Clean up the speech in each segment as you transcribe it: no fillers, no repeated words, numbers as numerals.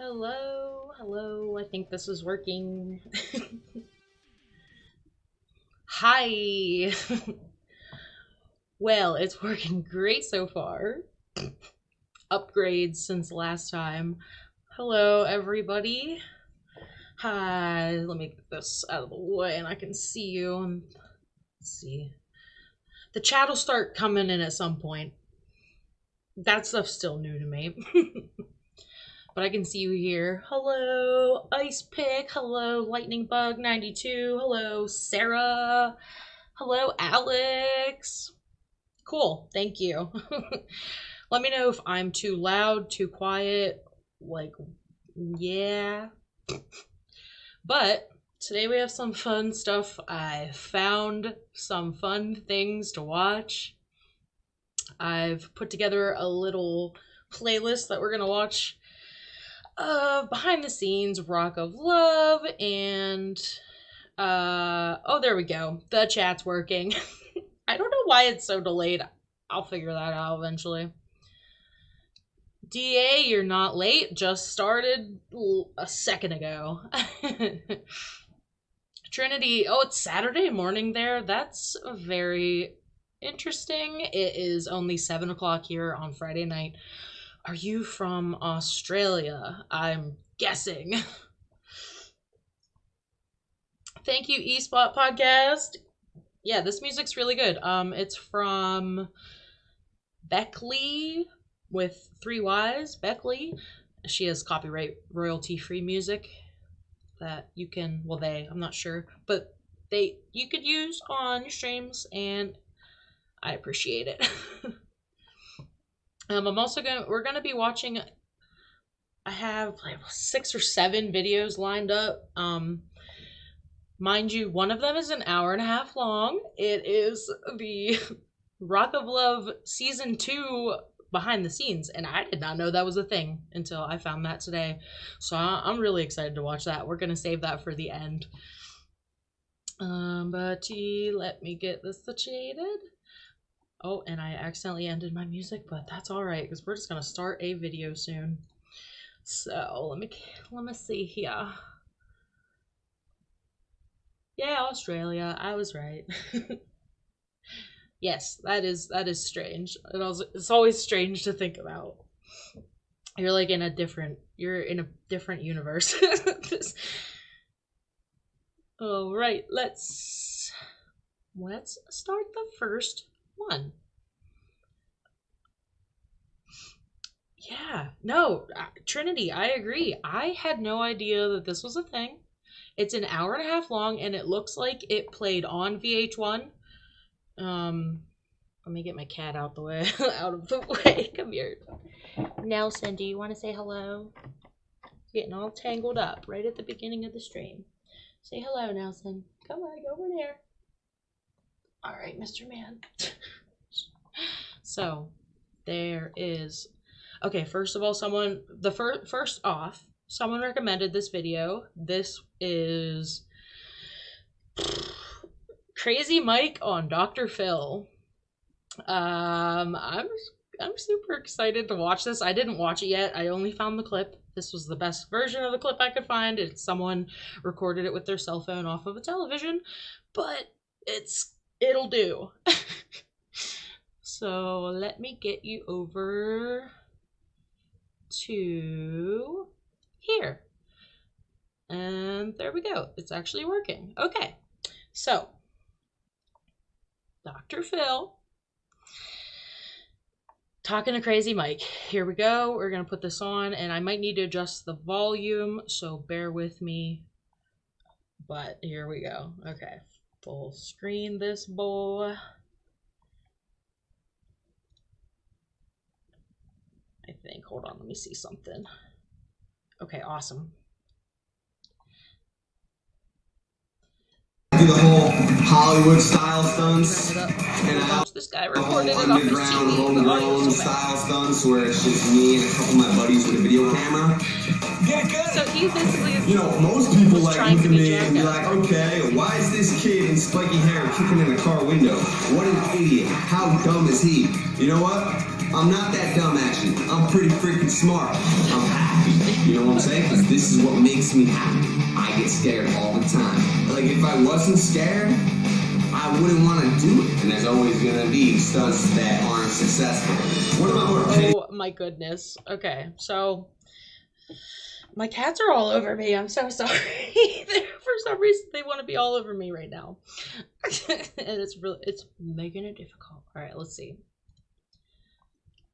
Hello, hello, I think this is working. Hi! Well, it's working great so far. Upgrades since last time. Hello, everybody. Hi, let me get this out of the way and I can see you. Let's see. The chat will start coming in at some point. That stuff's still new to me. But I can see you here. Hello, Ice Pick. Hello, Lightning Bug 92. Hello, Sarah. Hello, Alex. Cool, thank you. Let me know if I'm too loud, too quiet. Like, yeah. But today we have some fun stuff. I found some fun things to watch. I've put together a little playlist that we're gonna watch of behind the scenes Rock of Love and oh, there we go. The chat's working. I don't know why it's so delayed. I'll figure that out eventually. DA, you're not late. Just started a second ago. Trinity, oh, it's Saturday morning there. That's very interesting. It is only 7 o'clock here on Friday night. Are you from Australia? I'm guessing. Thank you, eSpot Podcast. Yeah, this music's really good. It's from Beckley with 3 Ys. Beckley. She has copyright royalty-free music that you can, well, I'm not sure, but you could use on your streams, and I appreciate it. I'm also we're gonna be watching, I have like 6 or 7 videos lined up. Mind you, one of them is an hour and a half long. It is the Rock of Love Season 2 behind the scenes, and I did not know that was a thing until I found that today. So I'm really excited to watch that. We're gonna save that for the end. But let me get this situated. Oh, and I accidentally ended my music, but that's all right because we're just gonna start a video soon. So let me see here. Yeah, Australia. I was right. Yes, that is strange. It's always strange to think about. You're like in a different universe. All right, let's start the first one. Yeah, no, Trinity, I agree. I had no idea that this was a thing. It's an hour and a half long, and it looks like it played on VH1. Let me get my cat out the way. Out of the way. Come here. Nelson, do you want to say hello? Getting all tangled up right at the beginning of the stream. Say hello, Nelson. Come on, go over there. All right, Mr. Man. So, there is... Okay, first of all, someone recommended this video. This is Crazy Mike on Dr. Phil. I'm super excited to watch this. I didn't watch it yet. I only found the clip. This was the best version of the clip I could find. Someone recorded it with their cell phone off of a television, but it'll do. So let me get you over to here. And there we go. It's actually working. Okay. So, Dr. Phil talking to Crazy Mike. Here we go. We're going to put this on, and I might need to adjust the volume, so bear with me. But here we go. Okay. Full screen this boy. I think. Hold on, let me see something. Okay, awesome. Do the whole Hollywood style stunts, and I watch this guy recorded it off his TV. Homegrown style stunts where it's just me and a couple of my buddies with a video camera. So he basically, most people like look at me and be like, okay, why is this kid in spiky hair kicking in a car window? What an idiot! How dumb is he? You know what? I'm not that dumb, actually. I'm pretty freaking smart. I'm happy. You know what I'm saying? Because this is what makes me happy. I get scared all the time. Like, if I wasn't scared, I wouldn't want to do it. And there's always going to be stunts that aren't successful. What about more petty? Oh my goodness. Okay, so my cats are all over me. I'm so sorry. For some reason, they want to be all over me right now. And it's making it difficult. All right, let's see.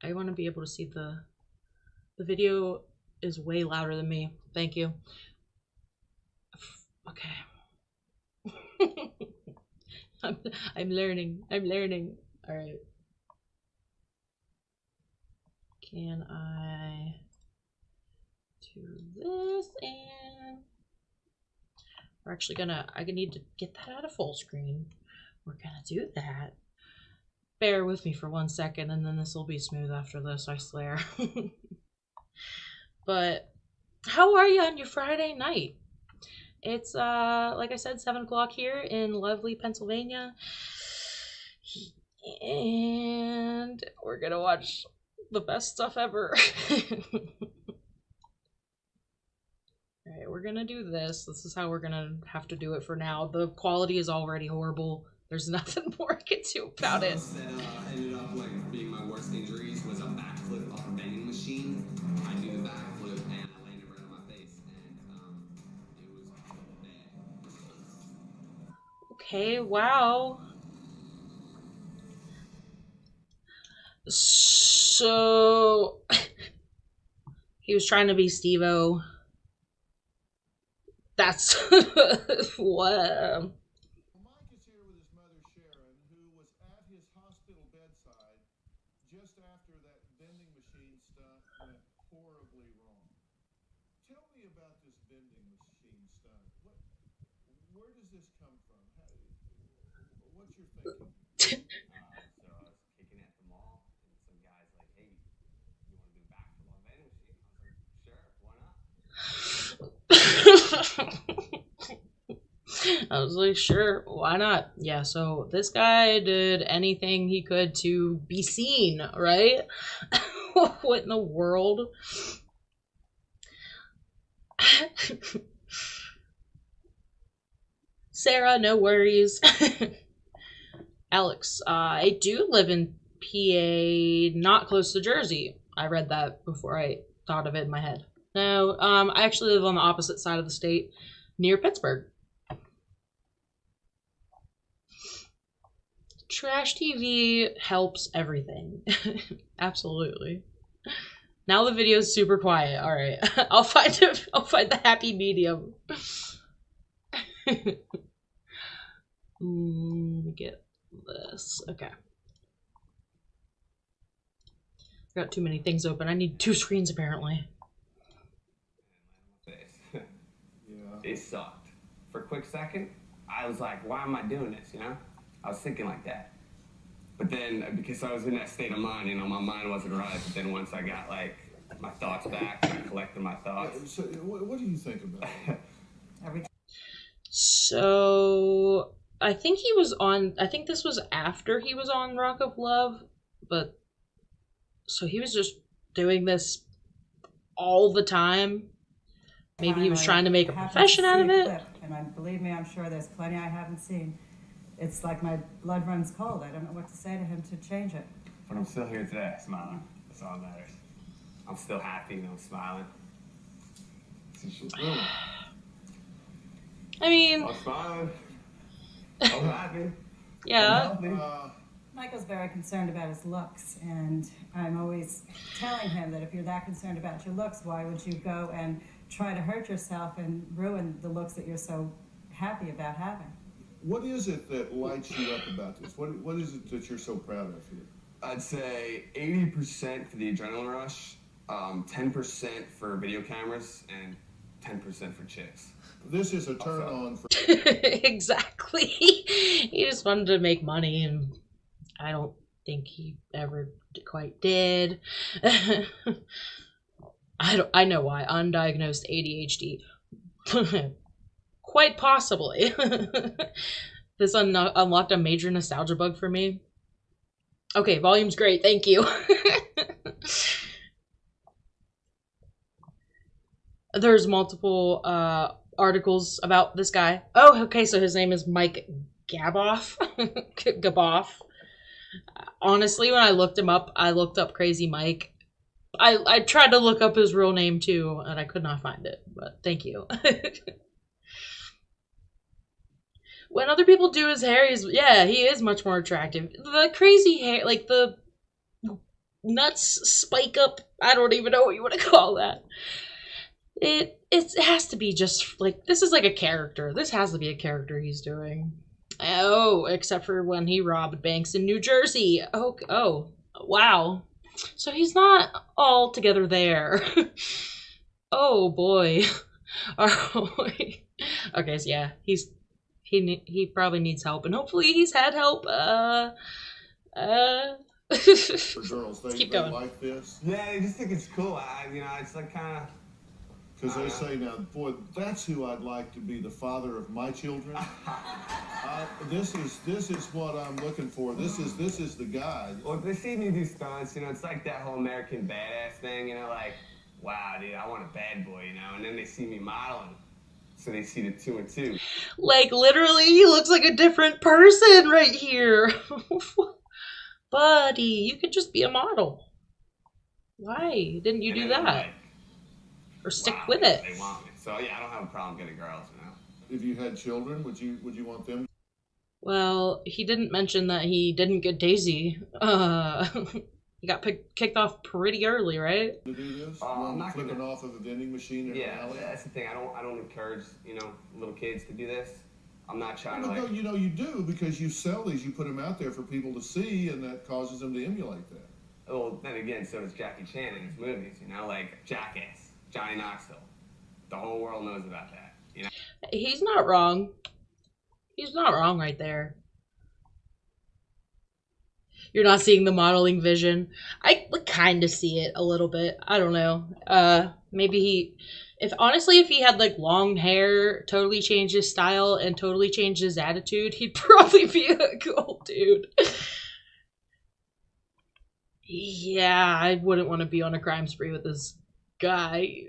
I want to be able to see the video is way louder than me. Thank you. Okay. I'm learning. I'm learning. All right. Can I do this? And we're actually I need to get that out of full screen. We're gonna do that. Bear with me for 1 second, and then this will be smooth after this, I swear. But how are you on your Friday night? It's like I said, 7 o'clock here in lovely Pennsylvania, and we're gonna watch the best stuff ever. Alright, we're gonna do this. This is how we're gonna have to do it for now. The quality is already horrible. There's nothing more I can do about it. That ended up like being my worst injuries was a backflip off a vending machine. I do the backflip and I landed right on my face, and it was bad. Okay, wow. So he was trying to be Steve-O. That's what. Mike is here with his mother Sharon, who was at his hospital bedside just after that vending machine stunt went horribly wrong. Tell me about this vending machine stunt. Where does this come from? What's your thinking? So I was kicking at the mall, and some guy's like, "Hey, you want to do backflip on vending machine?" I was like, "Sure, why not?" I was like, sure, why not? Yeah, so this guy did anything he could to be seen, right? What in the world? Sarah, no worries. Alex, I do live in PA, not close to Jersey. I read that before I thought of it in my head. No, I actually live on the opposite side of the state, near Pittsburgh. Trash TV helps everything. Absolutely. Now the video is super quiet. All right, I'll find the happy medium. Let me get this. Okay. Got too many things open. I need 2 screens apparently. Yeah. It sucked. For a quick second, I was like, why am I doing this, you know? I was thinking like that. But then, because I was in that state of mind, you know, my mind wasn't right. But then once I got, like, my thoughts back, I collected my thoughts. So, what do you think about it? So, I think this was after he was on Rock of Love, but, so he was just doing this all the time. Maybe he was trying to make a profession out of it. And believe me, I'm sure there's plenty I haven't seen. It's like my blood runs cold. I don't know what to say to him to change it. But I'm still here today, smiling. That's all that matters. I'm still happy, you know, smiling. I mean, I'm smiling. I'm happy. Yeah. Michael's very concerned about his looks, and I'm always telling him that if you're that concerned about your looks, why would you go and try to hurt yourself and ruin the looks that you're so happy about having? What is it that lights you up about this? What is it that you're so proud of here? I'd say 80% for the adrenaline rush, 10% for video cameras, and 10% for chicks. This is a turn on for Exactly. He just wanted to make money, and I don't think he ever quite did. I know why. Undiagnosed ADHD. Quite possibly. This unlocked a major nostalgia bug for me. Okay, volume's great. Thank you. There's multiple articles about this guy. Oh, okay, so his name is Mike Gaboff. Gaboff. Honestly, when I looked him up, I looked up Crazy Mike. I tried to look up his real name too, and I could not find it, but thank you. When other people do his hair, he is much more attractive. The crazy hair, like the nuts spike up, I don't even know what you want to call that. It has to be just like, this is like a character. This has to be a character he's doing. Oh, except for when he robbed banks in New Jersey. Oh, wow. So he's not all together there. Oh boy. Oh, okay, so yeah, he probably needs help, and hopefully he's had help. For girls, they Keep going. like this Yeah, I just think it's cool. It's like kind of. because they say, now, boy, that's who I'd like to be the father of my children. This is what I'm looking for. This is the guy. Well, if they see me do stunts, it's like that whole American badass thing, like, wow, dude, I want a bad boy, and then they see me modeling, so they see the 2 and 2. Like, literally, he looks like a different person right here. Buddy, you could just be a model. Why didn't you do that? Or stick with it? They want me. So, yeah, I don't have a problem getting girls, If you had children, would you want them? Well, he didn't mention that he didn't get Daisy. He got kicked off pretty early, right? To do this? I'm not flipping gonna- off of a vending machine in Yeah, an alley? that's the thing. I don't encourage, little kids to do this. I'm not trying to, No, like... you do, because you sell these, you put them out there for people to see, and that causes them to emulate that. Well, then again, so does Jackie Chan in his movies, like Jackass, Johnny Knoxville. The whole world knows about that, He's not wrong. He's not wrong right there. You're not seeing the modeling vision. I kind of see it a little bit. I don't know. Maybe if he had like long hair, totally changed his style, and totally changed his attitude, he'd probably be a cool dude. Yeah, I wouldn't want to be on a crime spree with this guy.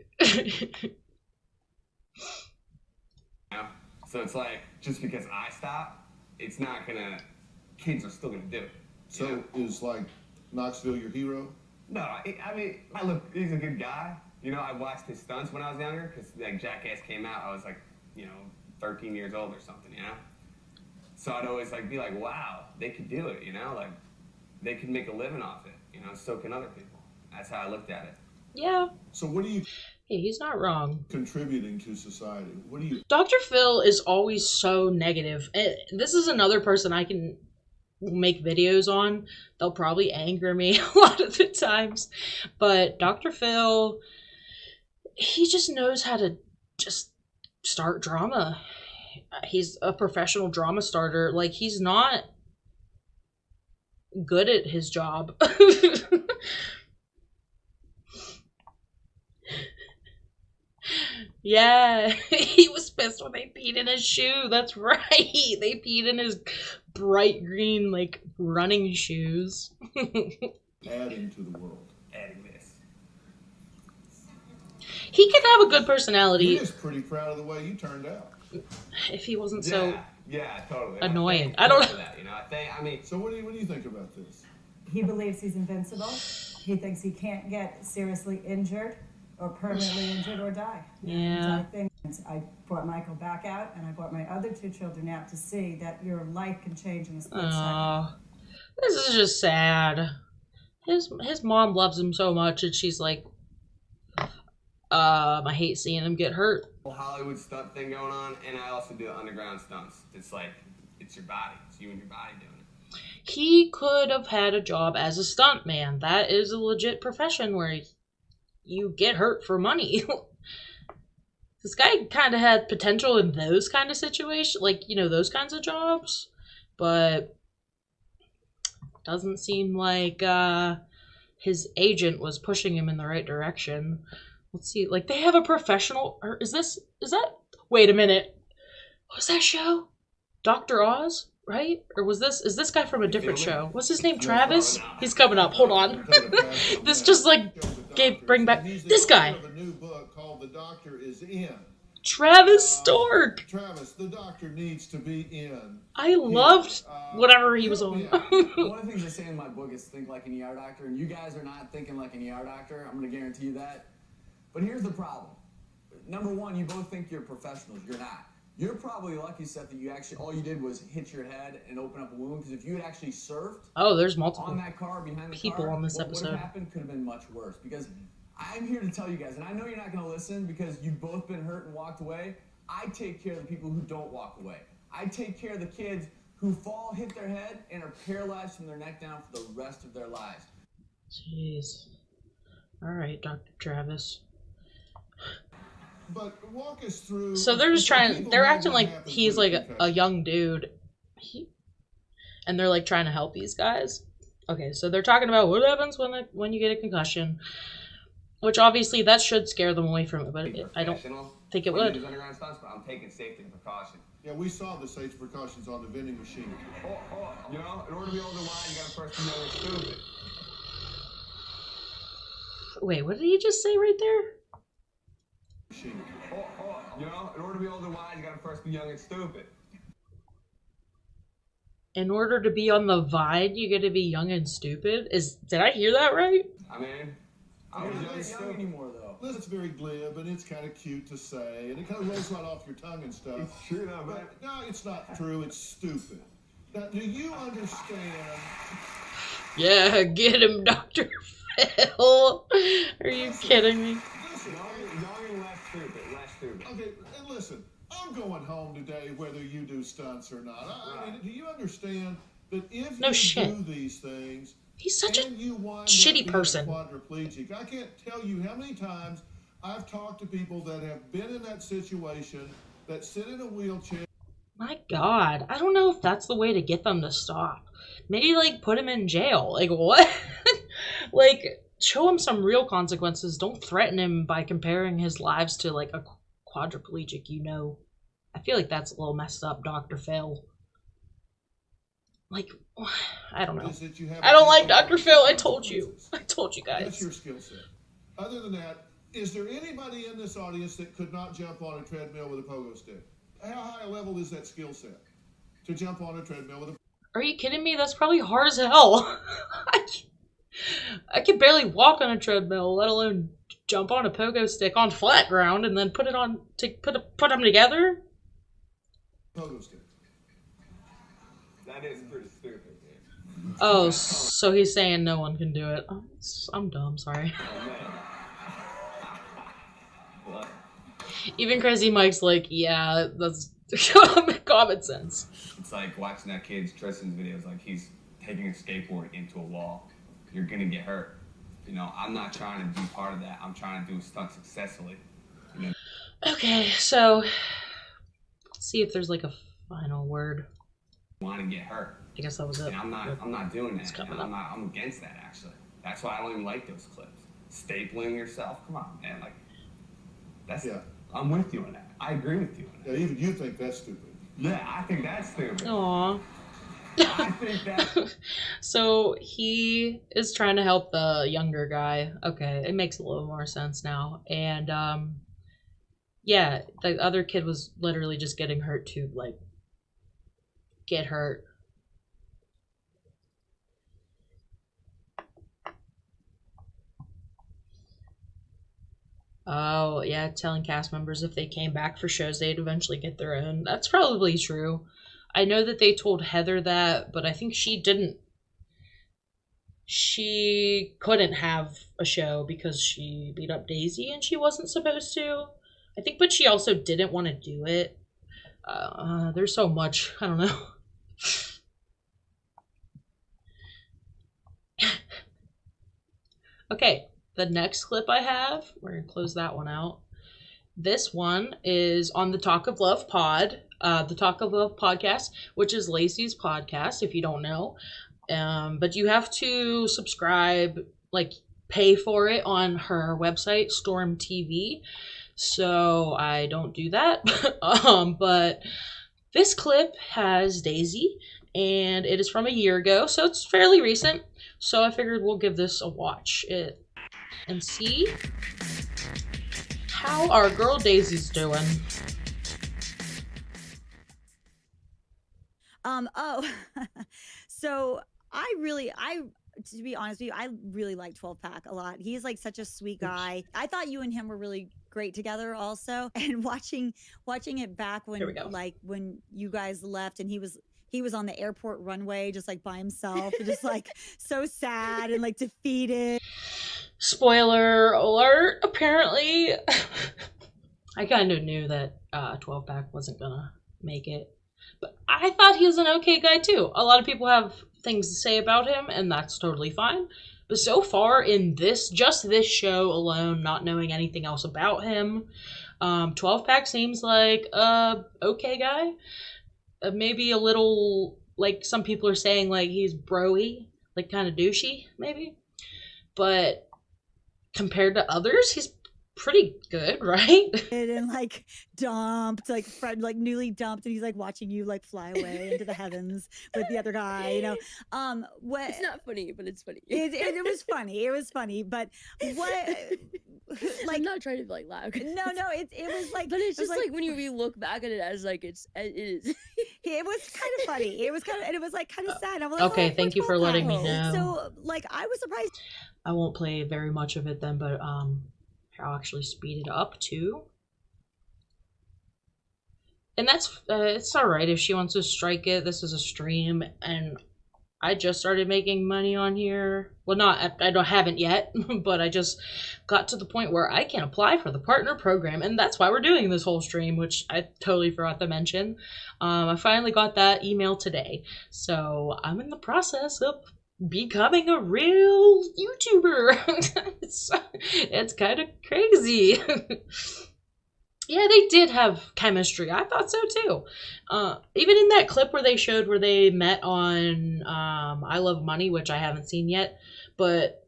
So it's like, just because I stop, it's not gonna... Kids are still gonna do it. So is, like, Knoxville your hero? No, I mean, look, he's a good guy. I watched his stunts when I was younger, because, like, Jackass came out, I was, like, 13 years old or something, So I'd always, like, be like, wow, they could do it, Like, they could make a living off it, so can other people. That's how I looked at it. Yeah. So what are you Hey, he's not wrong. contributing to society? What do you... Dr. Phil is always so negative. This is another person I can make videos on. They'll probably anger me a lot of the times. But Dr. Phil, he just knows how to just start drama. He's a professional drama starter. Like, he's not good at his job. Yeah, he was pissed when they peed in his shoe. That's right. They peed in his bright green, like, running shoes. adding to the world? Adding this. He can have a good personality You're just pretty proud of the way you turned out. if he wasn't so... Yeah, totally. Annoying. I I don't know that. I mean, So what do you think about this? He believes he's invincible. He thinks he can't get seriously injured or permanently injured or die. Yeah. I brought Michael back out, and I brought my other 2 children out to see that your life can change in a split second. Oh, this is just sad. His mom loves him so much, and she's like, I hate seeing him get hurt. whole Hollywood stunt thing going on, and I also do underground stunts. It's like, it's your body. It's you and your body doing it. He could have had a job as a stuntman. That is a legit profession where you get hurt for money. This guy kind of had potential in those kind of situations, like, those kinds of jobs, but doesn't seem like his agent was pushing him in the right direction. Let's see, like, they have a professional, or is that, wait a minute, what was that show? Dr. Oz, right? Or is this guy from a different show? What's his name, Travis? He's coming up, hold on. This just, like, bring back, this guy. called The Doctor is In. Travis Stork. Travis, the doctor needs to be in. I loved whatever he was on. One of the things I say in my book is think like an ER doctor, and you guys are not thinking like an ER doctor. I'm going to guarantee you that. But here's the problem. Number one, you both think you're professionals. You're not. You're probably lucky, Seth, that you actually, all you did was hit your head and open up a wound, because if you had actually surfed There's multiple on that car, behind the people car, on this what episode. would have happened could have been much worse. Because I'm here to tell you guys, and I know you're not going to listen because you've both been hurt and walked away. I take care of the people who don't walk away. I take care of the kids who fall, hit their head, and are paralyzed from their neck down for the rest of their lives. Jeez. All right, Dr. Travis. But walk us through. So they're just trying. They're acting like he's like a concussion. young dude, and they're like trying to help these guys. Okay, so they're talking about what happens when you get a concussion, which obviously that should scare them away from it, but I don't think it would. Underground stunts, but I'm taking safety and precaution. Yeah, we saw the safety precautions on the vending machine. You know, in order to be older wise, you gotta first be young and stupid. Wait, what did he just say right there? Machine. You know, in order to be older wise, you gotta first be young and stupid. In order to be on the Vine, you get to be young and stupid? Did I hear that right? I mean, I You're was young not and young stupid. anymore, though. Listen, it's very glib and it's kind of cute to say, and it kind of rolls right off your tongue and stuff. It's true though, man. But no, it's not true. It's stupid. Now, do you understand? Yeah, get him, Dr. Phil. Are you kidding me? Listen, Young and less stupid. okay, and listen. I'm going home today, whether you do stunts or not. I mean, do you understand that if No you shit. do these things, He's such a and you wind up shitty being person. quadriplegic, I can't tell you how many times I've talked to people that have been in that situation, that sit in a wheelchair. My God, I don't know if that's the way to get them to stop. Maybe like put him in jail. Like what? Like show him some real consequences. Don't threaten him by comparing his lives to like a quadriplegic. You know, I feel like that's a little messed up, Dr. Phil. Like, I don't know. Is that you have I don't like Dr. Phil. I told you. I told you That's guys. your skill set. Other than that, is there anybody in this audience that could not jump on a treadmill with a pogo stick? How high a level is that skill set to jump on a treadmill with a? Are you kidding me? That's probably hard as hell. I can barely walk on a treadmill, let alone jump on a pogo stick on flat ground and then put it on to put them together. Pogo stick. That is pretty stupid, man. Oh, so he's saying no one can do it. I'm dumb, sorry. What? Even Crazy Mike's like, yeah, that's common sense. It's like watching that kid Tristan's videos, like he's taking a skateboard into a wall. You're gonna get hurt. You know, I'm not trying to be part of that. I'm trying to do a stunt successfully. You know? Okay, so let's see if there's like a final word. Want to get hurt. I guess that was it. And I'm not doing that. It's coming And up. I'm against that actually. That's why I don't even like those clips. Stapling yourself, come on, man. Like that's Yeah. I'm with you on that. I agree with you on that. Yeah, even you think that's stupid. Yeah, I think that's stupid. Aww. I think that So he is trying to help the younger guy. Okay, it makes a little more sense now. And yeah, the other kid was literally just getting hurt to like get hurt. Oh, yeah, telling cast members if they came back for shows, they'd eventually get their own. That's probably true. I know that they told Heather that, but I think she didn't. She couldn't have a show because she beat up Daisy and she wasn't supposed to. I think, but she also didn't want to do it. There's so much. I don't know. Okay, the next clip I have, we're going to close that one out. This one is on the Talk of Love pod, the Talk of Love podcast, which is Lacey's podcast, if you don't know. But you have to subscribe, like pay for it on her website, Storm TV. So I don't do that. But this clip has Daisy, and it is from a year ago, so it's fairly recent. So I figured we'll give this a watch and see how our girl Daisy's doing? Oh, so to be honest with you, I really like 12 Pack a lot. He's like such a sweet guy. I thought you and him were really great together also. And watching it back when when you guys left and he was on the airport runway just like by himself, just like so sad and like defeated. Spoiler alert, apparently. I kind of knew that 12 Pack wasn't gonna make it. But I thought he was an okay guy too. A lot of people have things to say about him, and that's totally fine. But so far in just this show alone, not knowing anything else about him, 12 Pack seems like a okay guy. Maybe a little, like some people are saying, like he's bro-y, like kind of douchey, maybe. But compared to others, he's pretty good, right? And like dumped, like newly dumped, and he's like watching you like fly away into the heavens with the other guy, you know. What? It's not funny, but it's funny. It was funny. It was funny, but what? Like, I'm not trying to be like loud. No, it was like. But it's just like when you look back at it as like it is. It was kind of funny. It was kind of, and it was like kind of sad. I'm like, okay, thank you for letting me know. So like, I was surprised. I won't play very much of it then, but I'll actually speed it up too. And that's it's alright if she wants to strike it. This is a stream, and I just started making money on here. Well, I haven't yet, but I just got to the point where I can apply for the partner program, and that's why we're doing this whole stream, which I totally forgot to mention. I finally got that email today, so I'm in the process of becoming a real YouTuber. it's kind of crazy. Yeah, they did have chemistry. I thought so too. Even in that clip where they showed where they met on I Love Money, which I haven't seen yet, but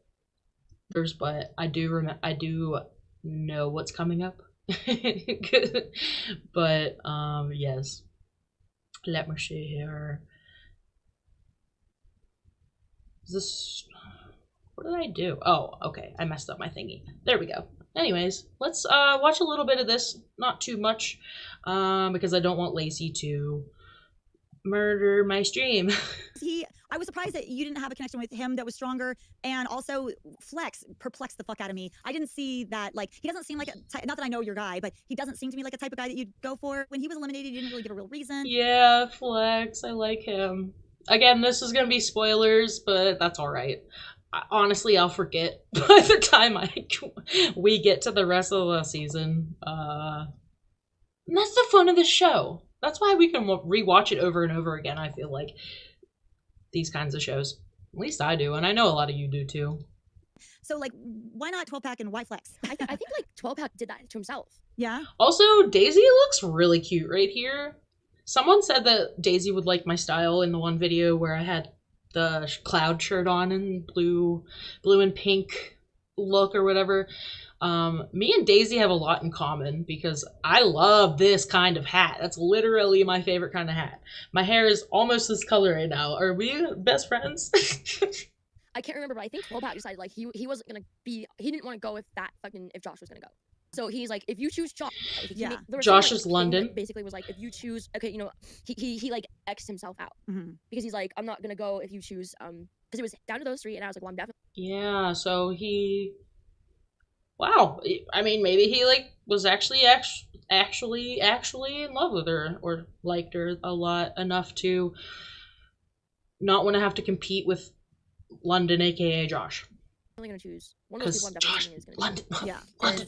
I do know what's coming up. But yes. Let me see here. Is this, what did I do? Oh, okay, I messed up my thingy. There we go. Anyways, let's watch a little bit of this. Not too much, because I don't want Lacey to murder my stream. I was surprised that you didn't have a connection with him that was stronger, and also Flex perplexed the fuck out of me. I didn't see that, like, he doesn't seem like not that I know your guy, but he doesn't seem to me like a type of guy that you'd go for. When he was eliminated, you didn't really give a real reason. Yeah, Flex, I like him. Again, this is gonna be spoilers, but that's alright. Honestly, I'll forget by the time we get to the rest of the season. And that's the fun of the show. That's why we can rewatch it over and over again, I feel like. These kinds of shows. At least I do, and I know a lot of you do too. So, like, why not 12 Pack and why Flex? I think, like, 12 Pack did that to himself. Yeah? Also, Daisy looks really cute right here. Someone said that Daisy would like my style in the one video where I had the cloud shirt on and blue and pink look or whatever. Me and Daisy have a lot in common because I love this kind of hat. That's literally my favorite kind of hat. My hair is almost this color right now. Are we best friends? I can't remember, but I think 12 Pack decided like he wasn't gonna be, he didn't want to go if Josh was gonna go. So he's like, if you choose Josh, yeah, Josh is London. Basically was like, if you choose, okay, you know, he like X'd himself out because he's like, I'm not gonna go if you choose, because it was down to those three, and I was like, well, I'm definitely. Yeah, so he. Wow, I mean, maybe he like was actually in love with her or liked her a lot enough to not want to have to compete with London, aka Josh. I'm gonna choose one of those people. I'm definitely is gonna London, choose. Yeah,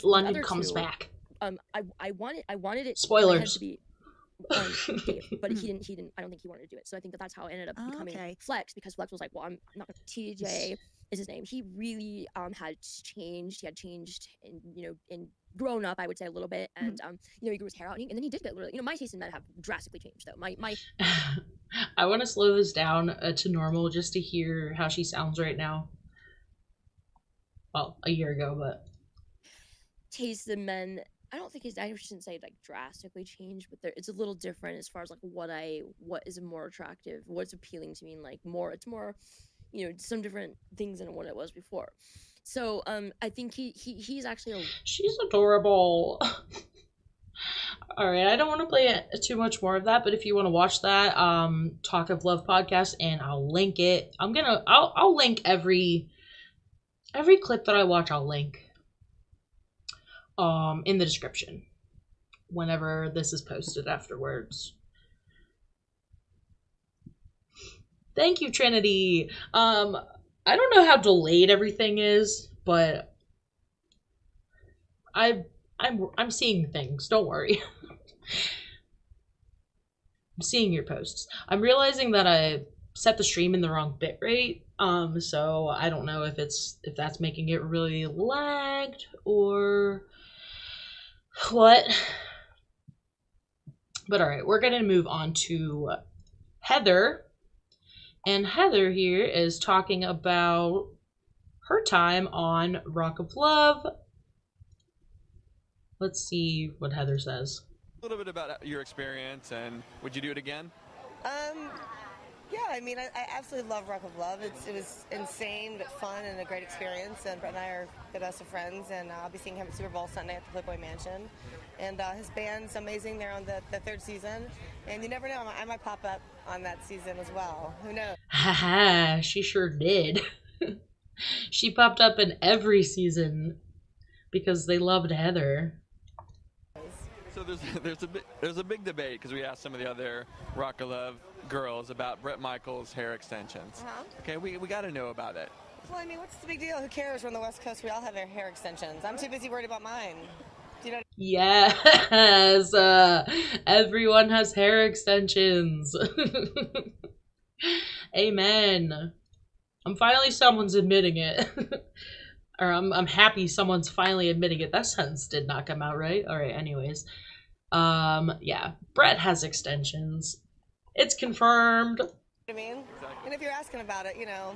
London comes back. I wanted it. Spoilers. To be, Dave, but he didn't. I don't think he wanted to do it. So I think that's how it ended up becoming Flex, because Flex was like, well, I'm not gonna. TJ is his name. He really had changed. He had changed and grown up, I would say, a little bit, and he grew his hair out, and then he did get really, my taste in men have drastically changed though. My I want to slow this down to normal just to hear how she sounds right now. Well, a year ago, but taste in men, I don't think I shouldn't say like drastically changed, but it's a little different as far as like what is more attractive, what's appealing to me, and like more, it's more, some different things than what it was before. So I think he's actually she's adorable. All right, I don't want to play too much more of that, but if you want to watch that Talk of Love podcast, and I'll link it. I'll link every clip that I watch. I'll link in the description whenever this is posted afterwards. Thank you, Trinity. I don't know how delayed everything is, but I'm seeing things. Don't worry. I'm seeing your posts. I'm realizing that I set the stream in the wrong bitrate. So I don't know if that's making it really lagged or what. But all right, we're gonna move on to Heather. And Heather here is talking about her time on Rock of Love. Let's see what Heather says. A little bit about your experience, and would you do it again? Yeah, I mean, I absolutely love Rock of Love. It was insane but fun and a great experience. And Brett and I are the best of friends, and I'll be seeing him at Super Bowl Sunday at the Playboy Mansion. And his band's amazing. They're on the third season, and you never know, I might pop up on that season as well. Who knows? Haha, she sure did. She popped up in every season because they loved Heather. So there's a big debate because we asked some of the other Rock of Love girls about Bret Michaels' hair extensions. Okay, we got to know about it. Well, I mean, what's the big deal? Who cares? We're on the West Coast. We all have our hair extensions. I'm too busy worried about mine. Do you know? Yes, everyone has hair extensions. Amen. I'm finally someone's admitting it. Or I'm happy someone's finally admitting it. That sentence did not come out right. All right, anyways. Yeah, Bret has extensions. It's confirmed. What I mean? And if you're asking about it, you know,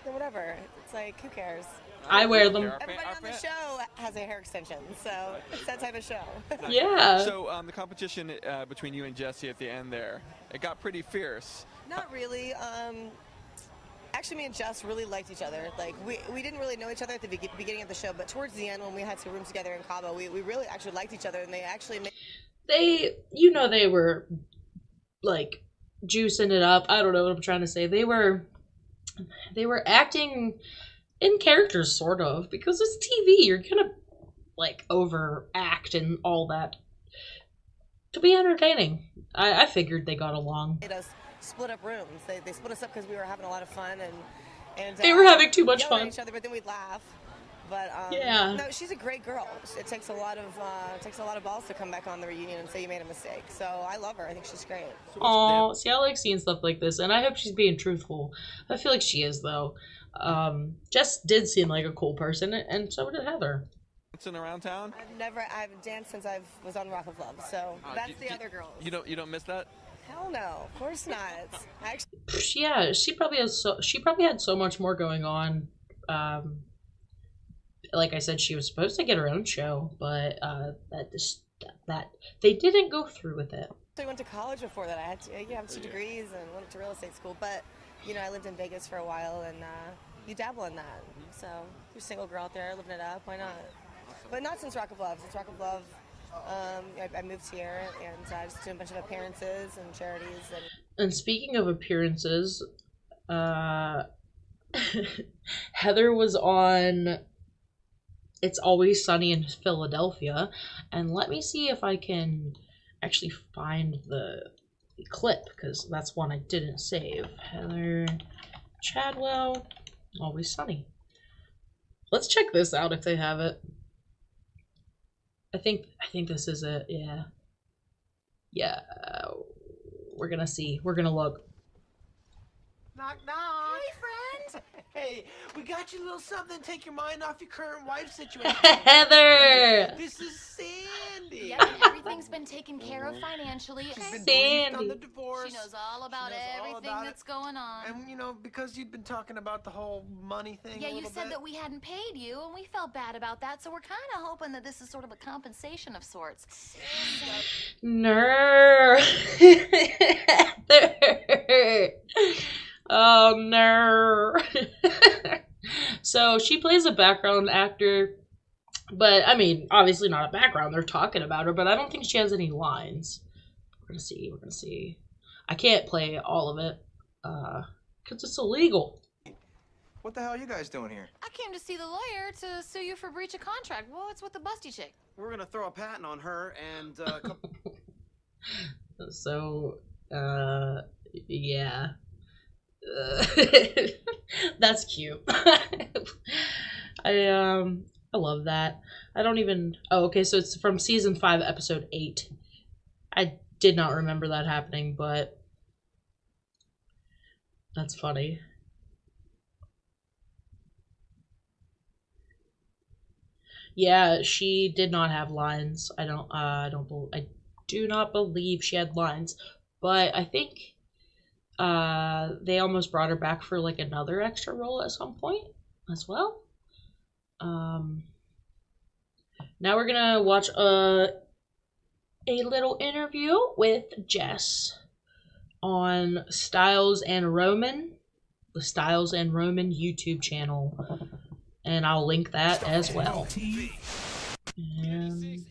then whatever. It's like, who cares? I wear them. Everybody on the show has a hair extension, so it's that type of show. Yeah. So the competition between you and Jesse at the end there, it got pretty fierce. Not really. Actually, me and Jess really liked each other. Like, we didn't really know each other at the beginning of the show, but towards the end when we had to room together in Cabo, we really actually liked each other, and they actually made... They were, like, juicing it up. I don't know what I'm trying to say. They were acting in characters, sort of, because it's TV. You're gonna, like, overact and all that to be entertaining. I figured they got along. Made us split up rooms. They split us up because we were having a lot of fun, and they were having too much fun. At each other, but then we'd laugh. But yeah, no, she's a great girl. It takes a lot of balls to come back on the reunion and say you made a mistake. So I love her. I think she's great. Oh, see, I like seeing stuff like this, and I hope she's being truthful. I feel like she is, though. Jess did seem like a cool person, and so did Heather. Dancing around town? I've danced since I was on Rock of Love. So that's the other girls. You don't miss that? Hell no, of course not. Actually, yeah, she probably had so much more going on. Like I said, she was supposed to get her own show, but that they didn't go through with it. I went to college before that. I had to have 2 degrees and went to real estate school. But you know, I lived in Vegas for a while, and you dabble in that. So you're a single girl out there living it up. Why not? But not since Rock of Love. Since Rock of Love, I moved here and I just did a bunch of appearances and charities. And speaking of appearances, Heather was on It's Always Sunny in Philadelphia, and let me see if I can actually find the clip, because that's one I didn't save. Heather Chadwell, Always Sunny. Let's check this out if they have it. I think this is it. Yeah, we're gonna see. We're gonna look. Knock, knock. Hey, friend. Hey, we got you a little something to take your mind off your current wife situation. Heather! This is Sandy. Yeah, everything's been taken care of financially. She's been Sandy. briefed on the divorce. She knows all about everything that's going on. And, you know, because you'd been talking about the whole money thing Yeah, a you little said bit. that we hadn't paid you, and we felt bad about that, so we're kind of hoping that this is sort of a compensation of sorts. No. Oh no. So she plays a background actor, but I mean, obviously not a background. They're talking about her, but I don't think she has any lines. We're gonna see. I can't play all of it, because it's illegal. What the hell are you guys doing here? I came to see the lawyer to sue you for breach of contract. What's with the busty chick? We're gonna throw a patent on her and, So, yeah. That's cute. I love that. I don't even... Oh, okay, so it's from season 5, episode 8. I did not remember that happening, but... That's funny. Yeah, she did not have lines. I do not believe she had lines, but I think they almost brought her back for like another extra role at some point as well. Now we're gonna watch a little interview with Jess on Styles and Roman, the Styles and Roman YouTube channel, and I'll link that as well. And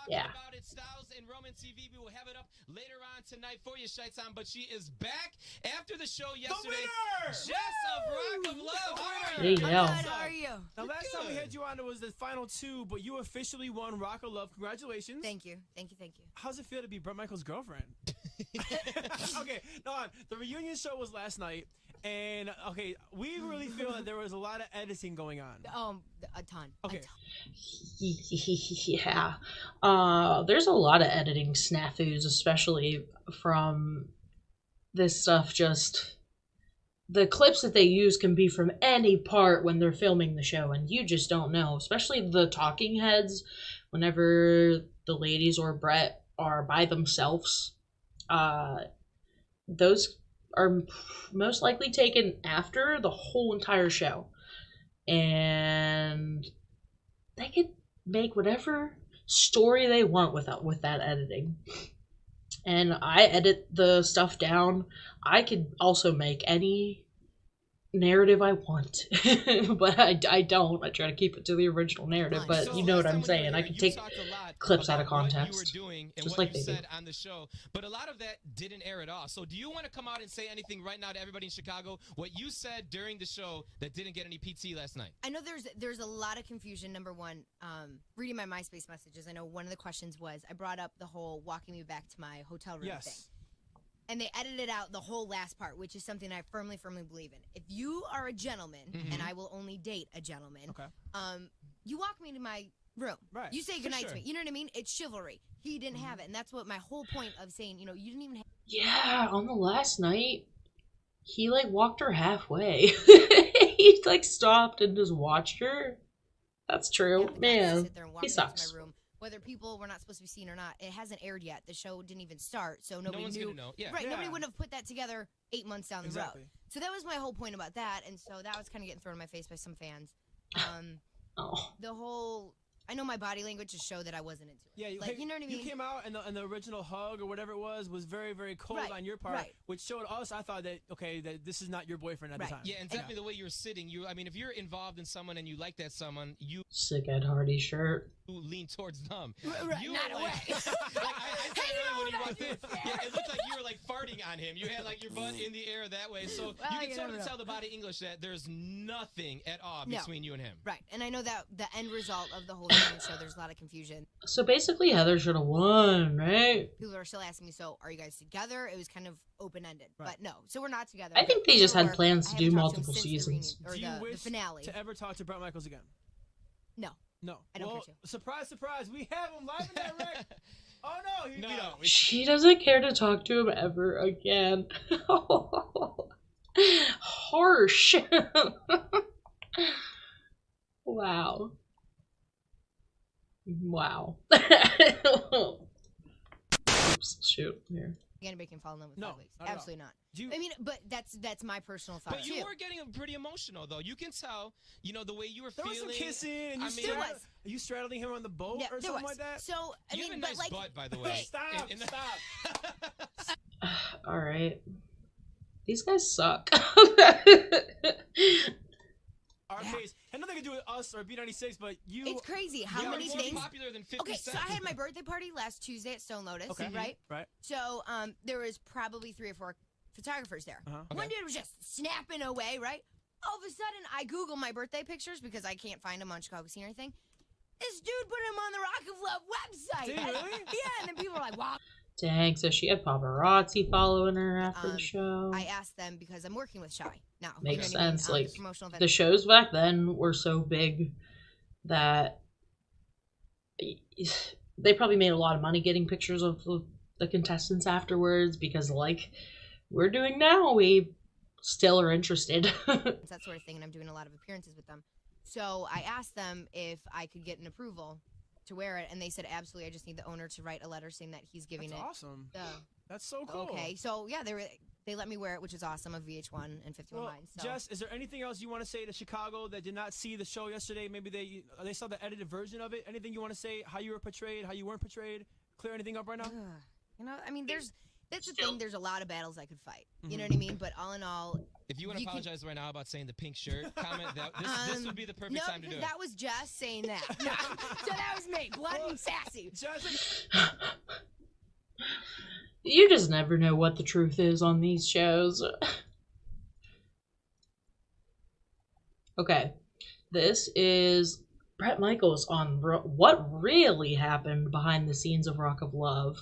yeah. About it, Styles and Roman TV. We will have it up later on tonight for you, Shaitan. But she is back after the show yesterday. Jess of Rock of Love. There you go. How are you? Now, last time we had you on, it was the final 2, but you officially won Rock of Love. Congratulations. Thank you. Thank you. How's it feel to be Bret Michaels' girlfriend? Okay, no, the reunion show was last night. And, okay, we really feel that there was a lot of editing going on. A ton. Okay. Yeah. There's a lot of editing snafus, especially from this stuff. Just the clips that they use can be from any part when they're filming the show, and you just don't know. Especially the talking heads, whenever the ladies or Bret are by themselves. Those are most likely taken after the whole entire show, and they could make whatever story they want with that editing. And I edit the stuff down. I could also make any narrative I want, but I don't. I try to keep it to the original narrative, but So you know what last I'm time we saying. were I here, can you take talked a lot clips out of about what context, you were doing and just what like you they do. said on the show, but a lot of that didn't air at all. So do you want to come out and say anything right now to everybody in Chicago, what you said during the show that didn't get any PT last night? I know there's a lot of confusion. Number one, reading my MySpace messages, I know one of the questions was, I brought up the whole walking me back to my hotel room thing. And they edited out the whole last part, which is something I firmly believe in. If you are a gentleman, and I will only date a gentleman, you walk me to my room. Right. You say For goodnight sure. to me. You know what I mean? It's chivalry. He didn't have it, and that's what my whole point of saying, you didn't even have. Yeah, on the last night, he like walked her halfway. He like stopped and just watched her. That's true. Man, Sit there and walk he me to sucks. my room. Whether people were not supposed to be seen or not, it hasn't aired yet. The show didn't even start, so nobody one's knew. gonna know. Yeah. Right, Yeah. nobody would have put that together 8 months down the Exactly. road. So that was my whole point about that, and so that was kind of getting thrown in my face by some fans. The whole, I know my body language to show that I wasn't into it. Yeah, you know what I mean? You came out and the original hug or whatever it was very, very cold Right, on your part, right. which showed us, I thought that, okay, that this is not your boyfriend at the time. Yeah, and definitely the way you're sitting, I mean, if you're involved in someone and you like that someone, you Sick Ed Hardy shirt. lean towards them. Right, You not were away. I said earlier when you walked in, yeah, it looked like you were like farting on him. You had like your butt in the air that way. So Well, you you can sort never of know. tell the body English that there's nothing at all No. between you and him. Right, and I know that the end result of the whole thing show, there's a lot of confusion. So basically, Heather should have won, right? People are still asking me, so are you guys together? It was kind of open-ended, but no. So we're not together. I think they just had plans to I do haven't talked to him multiple since the seasons. reunion, Do you or the wish finale. to ever talk to Bret Michaels again? No. No. I don't well, care to. Surprise, surprise, we have him live and direct. Oh no, we don't. She doesn't care to talk to him ever again. Harsh. Wow. Wow. Oops, shoot. Here. Anybody can fall in love with No, Douglas. not at all. Absolutely not. Do you- I mean, but that's my personal thought But you too. were getting pretty emotional, though. You can tell, the way you were There was feeling. some kissing, and I you, mean, are you straddling him on the boat Yeah, or there something was. like that? So I you mean, have a but nice like, butt, by the way. Stop, And- stop. All right. These guys suck. Our case had nothing to do with us or B96, but you. It's crazy how You're many more things. popular than 50 Okay, so Cent. I had my birthday party last Tuesday at Stone Lotus, Okay. right? Right. So there was probably 3 or 4 photographers there. One Okay. dude was just snapping away, right? All of a sudden, I Google my birthday pictures because I can't find them on Chicago Scene or anything. This dude put him on the Rock of Love website. Did he really? Yeah, and then people were like, wow. Dang, so she had paparazzi following her after the show. I asked them because I'm working with Shy now. Makes You know what I mean? sense. Like, promotional event. the shows back then were so big that they probably made a lot of money getting pictures of the contestants afterwards because, like we're doing now, we still are interested. That sort of thing, and I'm doing a lot of appearances with them. So I asked them if I could get an approval to wear it, and they said absolutely. I just need the owner to write a letter saying that he's giving That's it. awesome. The, That's so cool. Okay, so yeah, they let me wear it, which is awesome. Of VH1 and 51 Well, Lines. So. Jess, is there anything else you want to say to Chicago that did not see the show yesterday? Maybe they saw the edited version of it. Anything you want to say? How you were portrayed? How you weren't portrayed? Clear anything up right now? You know, I mean, that's the thing. There's a lot of battles I could fight. You know what I mean? But all in all, If you want to apologize right now about saying the pink shirt, comment that this would be the perfect time to do it. that was Jess saying that. So that was me, blunt and sassy. You just never know what the truth is on these shows. Okay, this is Bret Michaels on what really happened behind the scenes of Rock of Love.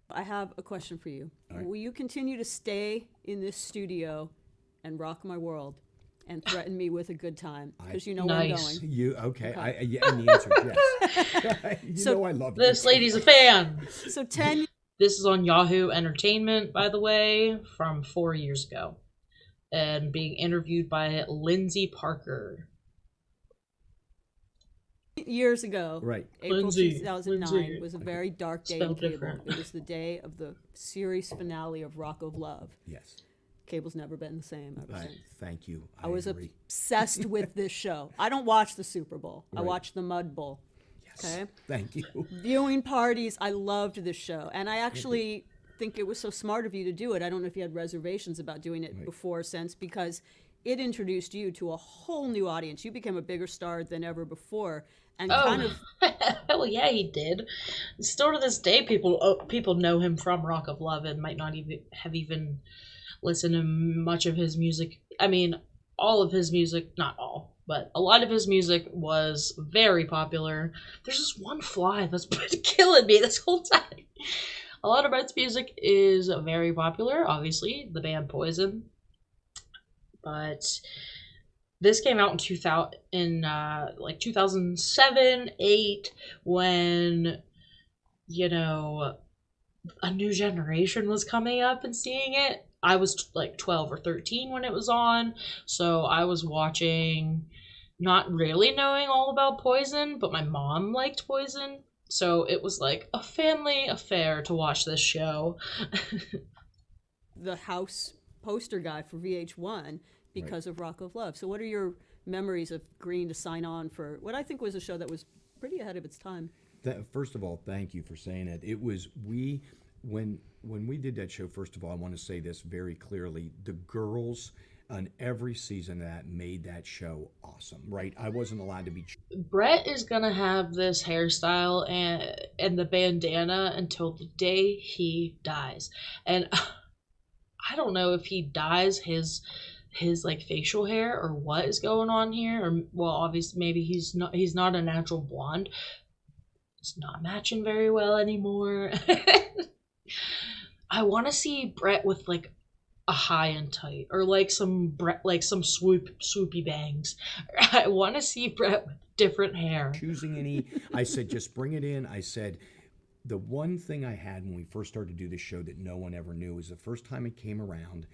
I have a question for you. All right. Will you continue to stay in this studio and rock my world and threaten me with a good time? Because you know where I'm going. You okay? Okay. Yeah, and the answer is yes. You So know I love This you. lady's a fan. So 10. This is on Yahoo Entertainment, by the way, from 4 years ago, and being interviewed by Lindsay Parker. Years ago, Right. April Lindsay. 2009 Lindsay. was a very dark day in Spelled cable. different. It was the day of the series finale of Rock of Love. Yes. Cable's never been the same ever since. Thank you. I was agree. obsessed with this show. I don't watch the Super Bowl. I Right. watch the Mud Bowl. Yes. Okay? Thank you. Viewing parties, I loved this show. And I actually think it was so smart of you to do it. I don't know if you had reservations about doing it before or since, because it introduced you to a whole new audience. You became a bigger star than ever before. And kind of Hell yeah, he did. Still to this day, people know him from Rock of Love and might not even listened to much of his music. I mean, all of his music, not all, but a lot of his music was very popular. There's just one fly that's been killing me this whole time. A lot of Bret's music is very popular, obviously, the band Poison. But this came out in 2007, 8, when, you know, a new generation was coming up and seeing it. I was like 12 or 13 when it was on, so I was watching, not really knowing all about Poison, but my mom liked Poison, so it was like a family affair to watch this show. the house poster guy for VH1 because of Rock of Love. So what are your memories of agreeing to sign on for what I think was a show that was pretty ahead of its time? First of all, thank you for saying it. It was when we did that show. First of all, I want to say this very clearly: the girls on every season that made that show awesome. Right? I wasn't allowed to be. Bret is gonna have this hairstyle and the bandana until the day he dies, and I don't know if he dyes his like facial hair or what is going on here, or well, obviously maybe he's not a natural blonde. It's not matching very well anymore. I want to see Bret with like a high and tight, or like some swoopy bangs. I want to see Bret with different hair. Choosing any, I said just bring it in. I said the one thing I had when we first started to do this show that no one ever knew is the first time it came around,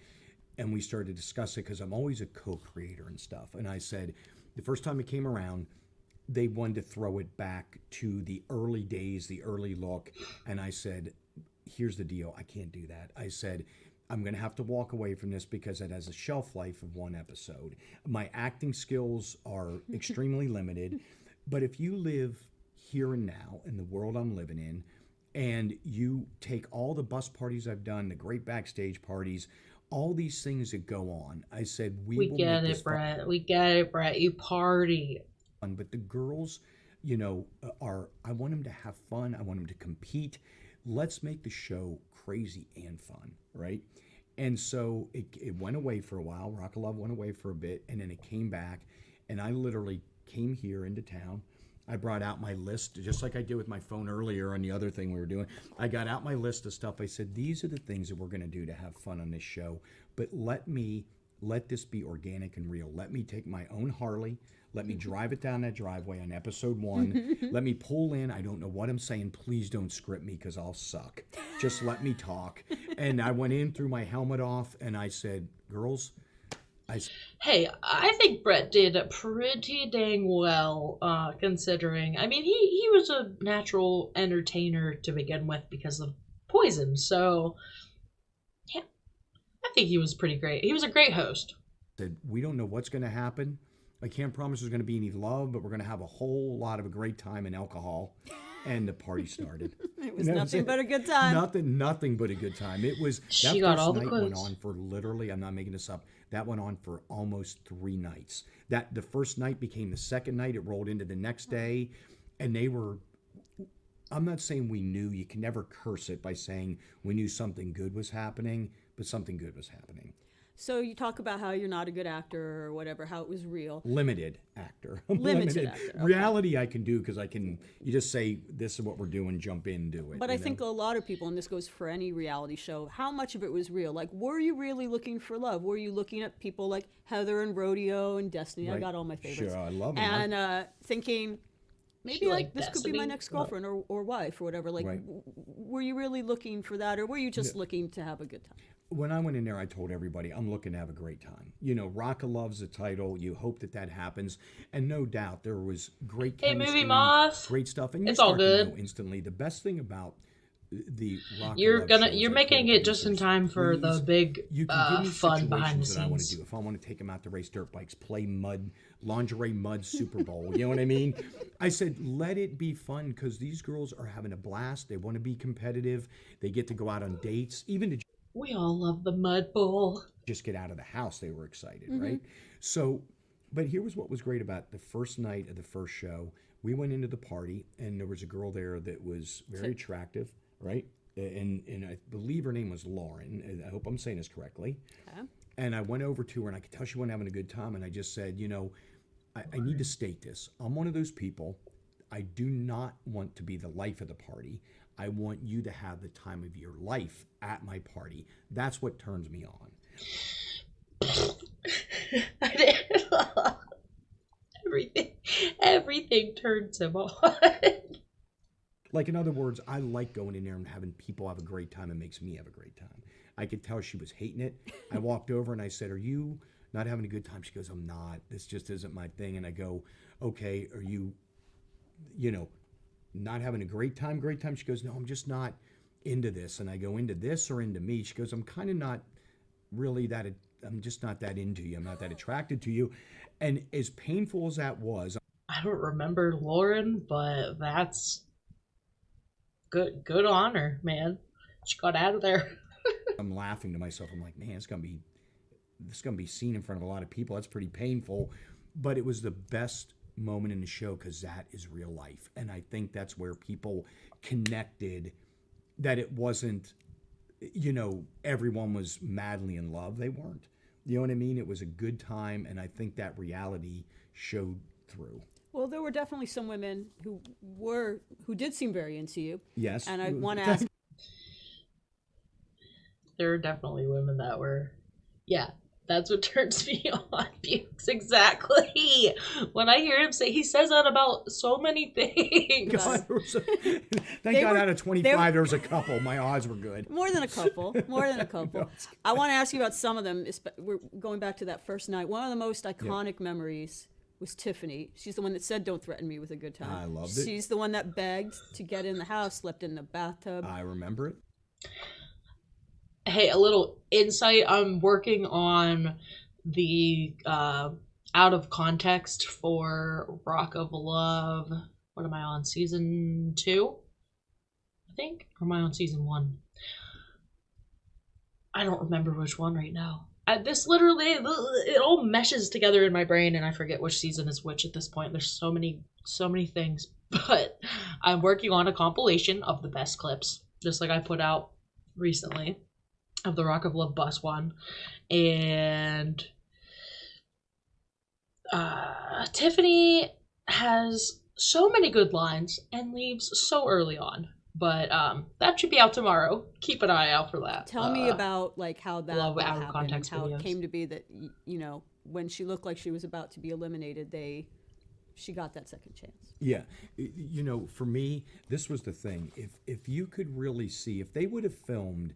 and we started to discuss it because I'm always a co-creator and stuff. And I said the first time it came around, they wanted to throw it back to the early days, the early look. And I said, here's the deal. I can't do that. I said, I'm going to have to walk away from this because it has a shelf life of one episode. My acting skills are extremely limited. But if you live here and now in the world I'm living in, And you take all the bus parties I've done, the great backstage parties, all these things that go on. I said, we will get make it, this fun. Brett. We get it, Brett. You party. But the girls, I want them to have fun. I want them to compete. Let's make the show crazy and fun, right? And so it went away for a while. Rock of Love went away for a bit, and then it came back. And I literally came here into town. I brought out my list, just like I did with my phone earlier on the other thing we were doing. I got out my list of stuff. I said, these are the things that we're going to do to have fun on this show. But let this be organic and real. Let me take my own Harley. Let me drive it down that driveway on episode 1. Let me pull in. I don't know what I'm saying. Please don't script me because I'll suck. Just let me talk. And I went in, threw my helmet off, and I said, girls, hey, I think Brett did pretty dang well, considering. I mean, he was a natural entertainer to begin with because of Poison, so yeah, I think he was pretty great. He was a great host. Said, we don't know what's going to happen. I can't promise there's going to be any love, but we're going to have a whole lot of a great time and alcohol. And the party started. It was nothing but a good time. Nothing but a good time. It was. She got all the night quotes. Went on for literally, I'm not making this up, that went on for almost 3 nights. That the first night became the second night. It rolled into the next day. And they were, I'm not saying we knew. You can never curse it by saying we knew something good was happening, but something good was happening. So you talk about how you're not a good actor or whatever, how it was real. Limited actor. Limited actor. Okay. Reality I can do because you just say, this is what we're doing, jump in, do it. But I think a lot of people, and this goes for any reality show, how much of it was real? Like, were you really looking for love? Were you looking at people like Heather and Rodeo and Destiny? Right. I got all my favorites. Sure, I love them. And thinking, maybe this could be my next girlfriend or wife or whatever. Like, were you really looking for that, or were you just looking to have a good time? When I went in there, I told everybody, I'm looking to have a great time. Rock of Love's the title. You hope that happens. And no doubt there was great chemistry. Hey, Movie Moth. Great stuff. And it's all good. To know instantly. The best thing about the Rock you're of Love you're making it just in time for the big fun behind the scenes. That I want to do. If I want to take them out to race dirt bikes, play lingerie mud Super Bowl, you know what I mean? I said, let it be fun because these girls are having a blast. They want to be competitive. They get to go out on dates, even to we all love the Mud Bowl. Just get out of the house. They were excited, right? So, but here was what was great about the first night of the first show. We went into the party, and there was a girl there that was very attractive, right? And I believe her name was Lauren. I hope I'm saying this correctly. Okay. And I went over to her, and I could tell she wasn't having a good time. And I just said, I need to state this. I'm one of those people. I do not want to be the life of the party. I want you to have the time of your life at my party. That's what turns me on. Everything turns him on. Like, in other words, I like going in there and having people have a great time. It makes me have a great time. I could tell she was hating it. I walked over and I said, are you not having a good time? She goes, I'm not. This just isn't my thing. And I go, okay, are you, not having a great time? She goes, no, I'm just not into this. And I go, into this or into me? She goes, I'm kind of not really that, I'm just not that into you. I'm not that attracted to you. And as painful as that was, I don't remember Lauren, but that's good on her, man. She got out of there. I'm laughing to myself. I'm like, man, this is gonna be seen in front of a lot of people. That's pretty painful. But it was the best moment in the show because that is real life. And I think that's where people connected, that it wasn't, everyone was madly in love. They weren't. You know what I mean? It was a good time, and I think that reality showed through. Well, there were definitely some women who did seem very into you. Yes. And I want to ask. There are definitely women that were, that's what turns me on, Bukes. Exactly. When I hear him say, he says that about so many things. God, thank God out of 25, there was a couple. My odds were good. More than a couple. No, I want to ask you about some of them. We're going back to that first night. One of the most iconic memories was Tiffany. She's the one that said, don't threaten me with a good time. I loved it. She's the one that begged to get in the house, slept in the bathtub. I remember it. Hey, a little insight. I'm working on the out of context for Rock of Love. What am I on? Season 2? I think, or am I on season 1? I don't remember which one right now. This literally, it all meshes together in my brain, and I forget which season is which at this point. There's so many things, but I'm working on a compilation of the best clips, just like I put out recently of the Rock of Love bus one, and Tiffany has so many good lines and leaves so early on. But that should be out tomorrow. Keep an eye out for that. Tell me about like how that love out of happened context and how videos. it came to be that you know when she looked like she was about to be eliminated, she got that second chance. Yeah, you know, for me, this was the thing. If you could really see, if they would have filmed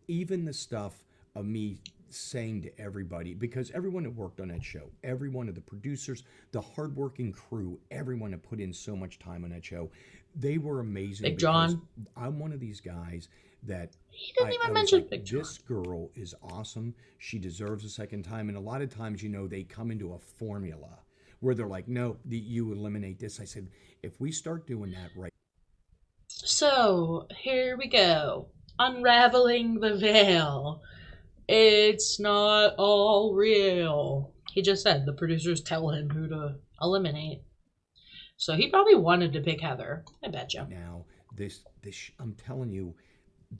even the stuff of me saying to everybody, because everyone that worked on that show, every one of the producers, the hardworking crew, everyone that put in so much time on that show, they were amazing. Big John. I'm one of these guys that he didn't even mention Big John. This girl is awesome. She deserves a second time. And a lot of times, you know, they come into a formula where they're like, no, you eliminate this. I said, if we start doing that right. So here we go. Unraveling the veil. It's not all real. He just said the producers tell him who to eliminate. So he probably wanted to pick Heather. I bet you. Now, I'm telling you,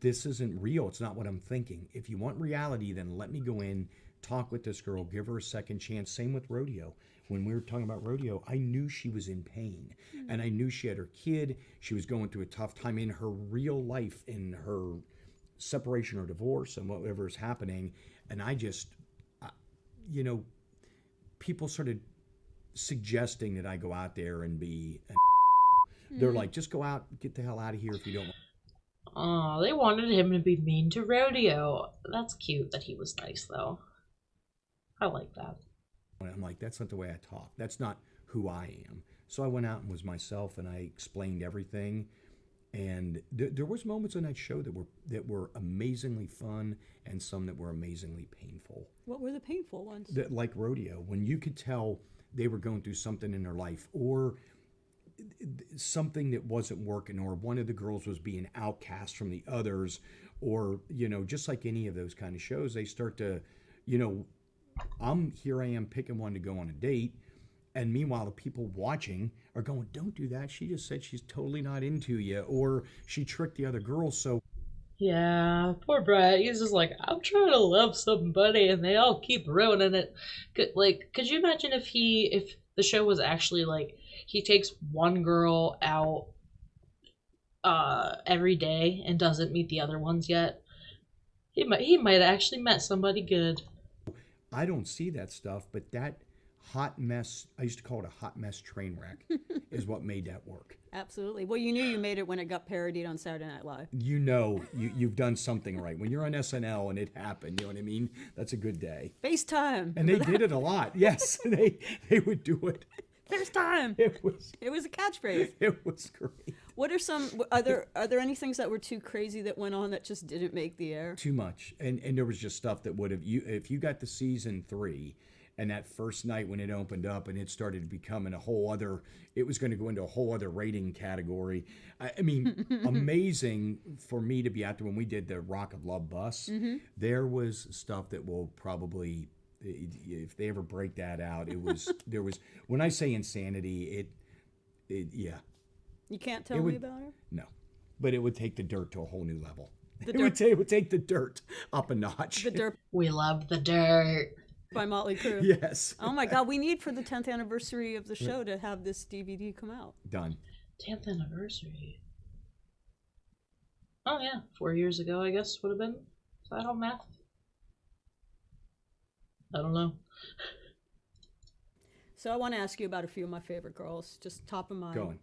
this isn't real. It's not what I'm thinking. If you want reality, then let me go in, talk with this girl, give her a second chance. Same with Rodeo. When we were talking about Rodeo, I knew she was in pain. And I knew she had her kid. She was going through a tough time in her real life, in her separation or divorce and whatever is happening. And I just, you know, people started suggesting that I go out there and be they're like, just go out, get the hell out of here if you don't want. Oh, they wanted him to be mean to Rodeo. That's cute that he was nice, though. I like that. I'm like, that's not the way I talk. That's not who I am. So I went out and was myself, and I explained everything. And there was moments on that show that were amazingly fun, and some that were amazingly painful. What were the painful ones? Like Rodeo, when you could tell they were going through something in their life, or something that wasn't working, or one of the girls was being outcast from the others, or, you know, just like any of those kind of shows, they start to, you know, here I am picking one to go on a date, and meanwhile the people watching are going, don't do that, she just said she's totally not into you, or she tricked the other girls. So yeah, poor Brett. He's just like, I'm trying to love somebody and they all keep ruining it. Could you imagine if the show was actually like, he takes one girl out every day and doesn't meet the other ones yet? He might have actually met somebody good. I don't see that stuff, but that hot mess, I used to call it a hot mess train wreck, is what made that work. Absolutely. Well, you knew you made it when it got parodied on Saturday Night Live. You know, you've done something right. When you're on SNL and it happened, you know what I mean? That's a good day. FaceTime. And they did it a lot. Yes, they would do it. FaceTime. It was a catchphrase. It was great. What are some, are there any things that were too crazy that went on that just didn't make the air? Too much. And there was just stuff that would have, if you got to season 3, and that first night when it opened up and it started becoming it was going to go into a whole other rating category. I mean, amazing for me to be out there when we did the Rock of Love bus. Mm-hmm. There was stuff that will probably, if they ever break that out, there was, when I say insanity, yeah. You can't tell me about her? No, but it would take the dirt to a whole new level. It would take the dirt up a notch. The dirt. We love the dirt. By Motley Crue. Yes. Oh my God, we need for the 10th anniversary of the show to have this DVD come out. Done. 10th anniversary. Oh yeah, 4 years ago, I guess would have been. Is that all math? I don't know. So I want to ask you about a few of my favorite girls, just top of mind. Go on.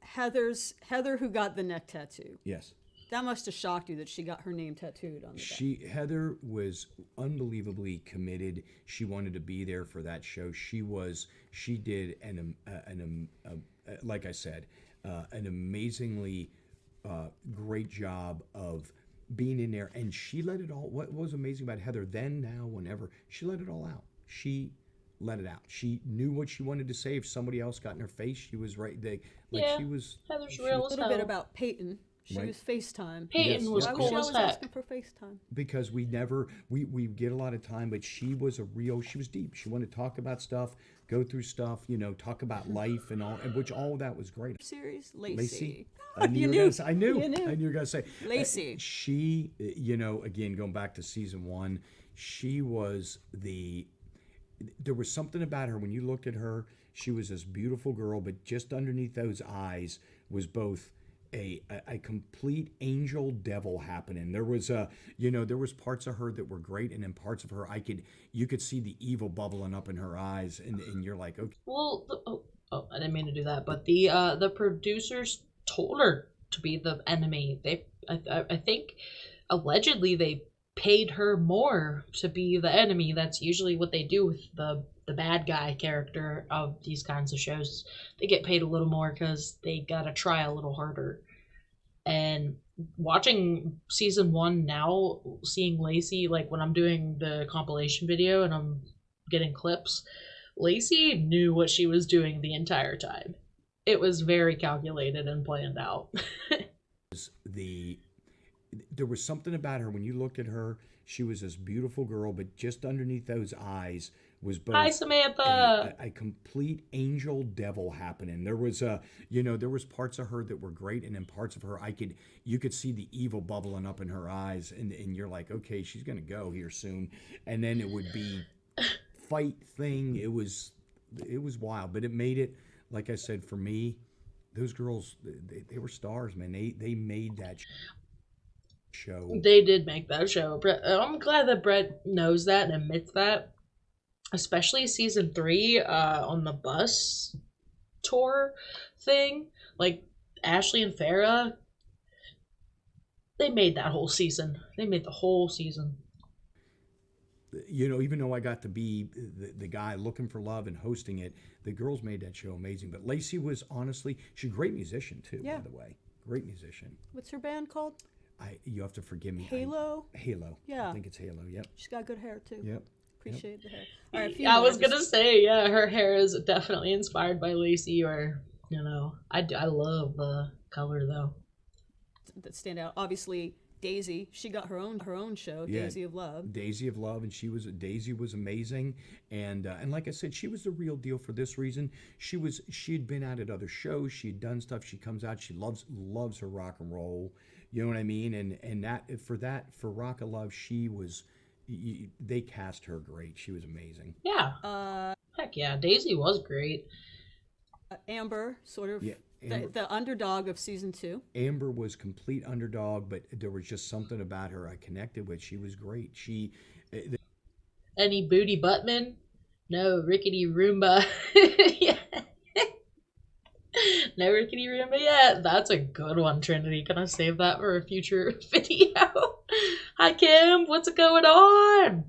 Heather, who got the neck tattoo. Yes. That must have shocked you that she got her name tattooed on the back. Heather was unbelievably committed. She wanted to be there for that show. She did like I said, an amazingly great job of being in there, and she let it all. What was amazing about Heather then, now, whenever, she let it all out. She let it out. She knew what she wanted to say. If somebody else got in her face, she was right. She was. Heather's real as a little bit about Peyton. She was FaceTime. Peyton was Why cool was she as always heck. asking for FaceTime? Because we get a lot of time, but she was deep. She wanted to talk about stuff, go through stuff, talk about life and all, and which all of that was great. Series, Lacey. I knew You you were knew. gonna say. I knew. You knew. I knew you were gonna say Lacey. She, again, going back to season 1, she was there was something about her when you looked at her. She was this beautiful girl, but just underneath those eyes was both a complete angel devil happening. There was there was parts of her that were great, and then parts of her you could see the evil bubbling up in her eyes, and you're like, okay. Well, I didn't mean to do that, but the producers told her to be the enemy. I think allegedly they paid her more to be the enemy. That's usually what they do with the bad guy character of these kinds of shows. They get paid a little more because they gotta try a little harder. And watching season 1 now, seeing Lacey, like when I'm doing the compilation video and I'm getting clips, Lacey knew what she was doing the entire time. It was very calculated and planned out. There was something about her when you looked at her. She was this beautiful girl, but just underneath those eyes was both Hi, Samantha. a complete angel devil happening. There was there was parts of her that were great, and then parts of her you could see the evil bubbling up in her eyes, and you're like, okay, she's gonna go here soon. And then it would be fight thing. It was wild, but it made it, like I said, for me, those girls, they were stars, man. They made that show. They did make that show. I'm glad that Brett knows that and admits that. Especially season 3 on the bus tour thing. Like Ashley and Farrah, they made that whole season. They made the whole season. Even though I got to be the guy looking for love and hosting it, the girls made that show amazing. But Lacey was honestly, she's a great musician too, Yeah. by the way. Great musician. What's her band called? You have to forgive me. Halo? Halo. Yeah. I think it's Halo, yep. She's got good hair too. Yep. Appreciate the hair. All right, a few I more. was gonna say, yeah, her hair is definitely inspired by Lacey, or I love the color though. That stand out. Obviously, Daisy. She got her own show, Yeah, Daisy of Love. Daisy of Love, and Daisy was amazing, and like I said, she was the real deal for this reason. She had been out at other shows, she had done stuff. She comes out, she loves her rock and roll. You know what I mean? And for Rock of Love, she was. They cast her great. She was amazing. Yeah. Heck yeah, Daisy was great. Amber, sort of Amber. the underdog of season 2. Amber was complete underdog, but there was just something about her I connected with. She was great. Any Booty Buttman? No, Rickety Roomba. Yeah. No Rickety Roomba yet. That's a good one, Trinity. Can I save that for a future video? Hi, Kim. What's going on?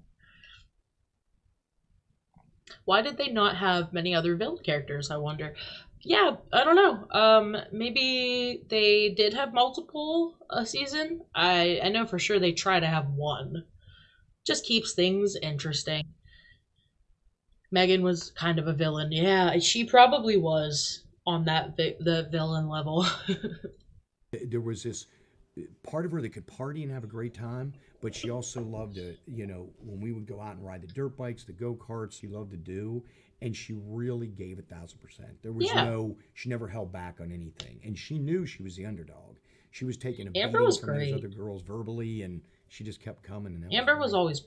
Why did they not have many other villain characters, I wonder? Yeah, I don't know. Maybe they did have multiple a season. I know for sure they try to have one. Just keeps things interesting. Megan was kind of a villain. Yeah, she probably was on that the villain level. There was this part of her that could party and have a great time, but she also loved to, when we would go out and ride the dirt bikes, the go-karts, she loved to do, and she really gave 1,000%. There was she never held back on anything, and she knew she was the underdog. She was taking a beating from those other girls verbally, and she just kept coming. And Amber was always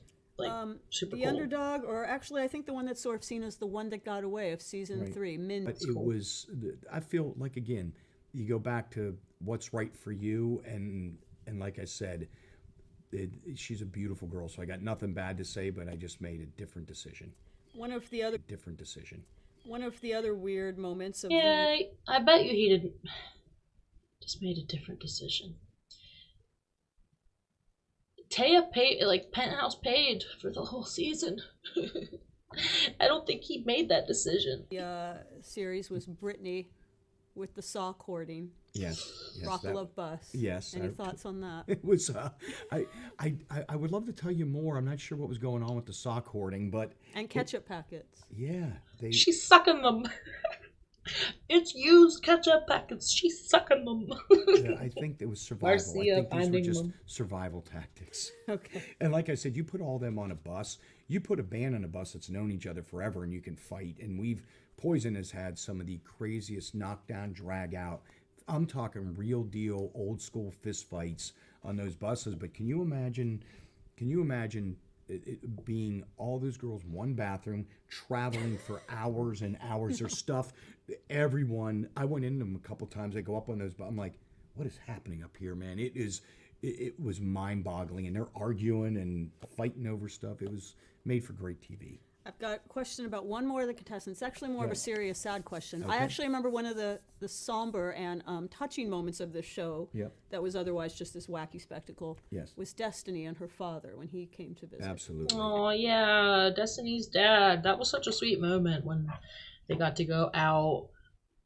super the cool. underdog, or actually I think the one that's sort of seen as the one that got away of season 3. Min. But it was, I feel like, again, you go back to what's right for you, and like I said, she's a beautiful girl, so I got nothing bad to say, but I just made a different decision. One of the other weird moments of I bet you he didn't. Just made a different decision. Taya paid, Penthouse paid for the whole season. I don't think he made that decision. The series was Brittany with the sock hoarding. Yes. Rock Love Bus. Yes. Any thoughts on that? It was. I would love to tell you more. I'm not sure what was going on with the sock hoarding, but and ketchup packets. Yeah, she's sucking them. It's used ketchup packets. She's sucking them. Yeah, I think it was survival. Marcia I think these were finding just them. survival tactics. Okay. And like I said, you put all them on a bus. You put a band on a bus that's known each other forever, and you can fight. And Poison has had some of the craziest knockdown, drag out. I'm talking real deal, old school fist fights on those buses. But can you imagine? It being all those girls, one bathroom, traveling for hours and hours. Their stuff, everyone. I went in them a couple times. I go up on those, but I'm like, what is happening up here, man? It was mind-boggling, and they're arguing and fighting over stuff. It was made for great TV. I've got a question about one more of the contestants. It's actually more of a serious, sad question. I Okay. actually remember one of the somber and touching moments of this show Yep. that was otherwise just this wacky spectacle. Yes. Was Destiny and her father when he came to visit. Absolutely. Oh yeah, Destiny's dad. That was such a sweet moment when they got to go out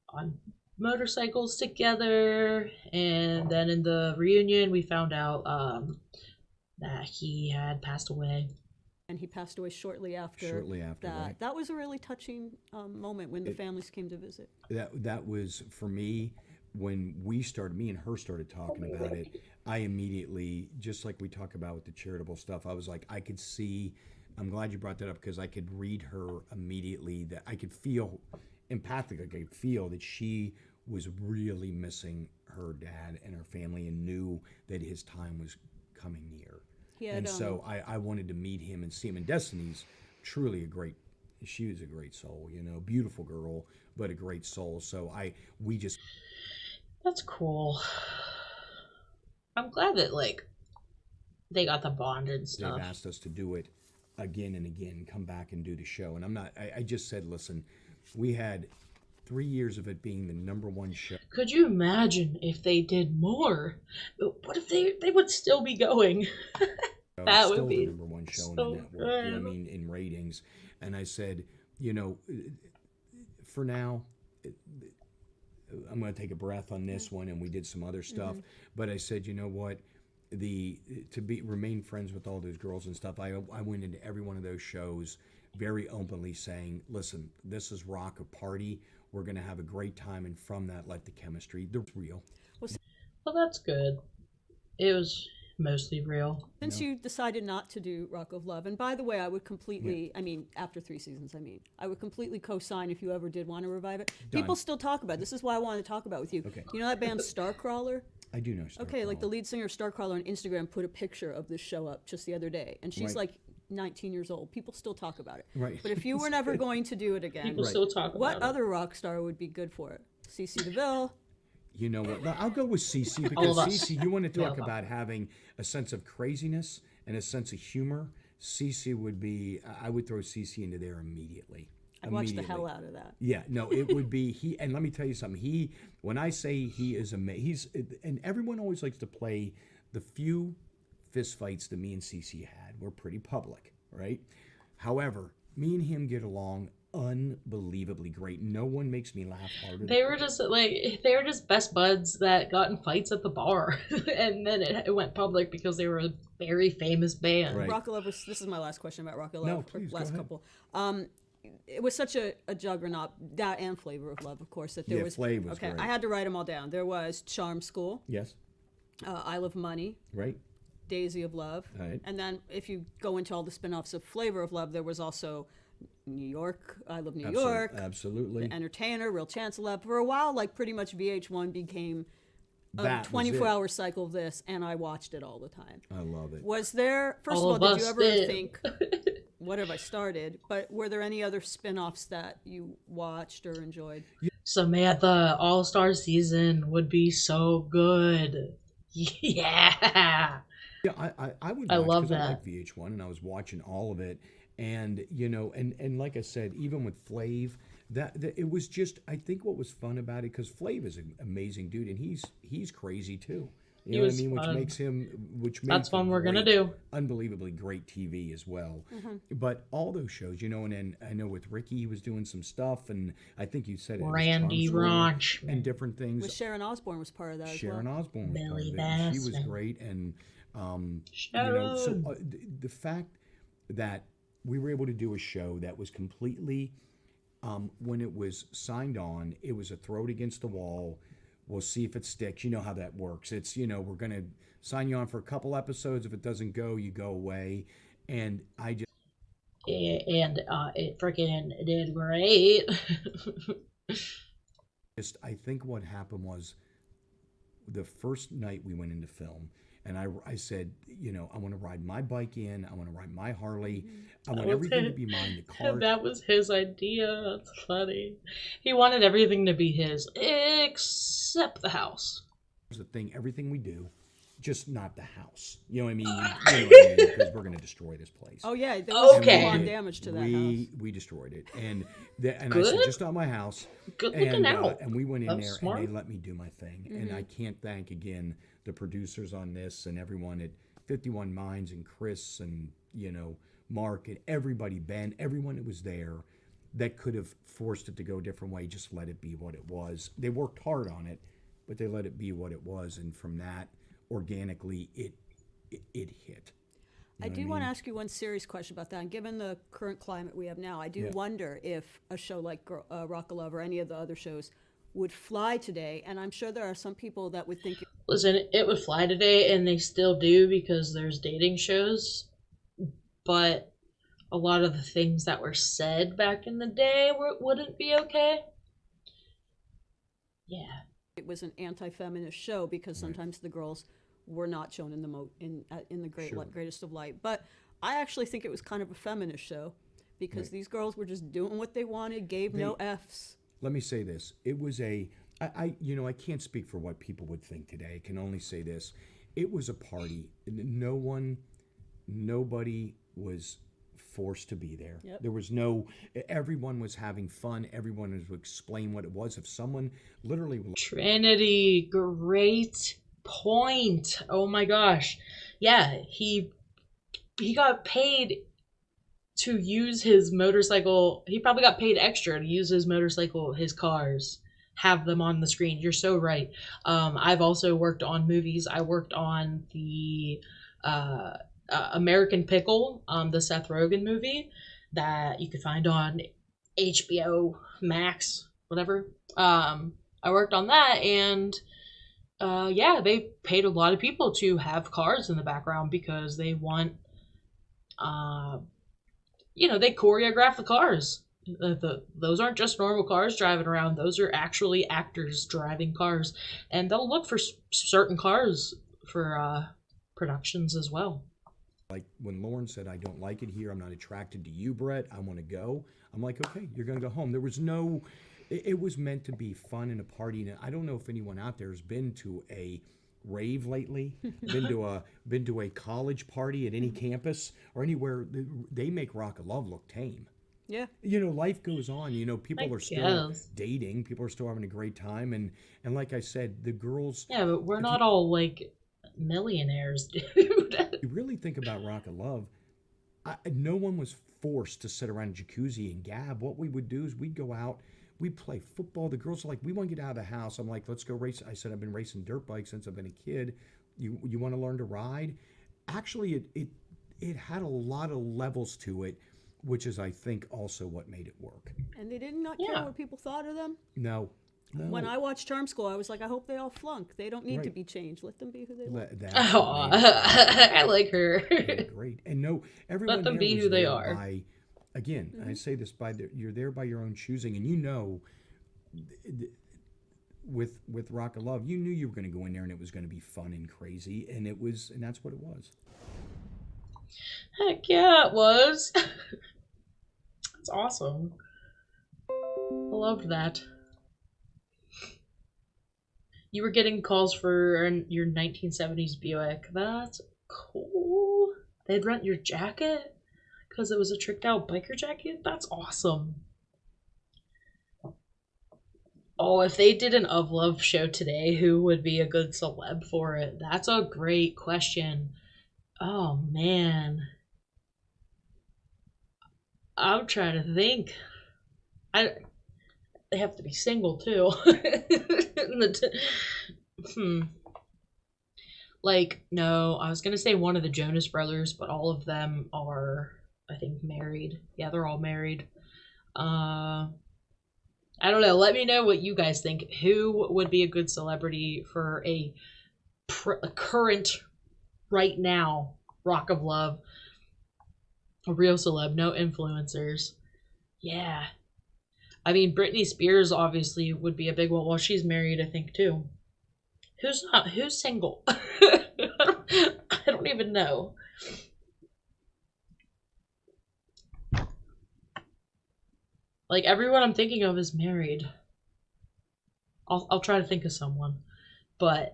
on motorcycles together, and then in the reunion we found out that he had passed away. And he passed away shortly after. Shortly after, that. right. That was a really touching moment when the families came to visit. That was for me when me and her started talking about it. I immediately, just like we talk about with the charitable stuff, I was like, I could see. I'm glad you brought that up because I could read her immediately. That I could feel empathic. I could feel that she was really missing her dad and her family, and knew that his time was coming near. And so I wanted to meet him and see him. And Destiny's truly she was a great soul, beautiful girl, but a great soul. So That's cool. I'm glad that they got the bond and stuff. They've asked us to do it again and again, come back and do the show. And I just said, listen, we had 3 years of it being the #1 show. Could you imagine if they did more? What if they would still be going? That Still would be the #1 show on so the network. You know what I good. mean, in ratings. And I said, for now, I'm going to take a breath on this one, and we did some other stuff. But I said, you know what, remain friends with all those girls and stuff. I went into every one of those shows very openly saying, listen, this is rock a party. We're going to have a great time, and from that, let the chemistry. They're real. Well, that's good. It was mostly real. Since you decided not to do Rock of Love, and by the way, I would completely, after 3 seasons, I would completely co-sign if you ever did want to revive it. Done. People still talk about it. This is why I wanted to talk about it with you. Okay. You know that band Starcrawler? I do know Starcrawler. Okay, like the lead singer Starcrawler on Instagram put a picture of this show up just the other day, and she's Right. like 19 years old. People still talk about it. Right. But if you were never going to do it again, People still talk what about it. other rock star would be good for it? CeCe DeVille? You know what? No, I'll go with CeCe All because of us. CeCe, you want to talk Yeah. about having a sense of craziness and a sense of humor. CeCe would be. I would throw CeCe into there immediately. I'd watch the hell out of that. Yeah, no, it would be he. And let me tell you something. When I say he is amazing, and everyone always likes to play the few fist fights that me and CeCe had were pretty public, right? However, me and him get along unbelievably great. No one makes me laugh harder. They were just best buds that got in fights at the bar, and then it went public because they were a very famous band. Right. Rock of Love was, this is my last question about Rock of No, Love. please, go last ahead. couple. It was such a juggernaut, that and Flavor of Love, of course. That there Yeah, was Flav was okay. great. I had to write them all down. There was Charm School, Yes, Isle of Money, right. Daisy of Love, Right. and then if you go into all the spin-offs of Flavor of Love, there was also New York, I Love New York, Absolutely. The Entertainer, Real Chance of Love. For a while, like pretty much VH1 became a That was it. 24-hour cycle of this, and I watched it all the time. I love it. Was there, first All of all, of did you us ever did. think, what have I started? But were there any other spin-offs that you watched or enjoyed? Samantha All-Star season would be so good. Yeah. Yeah, I would. I watch love 'cause that. I like VH1, and I was watching all of it, and and like I said, even with Flav, that it was just. I think what was fun about it, because Flav is an amazing dude, and he's crazy too. You He know what I was mean? fun. Which That's makes one we're gonna great- do. Unbelievably great TV as well. But all those shows, and then I know with Ricky, he was doing some stuff, and I think you said it was Randy Charm School Ranch. and different things. With Sharon Osbourne was part of that Sharon as well. Osbourne was part Billy of it, and she was Bass. great, and so Sharon. the fact that we were able to do a show that was completely when it was signed on, it was a throw it against the wall. We'll see if it sticks. You know how that works. It's, you know, we're going to sign you on for a couple episodes. If it doesn't go, you go away. And I just... And it freaking did great. I think what happened was the first night we went into film, and I said, you know, I want to ride my bike in. I want to ride my Harley. I want everything to be mine. The car. That was his idea. That's funny. He wanted everything to be his, except the house. Here's the thing: everything we do, just not the house. You know what I mean? You know what I mean? Because we're going to destroy this place. Oh yeah, there was Okay. full-on damage to that house. We destroyed it, and I Good. said just not my house. Good looking out. And we went in That's there smart. and they let me do my thing. And I can't thank again the producers on this and everyone at 51 Minds and Chris and, you know, Mark and everybody, Ben, everyone that was there that could have forced it to go a different way. Just let it be what it was. They worked hard on it, but they let it be what it was. And from that, organically, it hit. I do want to ask you one serious question about that. And given the current climate we have now, I do wonder if a show like Rock of Love or any of the other shows would fly today. And I'm sure there are some people that would think... Listen, it would fly today, and they still do because there's dating shows. But a lot of the things that were said back in the day wouldn't be okay. Yeah. It was an anti-feminist show because sometimes the girls were not shown in the greatest of light. But I actually think it was kind of a feminist show because these girls were just doing what they wanted, gave no Fs. Let me say this. It was I can't speak for what people would think today. I can only say this. It was a party. Nobody was forced to be there. Yep. There was everyone was having fun. Everyone was explain what it was. If someone literally... Trinity, great point. Oh my gosh. Yeah, he got paid to use his motorcycle. He probably got paid extra to use his motorcycle, his cars, have them on the screen. You're so right. I've also worked on movies. I worked on the American Pickle, the Seth Rogen movie that you could find on HBO Max, whatever. I worked on that, and they paid a lot of people to have cars in the background because they want, they choreograph the cars. Those aren't just normal cars driving around. Those are actually actors driving cars, and they'll look for certain cars for productions as well. Like when Lauren said, I don't like it here, I'm not attracted to you, Brett, I want to go. I'm like, okay, you're going to go home. There was it was meant to be fun and a party. And I don't know if anyone out there has been to a rave lately, been to a college party at any campus or anywhere. They make Rock of Love look tame. Yeah. Life goes on. People are still dating. People are still having a great time. And like I said, the girls... Yeah, but we're not all, like, millionaires, dude. You really think about Rock of Love, no one was forced to sit around a jacuzzi and gab. What we would do is we'd go out, we'd play football. The girls are like, we want to get out of the house. I'm like, let's go race. I said, I've been racing dirt bikes since I've been a kid. You want to learn to ride? Actually, it had a lot of levels to it, which is, I think, also what made it work. And they did not care what people thought of them? No. When I watched Charm School, I was like, I hope they all flunk. They don't need to be changed. Let them be who they are. I like her. Great. And everyone let them be who they are. I say this you're there by your own choosing, and with Rock of Love, you knew you were going to go in there and it was going to be fun and crazy, and that's what it was. Heck yeah, it was. That's awesome. I loved that. You were getting calls for your 1970s Buick. That's cool. They'd rent your jacket because it was a tricked out biker jacket. That's awesome. Oh, if they did an Of Love show today, who would be a good celeb for it? That's a great question. Oh, man. I'm trying to think. They have to be single, too. No, I was going to say one of the Jonas Brothers, but all of them are, I think, married. Yeah, they're all married. I don't know. Let me know what you guys think. Who would be a good celebrity for a current, right now, Rock of Love? A real celeb, no influencers. Yeah. I mean, Britney Spears obviously would be a big one. Well, she's married, I think, too. Who's single? I don't even know. Like, everyone I'm thinking of is married. I'll try to think of someone. But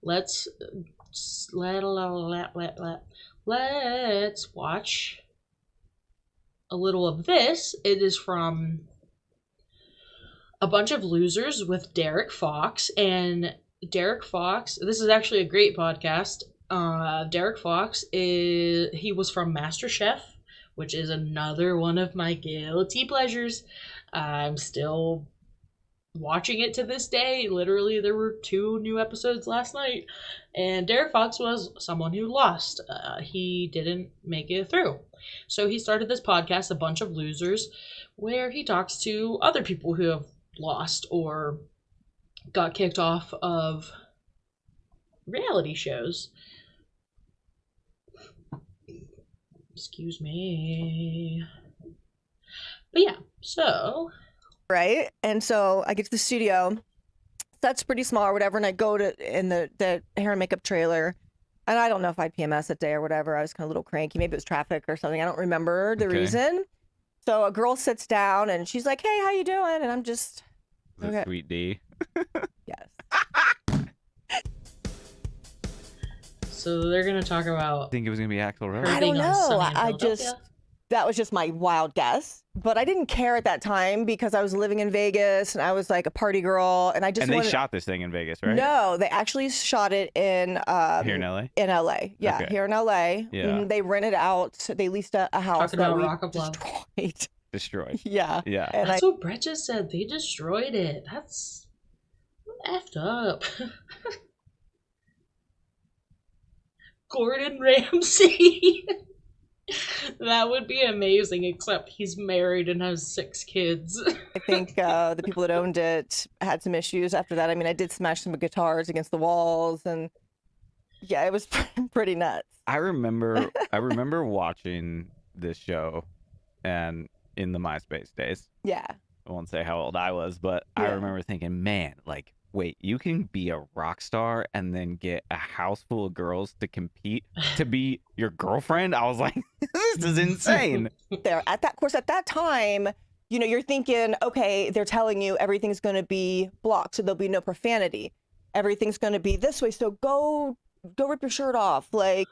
let's watch a little of this. It is from A Bunch of Losers with Derek Fox. And Derek Fox, this is actually a great podcast. Derek Fox he was from MasterChef, which is another one of my guilty pleasures. I'm still watching it to this day. Literally, there were 2 new episodes last night. And Derek Fox was someone who lost. He didn't make it through. So he started this podcast, A Bunch of Losers, where he talks to other people who have lost or got kicked off of reality shows. Excuse me. But yeah, so. Right? And so I get to the studio. That's pretty small or whatever. And I go to in the hair and makeup trailer. And I don't know if I had PMS that day or whatever. I was kind of a little cranky. Maybe it was traffic or something. I don't remember the reason. So a girl sits down and she's like, "Hey, how you doing?" And I'm just. Okay. Sweet D. Yes. So they're going to talk about... I think it was going to be Axl Rose. I don't know. I just... That was just my wild guess. But I didn't care at that time because I was living in Vegas and I was like a party girl. And I just they shot this thing in Vegas, right? No, they actually shot it in... here in LA? In LA. Yeah, okay. Here in LA. Yeah. They rented out... They leased a house that we destroyed. Destroyed. Yeah. Yeah. And that's what Brett just said. They destroyed it. That's effed up. Gordon Ramsay. That would be amazing, except he's married and has 6 kids. I think the people that owned it had some issues after that. I mean, I did smash some guitars against the walls, and yeah, it was pretty nuts. I remember watching this show and in the MySpace days. Yeah. I won't say how old I was, but yeah. I remember thinking, man, like, wait, you can be a rock star and then get a house full of girls to compete to be your girlfriend? I was like, this is insane. There, at that time, you know, you're thinking, okay, they're telling you everything's going to be blocked, so there'll be no profanity. Everything's going to be this way, so go rip your shirt off, like.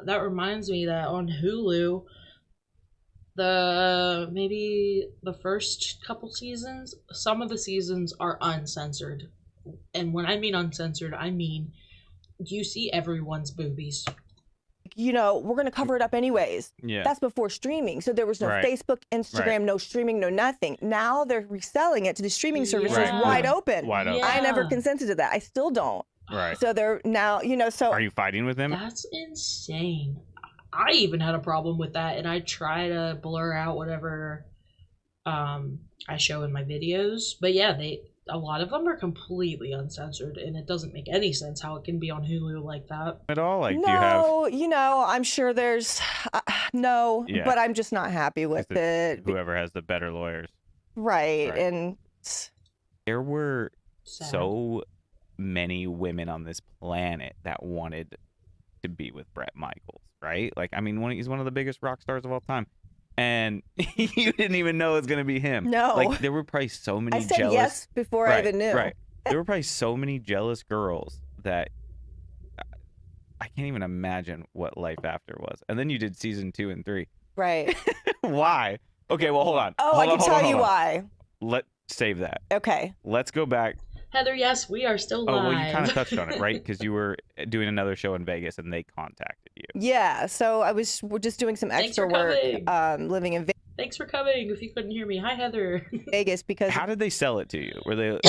That reminds me that on Hulu, maybe the first couple seasons, some of the seasons are uncensored. And when I mean uncensored, I mean you see everyone's boobies. You know, we're going to cover it up anyways. Yeah. That's before streaming. So there was no Facebook, Instagram, no streaming, no nothing. Now they're reselling it to the streaming services wide open. Wide open. Yeah. I never consented to that. I still don't. Right. So they're now, you know, so. Are you fighting with them? That's insane. I even had a problem with that, and I try to blur out whatever I show in my videos. But yeah, a lot of them are completely uncensored, and it doesn't make any sense how it can be on Hulu like that. At all? Like, no, do you have... you know, I'm sure there's but I'm just not happy with it. Whoever has the better lawyers. Right. And there were so many women on this planet that wanted to be with Bret Michaels, right? Like, I mean, he's one of the biggest rock stars of all time. And you didn't even know it was going to be him. No. Like, there were probably so many jealous... I said yes before I even knew. Right. There were probably so many jealous girls that I can't even imagine what life after was. And then you did season 2 and 3. Right. Why? Okay, well, hold on. Oh, I can tell you why. Let's save that. Okay. Let's go back. Heather, yes, we are still live. Oh, well, you kind of touched on it, right? Because you were doing another show in Vegas and they contacted you. Yeah, so we're just doing some extra work living in Vegas. Thanks for coming. If you couldn't hear me, hi, Heather. Vegas, because how did they sell it to you? Were they like...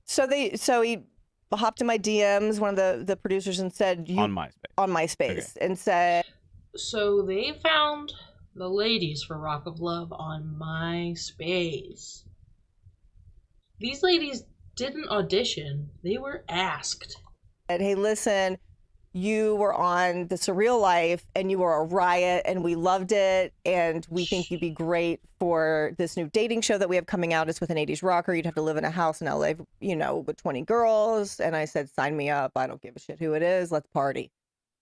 So he hopped in my DMs, one of the producers, and said on MySpace. On MySpace, and said, So they found the ladies for Rock of Love on MySpace. These ladies didn't audition, they were asked. And hey, listen, you were on The Surreal Life and you were a riot and we loved it. And we think you'd be great for this new dating show that we have coming out. It's with an 80s rocker. You'd have to live in a house in LA, you know, with 20 girls. And I said, sign me up. I don't give a shit who it is. Let's party.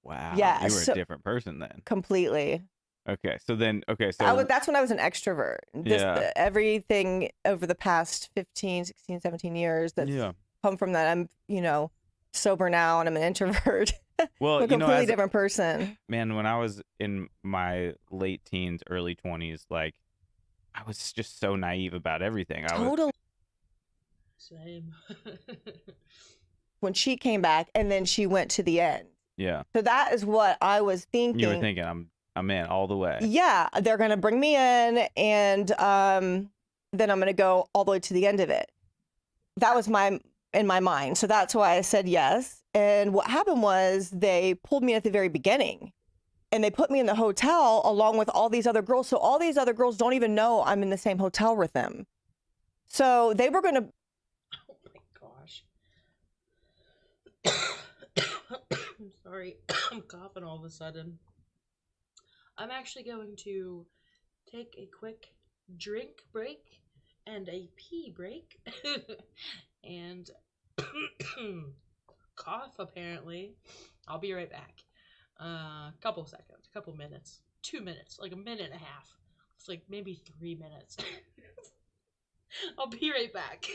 Wow. Yeah, You were so- a different person then. Completely. Okay. So then, That's when I was an extrovert. Yeah. Everything over the past 15, 16, 17 years that's Yeah. come from that. I'm, you know, sober now and I'm an introvert. Well, I'm a you know, completely as- different person. man, when I was in my late teens, early 20s, like, I was just so naive about everything. I was, Totally. Same. When she came back and then she went to the end. yeah. So that is what I was thinking. You were thinking, I'm in all the way. Yeah, they're gonna bring me in, and then I'm gonna go all the way to the end of it. That was in my mind, so that's why I said yes. And what happened was they pulled me at the very beginning, and they put me in the hotel along with all these other girls. So all these other girls don't even know I'm in the same hotel with them. So they were gonna. Oh my gosh. I'm sorry. I'm coughing all of a sudden. I'm actually going to take a quick drink break and a pee break. And cough, apparently. I'll be right back. Couple seconds, couple minutes, 2 minutes, like a minute and a half. It's like maybe 3 minutes. I'll be right back.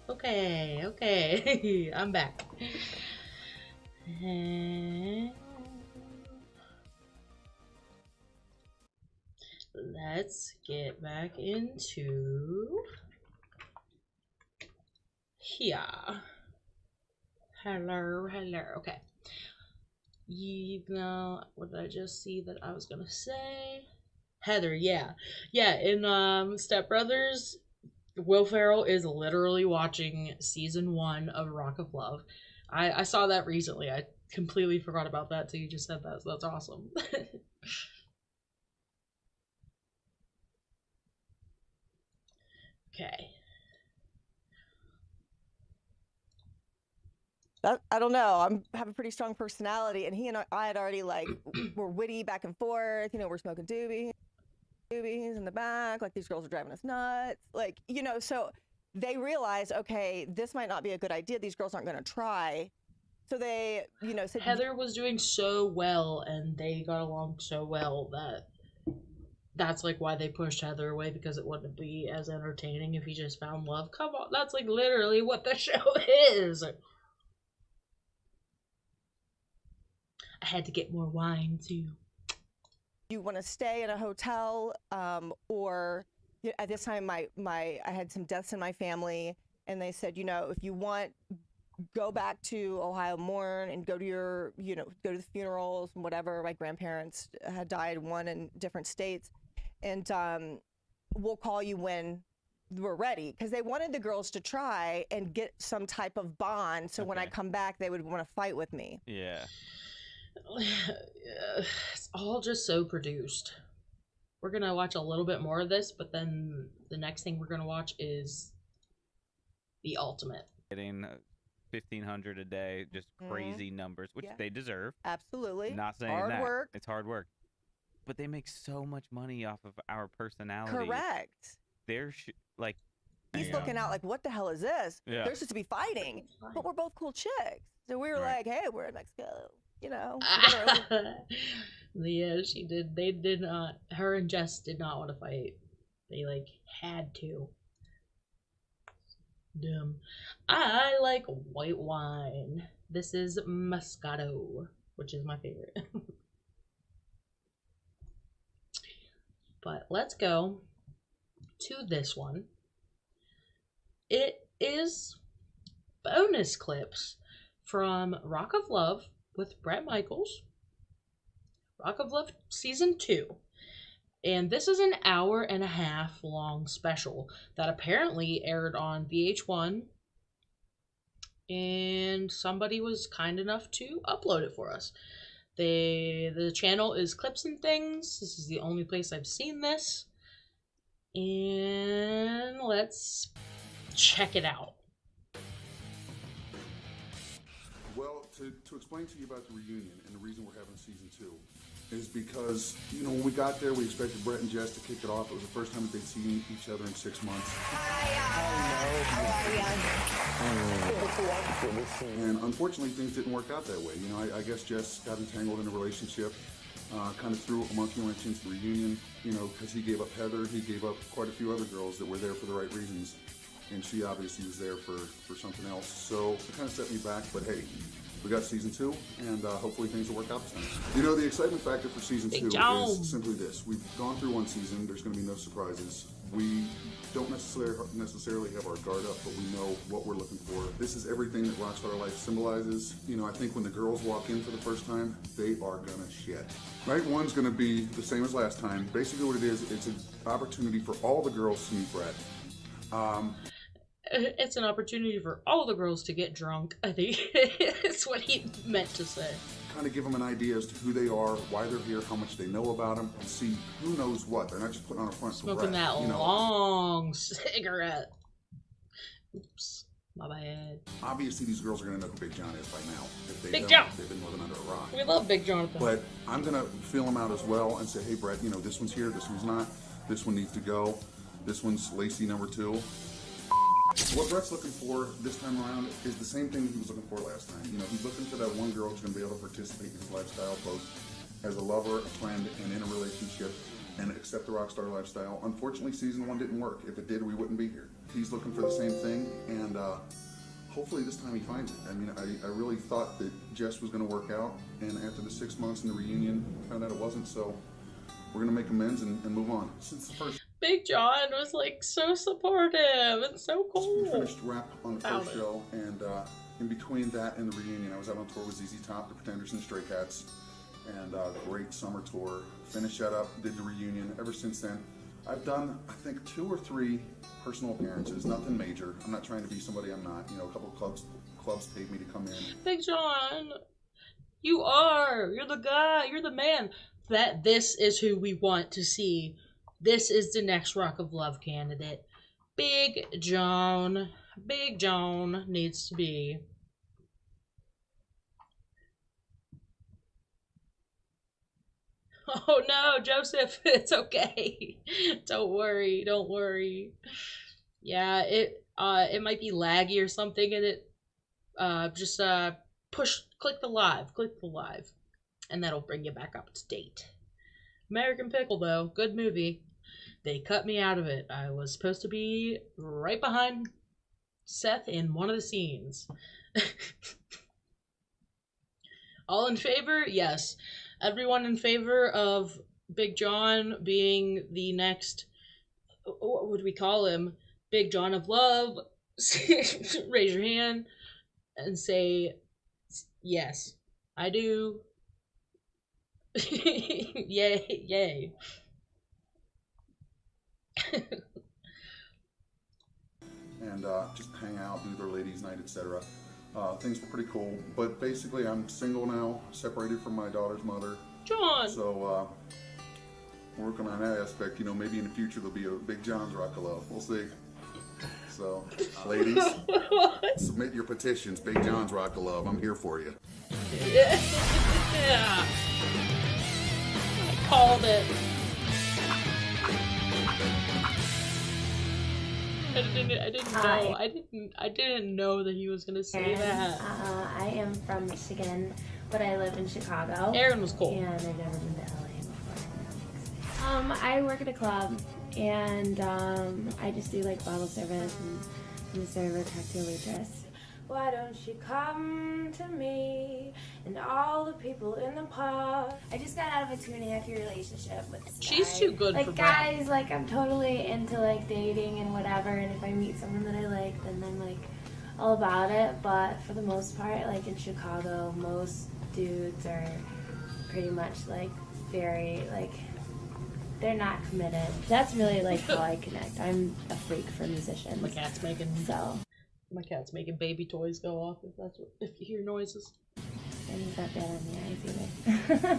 Okay. I'm back. Let's get back into here. Hello. Okay. You know, what did I just see that I was gonna say? Heather, yeah. In Step Brothers, Will Ferrell is literally watching season 1 of Rock of Love. I saw that recently. I completely forgot about that till you just said that, so that's awesome. Okay. I don't know. I have a pretty strong personality, and he and I had already like were witty back and forth. You know, we're smoking doobies in the back. Like these girls are driving us nuts. Like, you know, so they realized, okay, this might not be a good idea. These girls aren't going to try. So they, you know, said Heather was doing so well, and they got along so well that's like why they pushed Heather away, because it wouldn't be as entertaining if he just found love. Come on, that's like literally what the show is. I had to get more wine too. you want to stay in a hotel, or at this time I had some deaths in my family, and they said, you know, if you want, go back to Ohio, mourn, and go to your, you know, go to the funerals and whatever. My grandparents had died, one in different states, and we'll call you when we're ready, because they wanted the girls to try and get some type of bond, so when I come back they would want to fight with me. Yeah. It's all just so produced. We're gonna watch a little bit more of this, but then the next thing we're gonna watch is the ultimate. Getting 1,500 a day, just crazy numbers, which they deserve. Absolutely. Not saying hard that. work. It's hard work. But they make so much money off of our personality. Correct. They're like... He's looking out like, what the hell is this? Yeah. They're supposed to be fighting, but we're both cool chicks. So we were like, hey, we're in Mexico, you know. Yeah, she did. They did not. Her and Jess did not want to fight. They like had to. Dumb. I like white wine. This is Moscato, which is my favorite. But let's go to this one. It is bonus clips from Rock of Love with Bret Michaels. Rock of Love Season 2. And this is an hour-and-a-half long special that apparently aired on VH1. And somebody was kind enough to upload it for us. The channel is Clips and Things. This is the only place I've seen this. And let's check it out. Well, to explain to you about the reunion and the reason we're having season 2 is because, you know, when we got there, we expected Bret and Jess to kick it off. It was the first time that they'd seen each other in 6 months. And unfortunately, things didn't work out that way. You know, I guess Jess got entangled in a relationship, kind of threw a monkey wrench into the reunion, you know, because he gave up Heather, he gave up quite a few other girls that were there for the right reasons. And she obviously was there for something else. So it kind of set me back, but hey, we got season 2, and hopefully things will work out this time. You know, the excitement factor for season 2 is simply this. We've gone through one season, there's going to be no surprises. We don't necessarily have our guard up, but we know what we're looking for. This is everything that Rockstar Life symbolizes. You know, I think when the girls walk in for the first time, they are going to shit. Night 1's going to be the same as last time. Basically what it is, it's an opportunity for all the girls to meet Bret. It's an opportunity for all the girls to get drunk, I think. It's what he meant to say. Kind of give them an idea as to who they are, why they're here, how much they know about them, and see who knows what. They're not just putting on a front for Bret. Smoking that you know. long cigarette. Oops, my bad. Obviously, these girls are going to know who Big John is by now. If they Big don't, John. they've been living under a rock. We love Big Jonathan. But I'm going to feel them out as well and say, hey, Bret, you know, this one's here, this one's not. This one needs to go. This one's Lacey number 2. What Bret's looking for this time around is the same thing he was looking for last time. You know, he's looking for that one girl who's going to be able to participate in his lifestyle, both as a lover, a friend, and in a relationship, and accept the Rockstar lifestyle. Unfortunately, season 1 didn't work. If it did, we wouldn't be here. he's looking for the same thing, and hopefully this time he finds it. I mean, I really thought that Jess was going to work out, and after the 6 months in the reunion, found out it wasn't, so we're going to make amends and move on. Since the first... Big John was like so supportive and so cool. We finished rap on the first show, and in between that and the reunion, I was out on tour with ZZ Top, The Pretenders, and Stray Cats, and great summer tour. Finished that up, did the reunion. Ever since then, I've done, I think, 2 or 3 personal appearances, nothing major. I'm not trying to be somebody I'm not. You know, a couple of clubs paid me to come in. Big John, you're the guy, you're the man. This is who we want to see. This is the next Rock of Love candidate. Big John. Big John needs to be. Oh no, Joseph, it's okay. Don't worry. Yeah, it might be laggy or something, and it just click the live, and that'll bring you back up to date. American Pickle, though, good movie. They cut me out of it. I was supposed to be right behind Seth in one of the scenes. All in favor? Yes. Everyone in favor of Big John being the next, what would we call him? Big John of Love? Raise your hand and say, yes, I do. Yay. And just hang out, do their ladies' night, etc. Things were pretty cool, but basically I'm single now, separated from my daughter's mother. John! So, working on that aspect, you know, maybe in the future there'll be a Big John's Rock of Love. We'll see. So, ladies, submit your petitions, Big John's Rock of Love. I'm here for you. Yeah. I called it. I didn't know that he was gonna say that. I am from Michigan, but I live in Chicago. Aaron was cool. And I've never been to LA before. I work at a club, and I just do like bottle service, and I'm a server, cocktail waitress. Why don't you come to me and all the people in the pub? I just got out of a 2.5-year relationship with this guy. She's too good like for guys, like I'm totally into like dating and whatever, and if I meet someone that I like, then I'm like all about it. But for the most part, like in Chicago, most dudes are pretty much like very like they're not committed. That's really like how I connect. I'm a freak for musicians. My cat's making baby toys go off if you hear noises. And he's not bad on the eyes either. I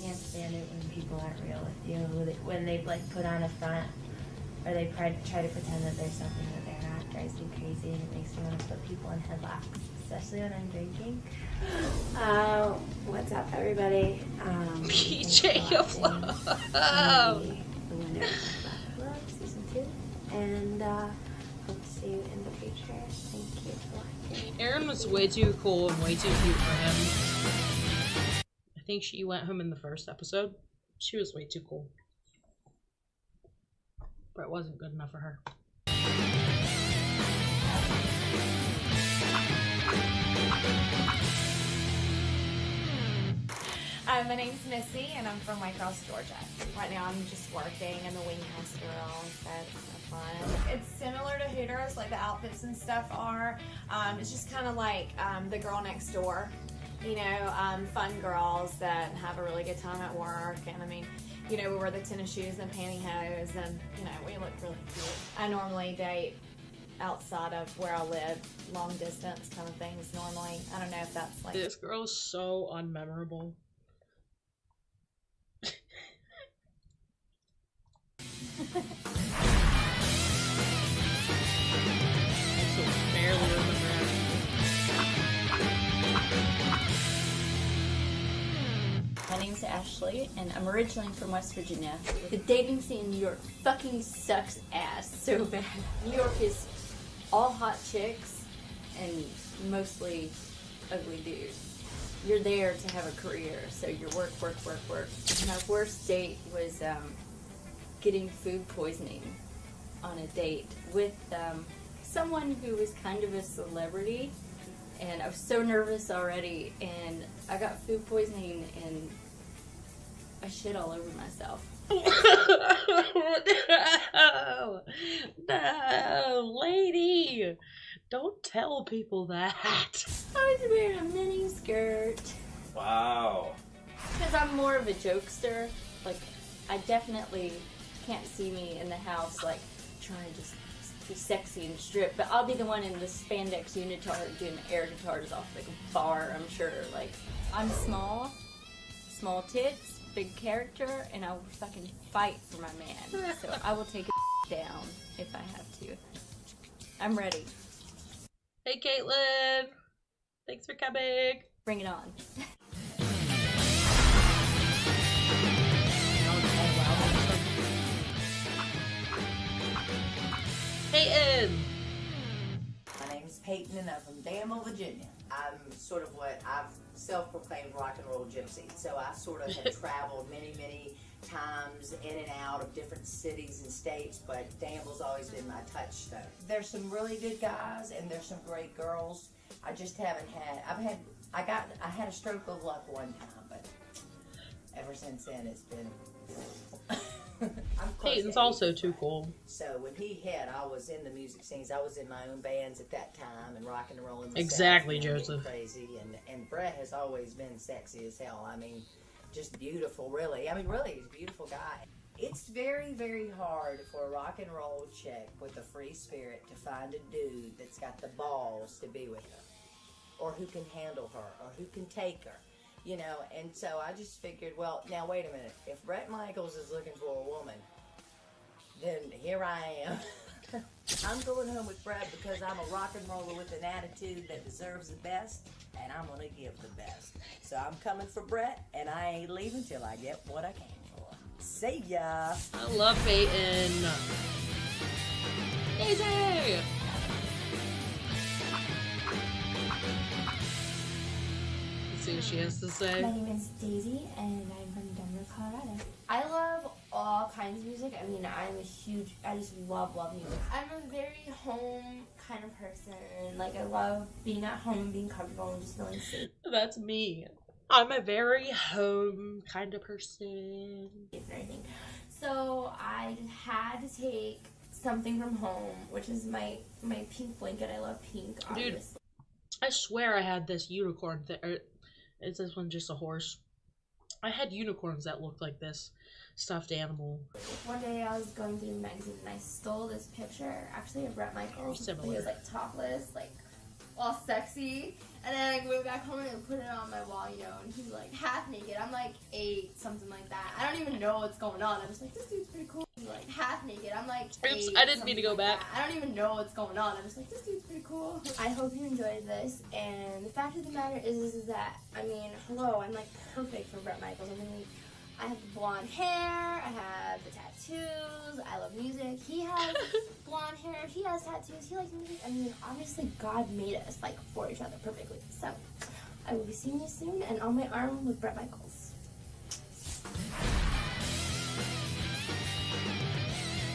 can't stand it when people aren't real with you. When they like put on a front or they try to pretend that there's something that they're not. It drives me crazy and it makes me want to put people in headlocks, especially when I'm drinking. What's up, everybody? PJ of Love. The winner of Love Season 2. And hope to see you in the future. Thank you for watching. Aaron was way too cool and way too cute for him. I think she went home in the first episode. She was way too cool. But it wasn't good enough for her. My name's Missy, and I'm from White House, Georgia. Right now, I'm just working in the wing house girl. That's fun. It's similar to Hooters, like the outfits and stuff are. It's just kind of like the girl next door. You know, fun girls that have a really good time at work. And I mean, you know, we wear the tennis shoes and pantyhose, and you know, we look really cute. I normally date outside of where I live, long distance kind of things normally. I don't know if that's like... This girl's so unmemorable. I still barely remember My name's Ashley, and I'm originally from West Virginia. The dating scene in New York fucking sucks ass so bad. New York is all hot chicks and mostly ugly dudes. You're there to have a career, so you work. My worst date was getting food poisoning on a date with someone who was kind of a celebrity, and I was so nervous already, and I got food poisoning, and I shit all over myself. No, lady, don't tell people that. I was wearing a mini skirt. Wow. Because I'm more of a jokester. Like, I definitely can't see me in the house, like, trying to just be sexy and strip. But I'll be the one in the spandex unitard doing air guitars off like a bar, I'm sure. Like, I'm small tits, big character, and I will fucking fight for my man. So I will take a down if I have to. I'm ready. Hey, Caitlin. Thanks for coming. Bring it on. Peyton. My name's Peyton, and I'm from Danville, Virginia. I'm sort of what I've self-proclaimed rock and roll gypsy. So I sort of have traveled many times in and out of different cities and states, but Danville's always been my touchstone. There's some really good guys, and there's some great girls. I just haven't had. I had a stroke of luck one time, but ever since then it's been. Peyton's also too cool. So when he hit, I was in the music scenes. I was in my own bands at that time and rock and rolling. Exactly, Joseph. Crazy, and Brett has always been sexy as hell. I mean, just beautiful, really. I mean, really, he's a beautiful guy. It's very hard for a rock and roll chick with a free spirit to find a dude that's got the balls to be with her, or who can handle her, or who can take her. You know, and so I just figured, well, now wait a minute. If Bret Michaels is looking for a woman, then here I am. I'm going home with Bret because I'm a rock and roller with an attitude that deserves the best, and I'm going to give the best. So I'm coming for Bret, and I ain't leaving till I get what I came for. See ya. I love Peyton. Daisy! See what she has to say. My name is Daisy, and I'm from Denver, Colorado. I love all kinds of music. I mean, I just love music. I'm a very home kind of person. Like, I love being at home and being comfortable and just feeling safe. That's me. I'm a very home kind of person. So I just had to take something from home, which is my pink blanket. I love pink, obviously. Dude, I swear I had this unicorn thing. Is this one just a horse? I had unicorns that looked like this stuffed animal. One day I was going through the magazine and I stole this picture, actually of Bret Michaels. He was like topless, like all sexy. And then I went back home and put it on my wall, you know, and he's like half naked. I'm like 8, something like that. I don't even know what's going on. I'm just like, this dude's pretty cool. He's like half naked. I'm like 8. Oops, I didn't mean to go back. I don't even know what's going on. I'm just like, this dude's pretty cool. I hope you enjoyed this. And the fact of the matter is that, I mean, hello, I'm like perfect for Bret Michaels. I mean, I have the blonde hair, I have the tattoos, I love music. He has blonde hair, he has tattoos, he likes music. I mean, obviously God made us like for each other perfectly. So, I will be seeing you soon and on my arm with Bret Michaels.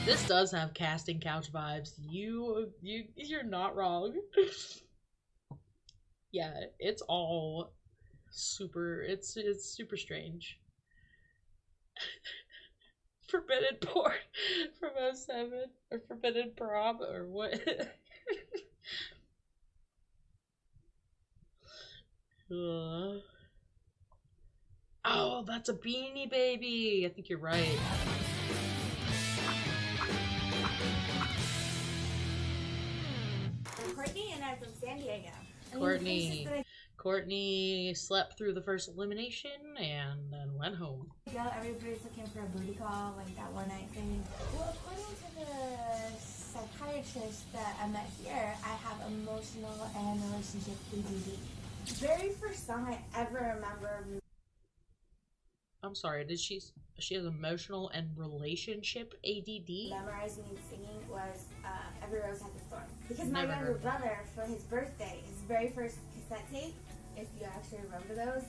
This does have casting couch vibes. You're not wrong. Yeah, it's all super. It's super strange. Forbidden Porn from 07 or Forbidden Prom or what? Oh, that's a Beanie Baby. I think you're right. I'm Courtney and I'm from San Diego. Courtney slept through the first elimination and then went home. Everybody's looking for a booty call, like that one night thing. Well, according to the psychiatrist that I met here, I have emotional and relationship ADD. Very first song I ever remember. I'm sorry, she has emotional and relationship ADD? Memorizing and singing was Every Rose Has a Thorn. Because my younger brother, for his birthday, his very first cassette tape, if you actually remember those,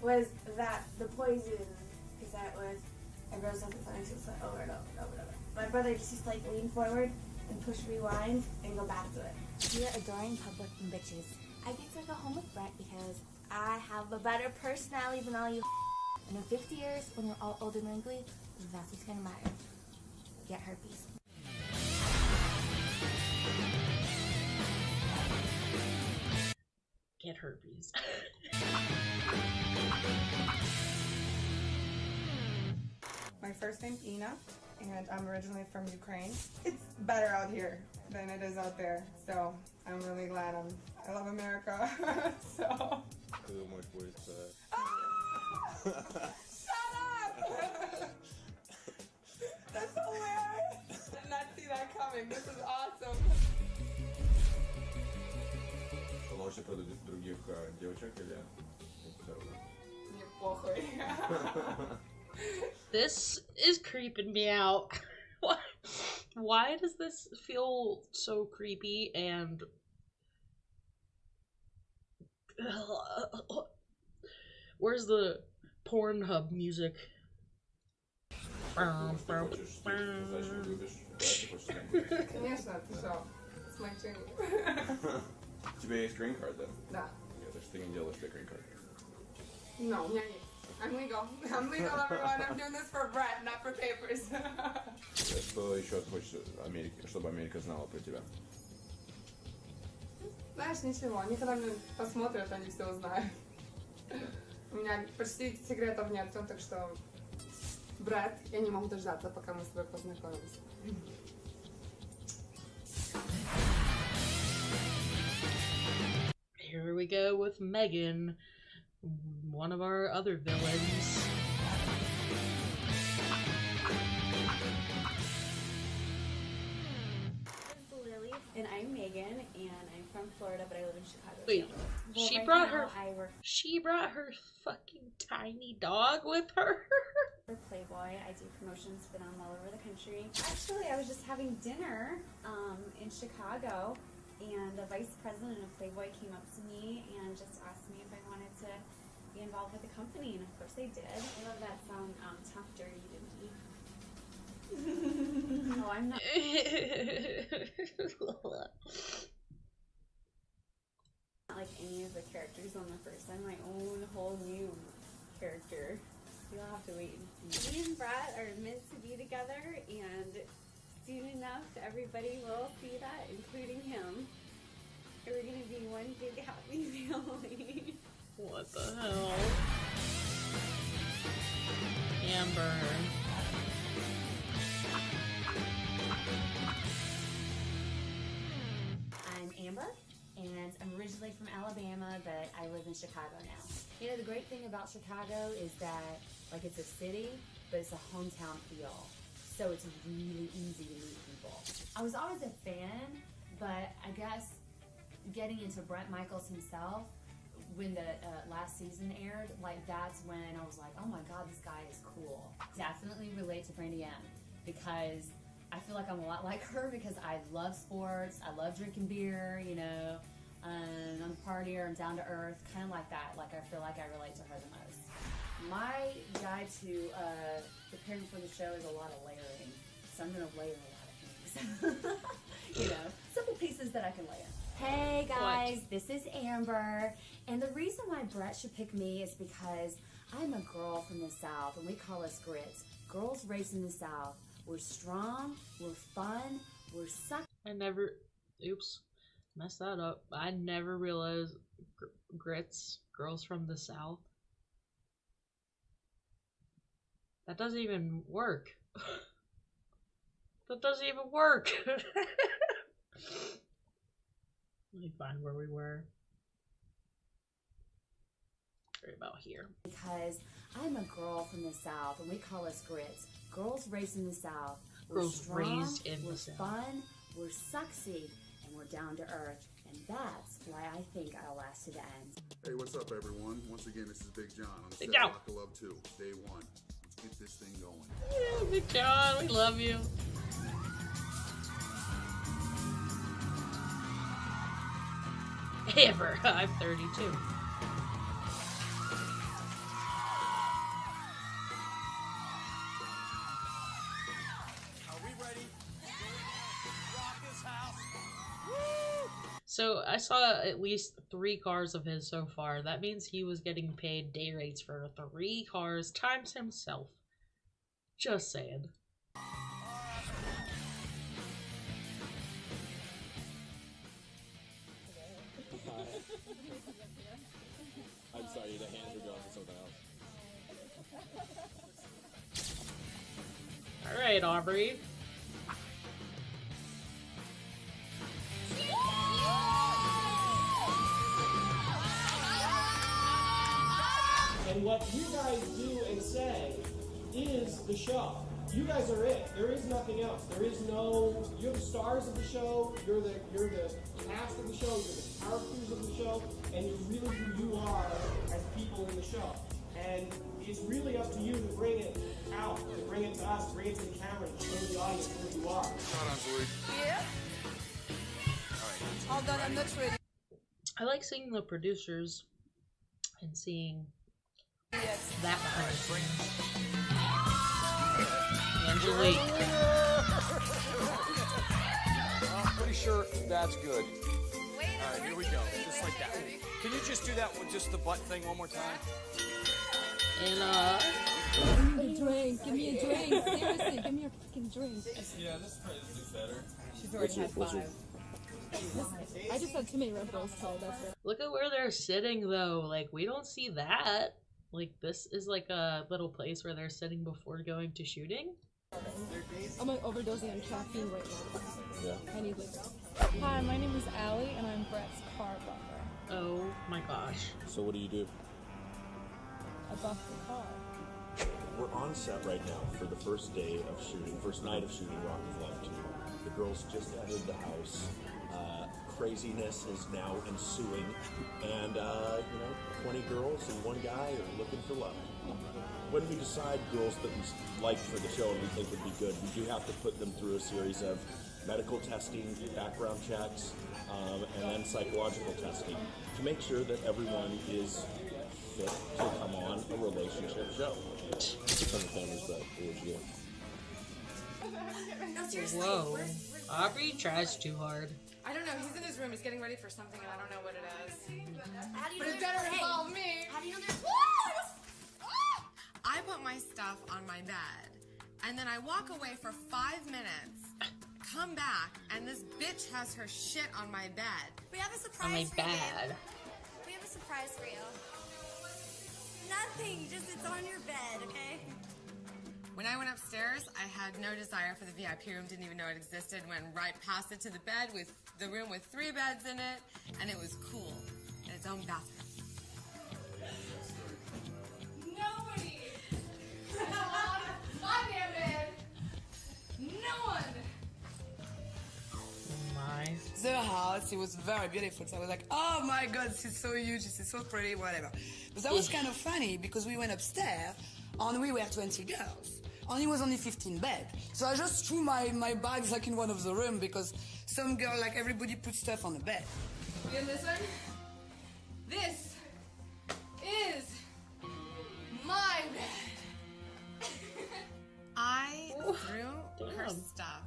was that the Poison cassette was Every Rose Has a Thorn. She was like over and over and over and over. My brother just used to like lean forward and push rewind and go back to it. We're adoring public and bitches. I get to go home with Brett because I have a better personality than all you. And in 50 years, when we're all old and wrinkly, that's what's gonna matter. Get herpes. Get herpes. My first name's Ina, and I'm originally from Ukraine. It's better out here than it is out there, so I'm really glad. I love America, so. Shut up! That's hilarious. I did not see that coming. This is awesome. Лучше про других девочек или Мне похуй. This is creeping me out. Why does this feel so creepy and where's the Pornhub music? Конечно, ты что? It's my dream. У тебя есть green card, да? Да. То есть ты не делаешь себе green card? No, у меня нет. I'm legal. I'm legal, everyone. I'm doing this for Brett, not for papers. Что еще ты хочешь Америки, чтобы Америка знала про тебя? Знаешь, ничего. Они когда меня посмотрят, они все узнают. У меня почти секретов нет, так что, Брат, я не могу дождаться, пока мы с тобой познакомимся. Here we go with Megan, one of our other villains. Lily, and I'm Megan, and I'm from Florida, but I live in Chicago. Wait, Well, she right brought now, her. I work She brought her fucking tiny dog with her. for Playboy. I do promotions, been on all over the country. Actually, I was just having dinner in Chicago, and the vice president of Playboy came up to me and just asked me if I wanted to be involved with the company, and of course I did. I love that song, Talk Dirty to Me. No, I'm not. Not like any of the characters on the first. I'm my own whole new character. You'll have to wait and see. Me and Brett are meant to be together, and soon enough, everybody will see that, including him. We're gonna be one big happy family. What the hell? Amber. I'm Amber, and I'm originally from Alabama, but I live in Chicago now. You know, the great thing about Chicago is that, like, it's a city, but it's a hometown feel. So it's really easy to meet people. I was always a fan, but I guess getting into Bret Michaels himself, when the last season aired, like, that's when I was like, oh my god, this guy is cool. Definitely relate to Brandy M, because I feel like I'm a lot like her, because I love sports, I love drinking beer, you know, I'm a partier, I'm down to earth, kind of like that. Like, I feel like I relate to her the most. My guide to preparing for the show is a lot of layering, so I'm gonna layer a lot of things. You know, simple pieces that I can layer. Hey guys, this is Amber, and the reason why Brett should pick me is because I'm a girl from the South, and we call us grits. Girls raised in the South. We're strong, we're fun, we're Oops, messed that up. I never realized grits, girls from the South. That doesn't even work. That doesn't even work. Let me find where we were. Right about here. Because I'm a girl from the South, and we call us grits. Girls raised in the South. We're Girls strong, raised in we're the South. fun, we're sexy, and we're down to earth. And that's why I think I'll last to the end. Hey, what's up, everyone? Once again, this is Big John on Big set John. of Rock of Love 2, day one. Let's get this thing going. Yeah, Big John, we love you. Amber, I'm 32. Are we ready? So I saw at least 3 cars of his so far. That means he was getting paid day rates for 3 cars times himself. Just saying. I'm sorry, the hands are going for something else. Alright, Aubrey. And what you guys do and say is the show. You guys are it. There is nothing else. There is no. You're the stars of the show. You're the cast of the show. You're the characters of the show, and you're really who you are as people in the show. And it's really up to you to bring it out, to bring it to us, to bring it to the camera, to show the audience who you are. Yeah. Hold on, I'm not ready. I like seeing the producers and seeing that kind of thing. Angelique. Pretty sure that's good. Alright, here we go. Just like that. Can you just do that with just the butt thing one more time? And Give me a drink. Give me a drink. Seriously, give me a freaking drink. Yeah, this is better. She's already had 5. I just had too many Red Bulls today, that's it. look at where they're sitting though. Like, we don't see that. Like, this is like a little place where they're sitting before going to shooting. I'm like overdosing on caffeine right now. Yeah. I need like. Hi, my name is Allie, and I'm Brett's car buffer. Oh my gosh. So what do you do? I buff the car. We're on set right now for the first day of shooting, first night of shooting Rock of Love 2. The girls just entered the house. Craziness is now ensuing, and 20 girls and 1 guy are looking for love. When we decide girls that we like for the show and we think would be good, we do have to put them through a series of medical testing, background checks, and then psychological testing to make sure that everyone is fit to come on a relationship show. Some families that would do. Whoa. Aubrey tries too hard. I don't know. He's in his room. He's getting ready for something, and I don't know what it is. How do you But know it better there's- involve me. How do you know there's I put my stuff on my bed, and then I walk away for 5 minutes, come back, and this bitch has her shit on my bed. We have a On surprise my for you, babe. bad. We have a surprise for you. Nothing, just it's on your bed, okay? When I went upstairs, I had no desire for the VIP room, didn't even know it existed, went right past it to the bed with the room with 3 beds in it, and it was cool. And its own bathroom. Nobody! My damn bed! No one! My. The house, it was very beautiful. So I was like, oh my god, this is so huge, this is so pretty, whatever. But that was kind of funny because we went upstairs and we were 20 girls. And it was only 15 beds. So I just threw my bags like in one of the rooms because some girl, like everybody put stuff on the bed. You listen? This is my bed. I threw her stuff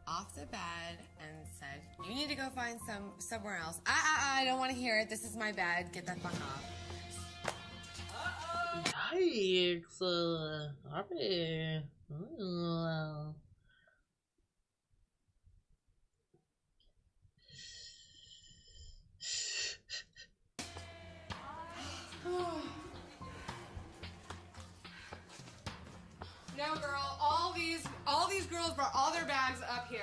off the bed and said, you need to go find somewhere else. I don't want to hear it. This is my bed. Get the fuck off. Yikes. Aubrey. Ooh. No, girl. All these girls brought all their bags up here.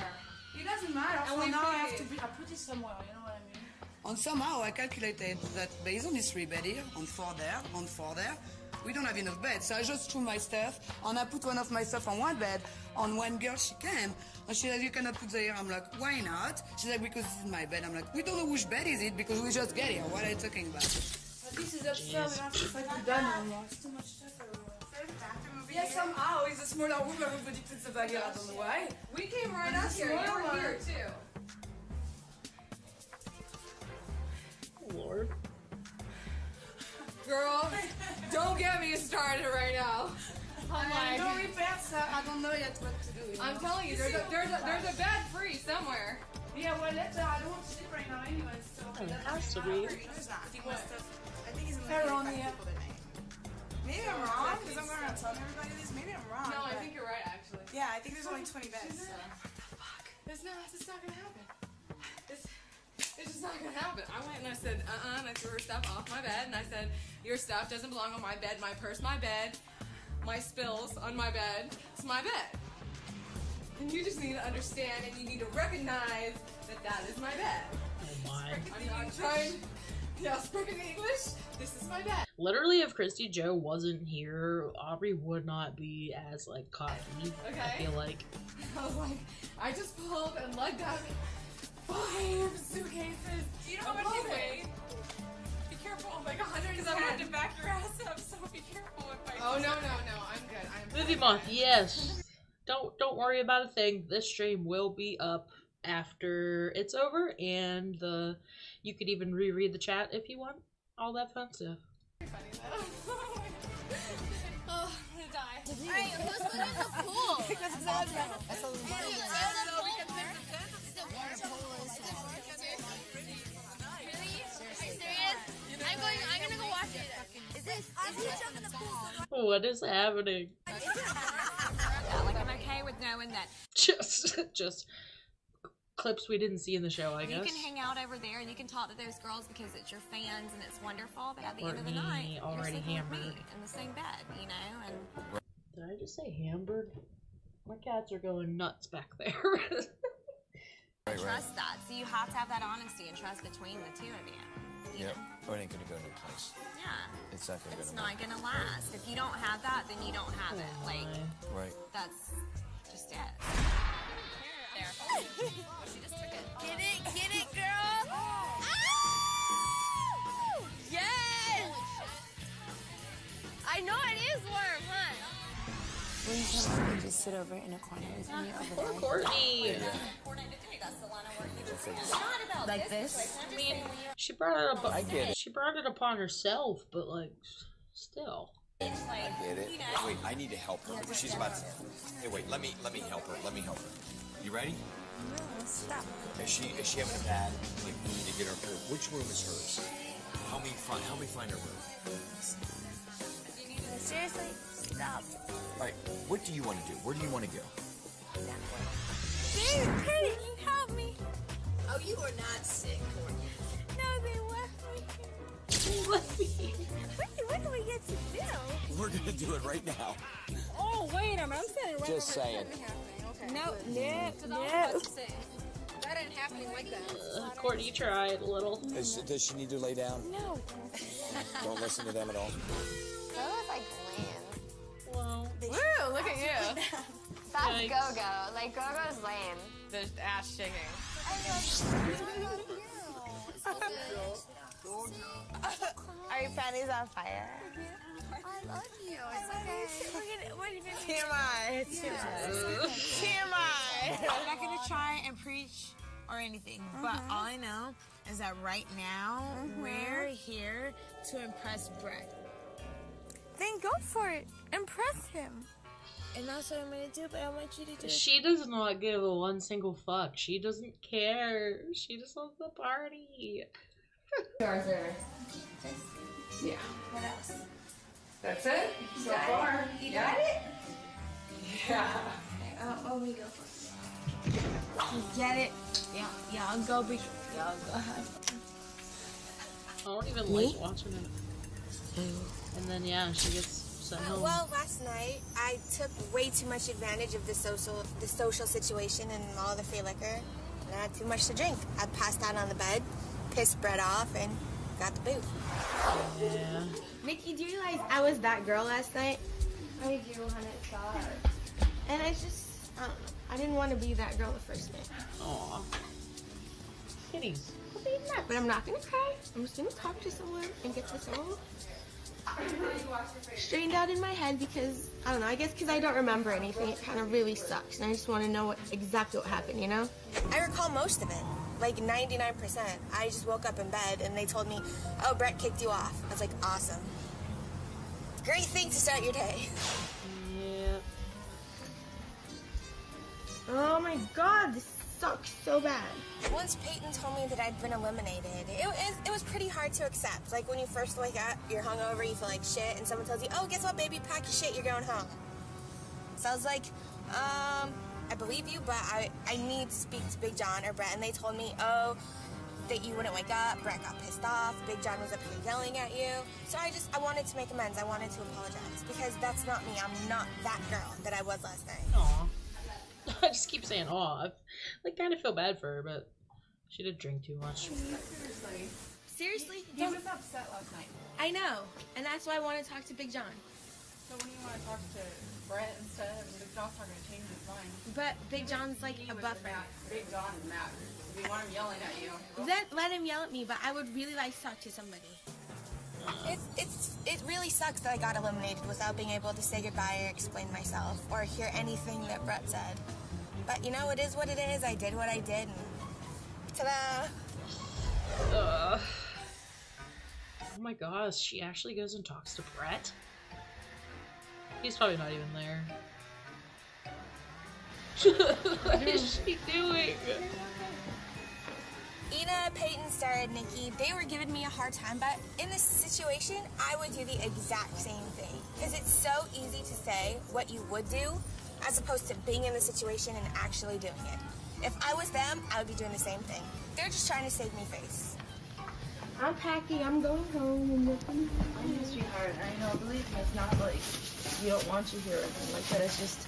It doesn't matter. And For we now, I have figured- to put it somewhere. You know what I mean? And somehow I calculated that based on these 3 beds here, on 4 there, on 4 there, we don't have enough beds. So I just threw my stuff, and I put one of my stuff on one bed. On one girl, she came, and she said, you cannot put there. I'm like, why not? She's like, because this is my bed. I'm like, we don't know which bed is it, because we just get here. What are you talking about? This is upstairs. We don't have to fight the bed anymore. It's too much stuff everywhere. Yeah, somehow it's a smaller room. Everybody puts the bag here. I don't know why. We came right up here. You were here, too. Lord. Girl, don't get me started right now. I'm like, no repairs. I don't know yet what to do. I'm telling you, there's a bed free somewhere. Yeah, well, later. I don't want to sleep right now anyway. It has to be. I think he's in the Hey, Ronnie. Maybe I'm wrong, because I'm going around telling everybody this. Maybe I'm wrong. No, I but- think you're right, actually. Yeah, I think there's only 20 beds. So. It's not gonna happen. It's just not gonna happen. I went and I said, and I threw her stuff off my bed, and I said, your stuff doesn't belong on my bed, my purse, my bed, my spills on my bed, it's my bed. And you just need to understand, and you need to recognize that that is my bed. Oh my. I'm not trying, speaking English, this is my bed. Literally, if Christy Joe wasn't here, Aubrey would not be as, like, cocky. Okay. I feel like. I was like, I just pulled and lugged out 5 suitcases. Do you know how much you weigh? Be careful. Oh my god, because I wanted to back your ass up, so be careful if I. Oh no, I'm good. Movie month, yes. Don't worry about a thing. This stream will be up after it's over, and you could even reread the chat if you want. All that fun stuff. Oh, I'm gonna die. Alright, who's going in the pool? I'm gonna go watch it. Is he jumping the pool? What is happening? Like, I'm okay with knowing that Just clips we didn't see in the show, I guess. you can hang out over there and you can talk to those girls because it's your fans and it's wonderful, but at the end of the Courtney night, you're already sleeping with hammered. me in the same bed, you know? And Did I just say Hamburg? My cats are going nuts back there. trust that. So you have to have that honesty and trust between the two of you. Yep. Or it ain't gonna go no place. Yeah. It's not gonna It's go no not gonna last. If you don't have that, then you don't have it. Like, Right. that's just it. There. She just took it. Get it, girl! Ah! Yes! I know it is warm, huh? When you come home, you just sit over in a corner with me Poor overnight. Courtney. Like this? I mean, she brought it up. I get it. She brought it upon herself, but like, still. I get it. Wait, I need to help her. She's about to. Hey, wait. Let me help her. Let me help her. You ready? No, stop. Is she having a bad? Like, we need to get her. Which room is hers? Help me find her room. Seriously, stop. All right. What do you want to do? Where do you want to go? Babe, Kurt, you help me. Oh, you are not sick, Courtney. No, they left me here. They left me here. What do we get to do? We're gonna do it right now. Oh, wait a minute. I'm sitting right Just saying. No. That ain't happening like that. Courtney tried a little. Does she need to lay down? No. Don't listen to them at all. That was like lame. Well, Woo! Look at you. That's Yikes. Go-Go. Like, Go-Go's lame. The ass shaking. Are your panties on fire? I love you. It's okay. What if TMI. TMI. I'm not gonna try and preach or anything, but all I know is that right now we're here to impress Brett. Then go for it. Impress him. And that's what I'm gonna do, but I want you to do it. She does not give a one single fuck. She doesn't care. She just wants the party. Arthur. Yeah. What else? That's it? So got far. it? You got it? Yeah. Oh, we go first. You get it? Yeah, y'all go be. Y'all go have. I don't even like watching it. And then yeah, she gets sent home. Well, last night I took way too much advantage of the social situation and all the free liquor, and I had too much to drink. I passed out on the bed, pissed Brett off, and got the boot. Yeah. Nikki, do you realize I was that girl last night? I do, honey. Sorry. And I just, I don't know. I didn't want to be that girl the first night. Aw. Kitties. But I'm not gonna cry. I'm just gonna talk to someone and get this all straightened out in my head because, I don't know, I guess because I don't remember anything, it kind of really sucks. And I just want to know exactly what happened, you know? I recall most of it, like 99%. I just woke up in bed and they told me, oh, Brett kicked you off. I was like, awesome. Great thing to start your day. Yeah. Oh my god, this sucks so bad. Once Peyton told me that I'd been eliminated, it was pretty hard to accept. Like when you first wake up, you're hungover, you feel like shit, and someone tells you, oh, guess what, baby, pack your shit, you're going home. So I was like, I believe you, but I need to speak to Big John or Brett, and they told me, oh, that you wouldn't wake up, Brett got pissed off, Big John was up here yelling at you. So I wanted to make amends, I wanted to apologize, because that's not me, I'm not that girl that I was last night. Aw. I just keep saying aw. I kind of feel bad for her, but she did drink too much. Seriously? He was upset last night. I know, and that's why I want to talk to Big John. So when you want to talk to Brett instead, Big John's not going to change his mind. But Big John's like a buffer. Big John is mad. If you want him yelling at you. Then let him yell at me, but I would really like to talk to somebody. It really sucks that I got eliminated without being able to say goodbye or explain myself or hear anything that Brett said. But you know, it is what it is. I did what I did, and ta-da! Oh my gosh, she actually goes and talks to Brett? He's probably not even there. What is she doing? Ina, Peyton, Sarah, Nikki, they were giving me a hard time, but in this situation, I would do the exact same thing. Because it's so easy to say what you would do, as opposed to being in the situation and actually doing it. If I was them, I would be doing the same thing. They're just trying to save me face. I'm packing, I'm going home. I know, sweetheart. I know, believe me, it's not like you don't want you here or anything like that. It's just...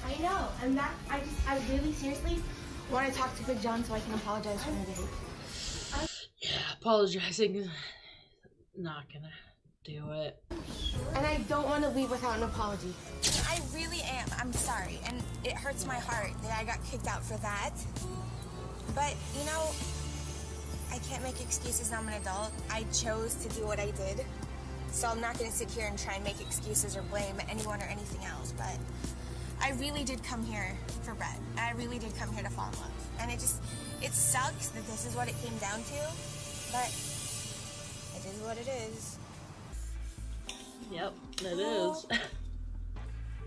I know, and that, I really seriously want to talk to Big John so I can apologize for my day. Yeah, apologizing is not gonna do it. And I don't want to leave without an apology. I really am. I'm sorry. And it hurts my heart that I got kicked out for that. But, you know, I can't make excuses. I'm an adult. I chose to do what I did. So I'm not going to sit here and try and make excuses or blame anyone or anything else. But I really did come here for Brett. I really did come here to fall in love. And it sucks that this is what it came down to. But it is what it is. Yep, it is.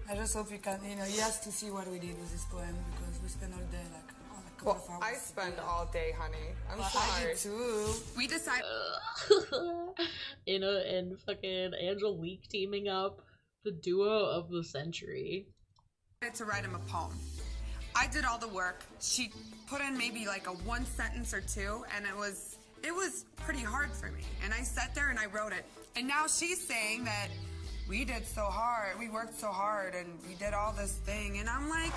I just hope you can, he has to see what we did with this poem because we spent all day Well, I spend all day, honey. I'm sorry. I did too. We decided. Ina and fucking Angelique teaming up. The duo of the century. To write him a poem. I did all the work. She put in maybe like a one sentence or two, and it was pretty hard for me. And I sat there and I wrote it. And now she's saying that we did so hard, we worked so hard, and we did all this thing. And I'm like,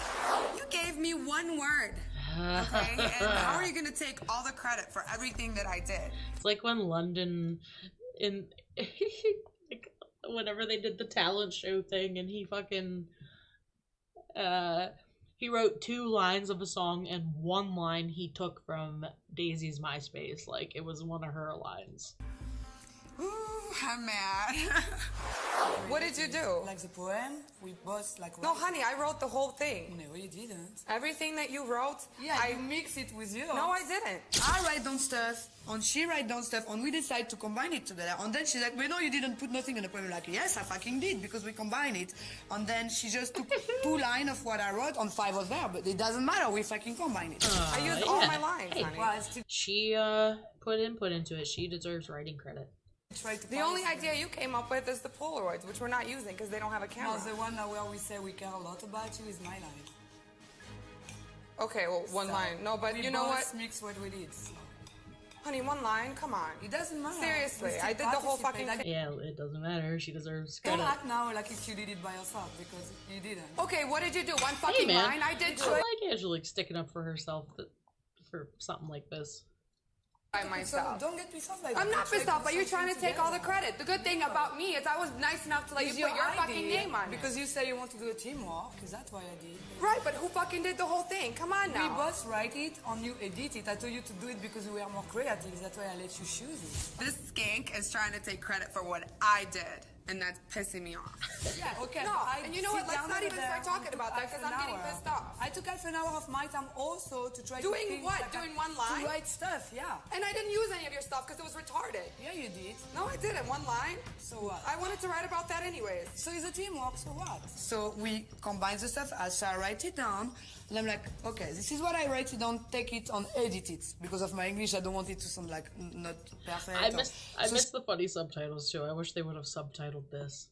you gave me one word, okay? And how are you gonna take all the credit for everything that I did? It's like when London, like, whenever they did the talent show thing, and he fucking, he wrote 2 lines of a song, and 1 line he took from Daisy's MySpace. Like, it was one of her lines. Ooh, I'm mad. What did you do? Like the poem, we both like... No, honey, I wrote the whole thing. No, you didn't. Everything that you wrote... Yeah, I mix it with you. No, I didn't. I write down stuff, and she write down stuff, and we decide to combine it together. And then she's like, well, no, you didn't put nothing in the poem. I'm like, yes, I fucking did, because we combined it. And then she just took 2 lines of what I wrote, and 5 was there, but it doesn't matter, we fucking combined it. I used all my lines, hey, honey. well, she, put input into it. She deserves writing credit. The only idea you came up with is the Polaroids, which we're not using because they don't have a camera. No, the one where we say we care a lot about you is my line. Okay, well, one line. No, but you know what? We mix what we did. Honey, 1 line? Come on. It doesn't matter. Seriously, I did the whole fucking thing. Yeah, it doesn't matter. She deserves Don't credit. act now like if you did it by yourself, because you didn't. Okay, what did you do? 1 fucking man, line? I did I like Angelique sticking up for herself for something like this. By myself. Don't get pissed off like that. I'm not pissed off, but you're trying to take all the credit. The good thing about me is I was nice enough to let you put your fucking name on it. Because you say you want to do a teamwork, because that's why I did. Right, but who fucking did the whole thing? Come on now. We both write it, and you edit it. I told you to do it because we are more creative. That's why I let you choose it. This skank is trying to take credit for what I did, and that's pissing me off. Yeah, okay. No, and you know what? Let's not even start talking about that because I'm getting pissed off. I took half an hour of my time also to try doing to think what? Like doing 1 line? To write stuff, yeah. And I didn't use any of your stuff because it was retarded. Yeah, you did. No, I didn't. 1 line. So what? I wanted to write about that anyways. So it's a teamwork, so what? So we combine the stuff as I write it down, And I'm like, okay, this is what I write, you don't take it and edit it. Because of my English, I don't want it to sound like not perfect. I miss the funny subtitles too. I wish they would have subtitled this.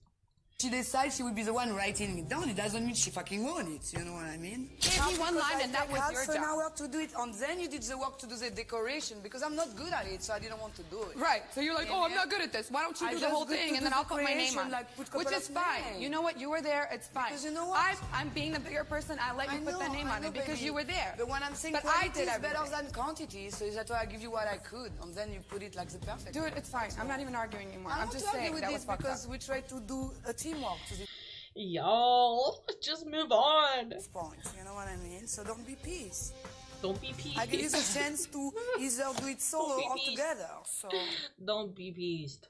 She decides she would be the one writing it down. It doesn't mean she fucking won it. You know what I mean? Give me one line and that was your half an job. hour to do it, and then you did the work to do the decoration because I'm not good at it, so I didn't want to do it. Right. So you're like, oh, I'm not good at this. Why don't you do the whole thing and then I'll put my name on it? Which is fine. You know what? You were there. It's fine. Because you know what? I'm being the bigger person. I let you put the name on it because you were there. But when I'm saying quality is better than quantity, so that's why I give you what I could, and then you put it like the perfect. Dude, it's fine. I'm not even arguing anymore. I'm just saying that was fucked up. Because we try to do a teamwork. Y'all, just move on. Point, you know what I mean? So don't be pissed. Don't be pissed. I give you the chance to either do it solo or together. So don't be pissed.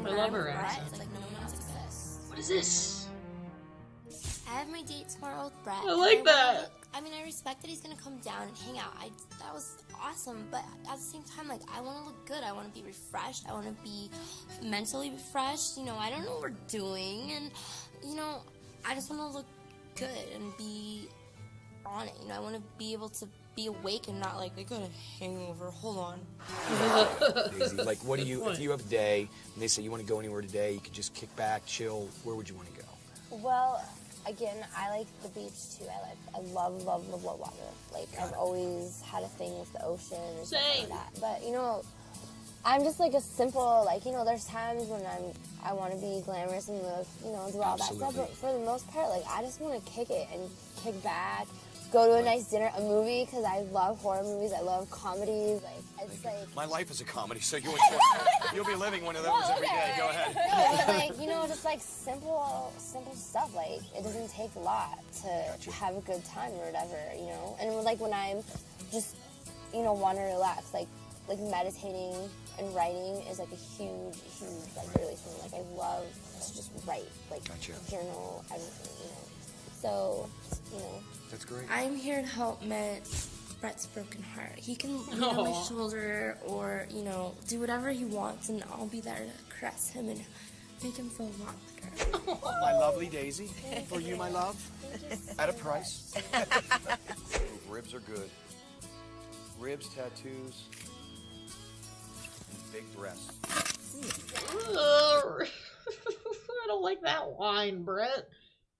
I love her accent. Like no one's success. What is this? I have my date tomorrow with Brett. I like that. I mean, I respect that he's gonna come down and hang out. That was awesome, but at the same time, like, I want to look good. I want to be refreshed. I want to be mentally refreshed. You know, I don't know what we're doing, and you know, I just want to look good and be on it. You know, I want to be able to be awake and not like I got a hangover. Hold on. Daisy, like, what do you? If you have a day and they say you want to go anywhere today, you could just kick back, chill. Where would you want to go? Well, again, I like the beach too. I love water. Like, I've always had a thing with the ocean and stuff like that. But you know, I'm just like a simple, like, you know, there's times when I want to be glamorous and look, you know, do all that stuff. But for the most part, like, I just want to kick it and kick back, go to a nice dinner, a movie, because I love horror movies. I love comedies. Like, it's like My life is a comedy, so you'll be living one of those every day. Go ahead. No, but like, you know, just like simple stuff. Like, it doesn't take a lot to have a good time or whatever, you know. And like when I'm just, you know, want to relax, like meditating and writing is like a huge like release for me. Like, I love to just write, like journal, everything, you know. So, you know, that's great. I'm here to help mend Brett's broken heart. He can lean on my shoulder or, you know, do whatever he wants, and I'll be there to caress him and make him feel a lot better. My lovely Daisy, for you, my love, at a price. Ribs are good. Ribs, tattoos, and big breasts. I don't like that line, Brett.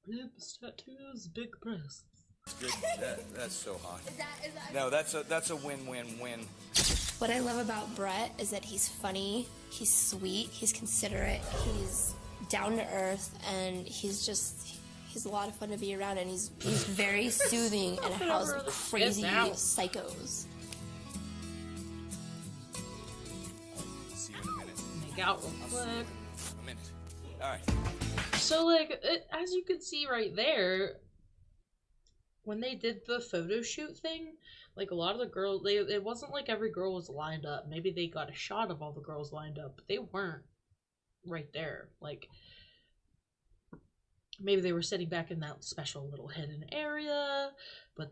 Ribs, tattoos, big breasts. Good. That's so hot. No, that's a win-win-win. What I love about Brett is that he's funny, he's sweet, he's considerate, he's down to earth, and he's a lot of fun to be around, and he's very soothing in a house of crazy psychos. See you in a minute. Make out real quick. A minute. All right. So, like, as you can see right there, when they did the photo shoot thing, like, a lot of the girls, it wasn't like every girl was lined up. Maybe they got a shot of all the girls lined up, but they weren't right there. Like, maybe they were sitting back in that special little hidden area, but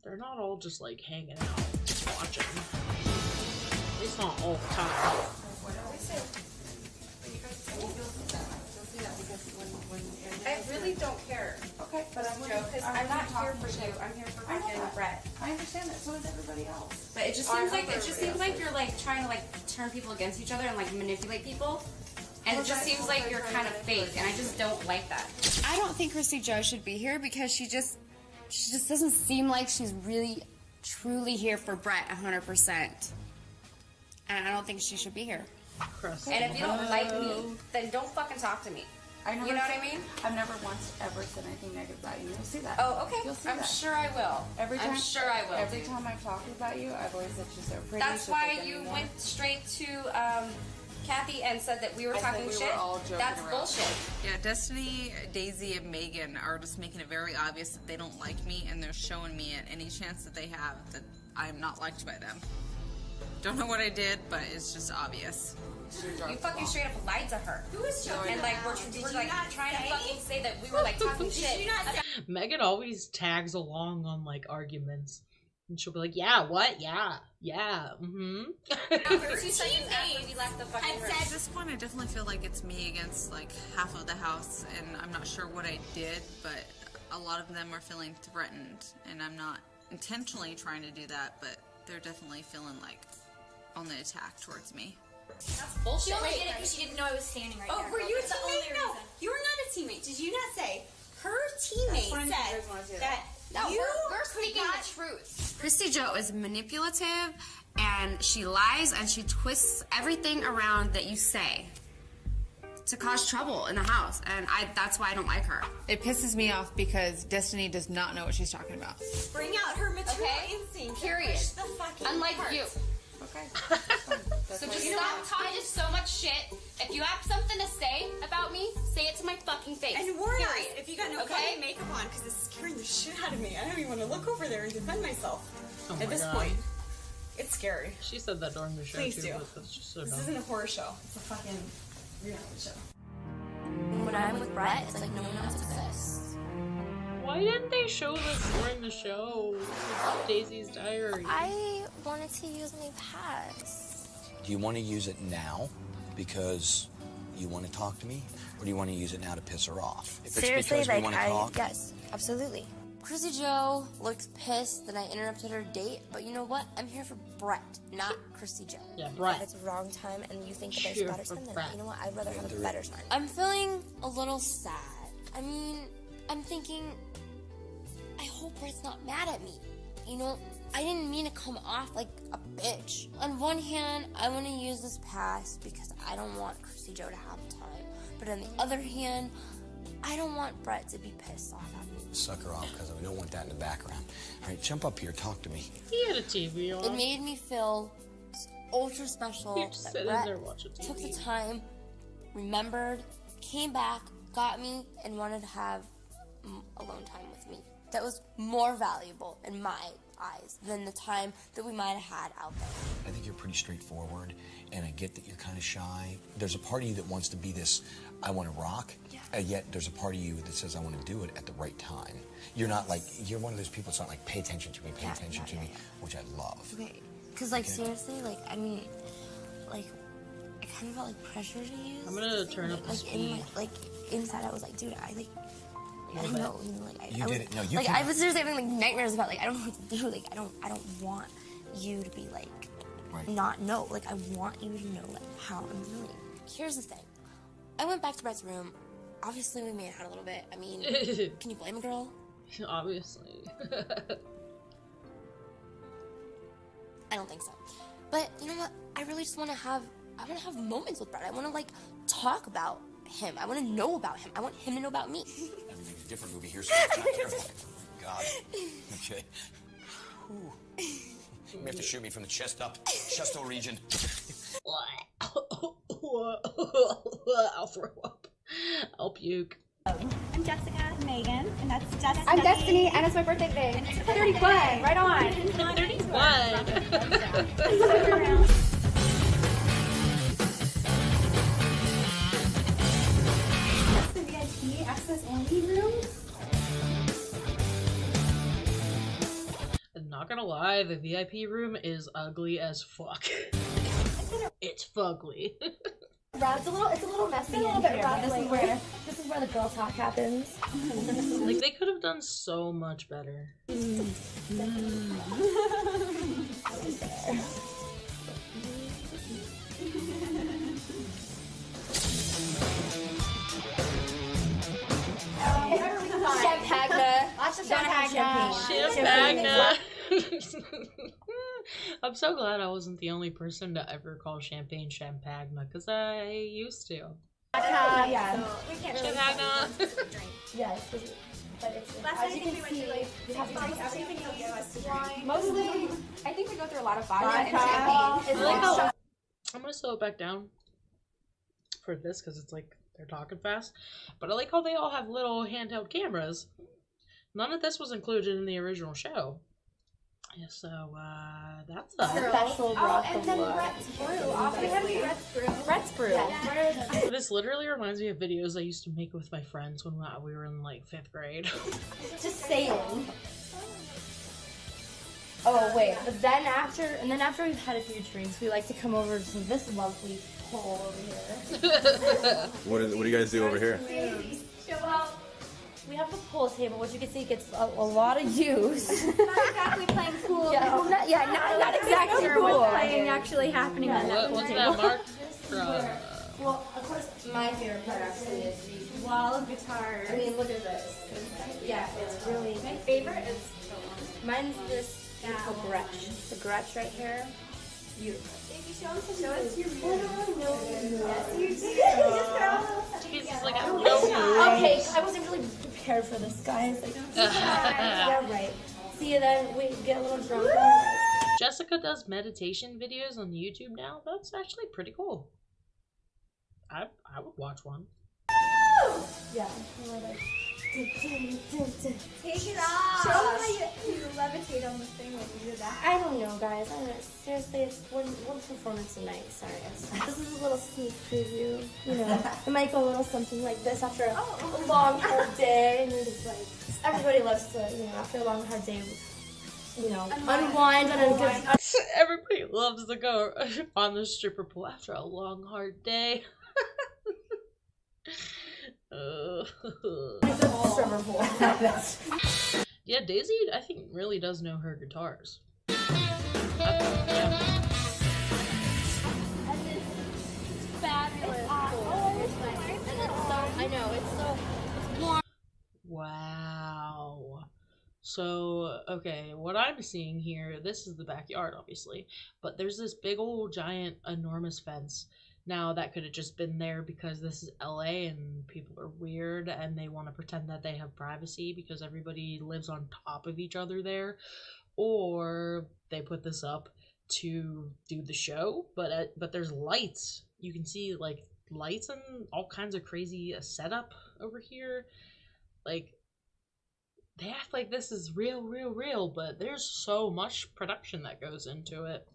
they're not all just, like, hanging out, watching. At least not all the time. I really don't care. Okay, but I'm because I'm not here for you. I'm here for fucking Brett. I understand that. So does everybody else. But it just seems like you're like trying to like turn people against each other and like manipulate people. And it just seems like you're kind of fake, and I just don't like that. I don't think Christy Joe should be here because she just doesn't seem like she's really truly here for Brett 100%. And I don't think she should be here. And if you don't like me, then don't fucking talk to me. You know what I mean? I've never once ever said anything negative about you. You'll see that. Oh, okay. You'll see I'm that. sure I will. I'm sure I will. Every time I've talked about you, I've always said she's so pretty. That's why you went straight to Kathy and said that we were talking shit. That's bullshit. Yeah, Destiny, Daisy, and Megan are just making it very obvious that they don't like me, and they're showing me at any chance that they have that I am not liked by them. Don't know what I did, but it's just obvious. You fucking straight up lied to her. Who is showing And like we're like trying to fucking say that we were like talking shit. Megan always tags along on like arguments, and she'll be like, "Yeah, what? Yeah, mm-hmm." 2 seconds after we left the fucking room. At this point, I definitely feel like it's me against like half of the house, and I'm not sure what I did, but a lot of them are feeling threatened, and I'm not intentionally trying to do that, but they're definitely feeling like on the attack towards me. That's bullshit. She only did it because she didn't know I was standing right there. Oh, were you a teammate? No, you were not a teammate. Did you not say her teammate said that you we're speaking the truth. Christy Joe is manipulative, and she lies and she twists everything around that you say to cause trouble in the house, and that's why I don't like her. It pisses me off because Destiny does not know what she's talking about. Bring out her maternal instinct. Period. Push the fucking Unlike part. you. Okay. So just stop talking so much shit. If you have something to say about me, say it to my fucking face. And warn us Period. if you got no fucking makeup on, because it's scaring the shit out of me. I don't even want to look over there and defend myself. Oh At my this God. point, it's scary. She said that during the show Please too, do. but that's just so This dumb. isn't a horror show. It's a fucking reality show. When I'm with Brett, it's like no one else exists. Why didn't they show this during the show? Daisy's diary. I wanted to use my pass. Do you want to use it now because you want to talk to me? Or do you want to use it now to piss her off? If Seriously, it's because we like want to talk, yes, absolutely. Chrissy Joe looks pissed that I interrupted her date, but you know what? I'm here for Brett, not Chrissy Joe. Yeah, Brett. If it's the wrong time and you think that there's Cheer a better for time, then Brett. you know what? I'd rather have a better time. I'm feeling a little sad. I mean, I'm thinking, I hope Brett's not mad at me. You know, I didn't mean to come off like a bitch. On one hand, I want to use this pass because I don't want Chrissy Joe to have time. But on the other hand, I don't want Brett to be pissed off at me. suck her off because we don't want that in the background. All right, jump up here, talk to me. He had a TV on. It made me feel ultra special You just that sit in Brett there, watch a TV. took the time, remembered, came back, got me, and wanted to have alone time with me. That was more valuable in my eyes than the time that we might have had out there. I think you're pretty straightforward, and I get that you're kind of shy. There's a part of you that wants to be this, I want to rock, yet there's a part of you that says, I want to do it at the right time. You're not like, you're one of those people that's not like, pay attention to me, pay attention to me, which I love. Okay, because like seriously, like I mean, like I kind of felt like pressure to use. I'm gonna turn up the like in my speed. like inside, I was like, dude, I like. I don't know, you know, like I You was, did it. No, you like can't. I was seriously having like nightmares about like I don't know what to do. Like I don't want you to be like not know. Like I want you to know like how I'm feeling. Here's the thing. I went back to Brett's room. Obviously we made out a little bit. I mean, can you blame a girl? Obviously. I don't think so. But you know what? I really just want to have moments with Brett. I want to like talk about him. I want to know about him. I want him to know about me. Everything's a different movie here, so it's not careful. God. Okay. Whew. You may have to shoot me from the chest up, chestal region. I'll throw up. I'll puke. I'm Jessica. Megan. And that's Destiny. I'm Destiny, and it's my birthday today. 31. Right on. 31. The VIP access only room. I'm not gonna lie, the VIP room is ugly as fuck. It's fugly. It's a little messy. It's a little bit rough. This is where the girl talk happens. Like, they could have done so much better. Champagne. Lots of champagne. Champagne. I'm so glad I wasn't the only person to ever call champagne champagne, because I used to. Yeah. So we can't really Champagne. Yes. But it's, Last as night you I think can we went see, to like we have drink everything he'll give us to drink. mostly. I think we go through a lot of vodka Vodka. and champagne. It's I like like how- I'm gonna slow it back down for this because it's like they're talking fast. But I like how they all have little handheld cameras. None of this was included in the original show. Yeah, so that's a special Oh, and then Brett's Brew. We had Brett's Brew. This literally reminds me of videos I used to make with my friends when we were in like 5th grade. just saying. Oh wait, but then after we've had a few drinks, we like to come over to this lovely hole over here. What do you guys do over here? Chill out. We have the pool table, which you can see gets a lot of use. Not exactly playing pool. Yeah, not exactly sure pool. what's playing actually happening on that pool What's table. that mark? Well, of course, my favorite part actually is the wall of guitars. I mean, look at this. Yeah, it's really... My favorite is... Mine's this beautiful Gretsch. The Gretsch right here. Beautiful. Show us your Yes, you do. Jesus, like, I don't know. Okay, I wasn't really prepared for this, guys. Like, yeah, right. See, then we get a little drunk. Jessica does meditation videos on YouTube now. That's actually pretty cool. I would watch one. Yeah, I love it. Take it off. Show them how you levitate on the thing when you do that. I don't know, guys. Seriously, it's one performance a night. Sorry, guys. This is a little sneak preview. You know, it might go a little something like this after a long, hard day. And you're just like, everybody loves to, you know, after a long, hard day, you know, unwind on a good... Everybody loves to go on the stripper pool after a long, hard day. Yeah, Daisy, I think, really does know her guitars. Fabulous. I know, it's so warm. Wow. So, okay, what I'm seeing here, this is the backyard, obviously, but there's this big old giant enormous fence. Now, that could have just been there because this is LA and people are weird and they want to pretend that they have privacy because everybody lives on top of each other there. Or they put this up to do the show, but there's lights. You can see, like, lights and all kinds of crazy setup over here. Like, they act like this is real, but there's so much production that goes into it.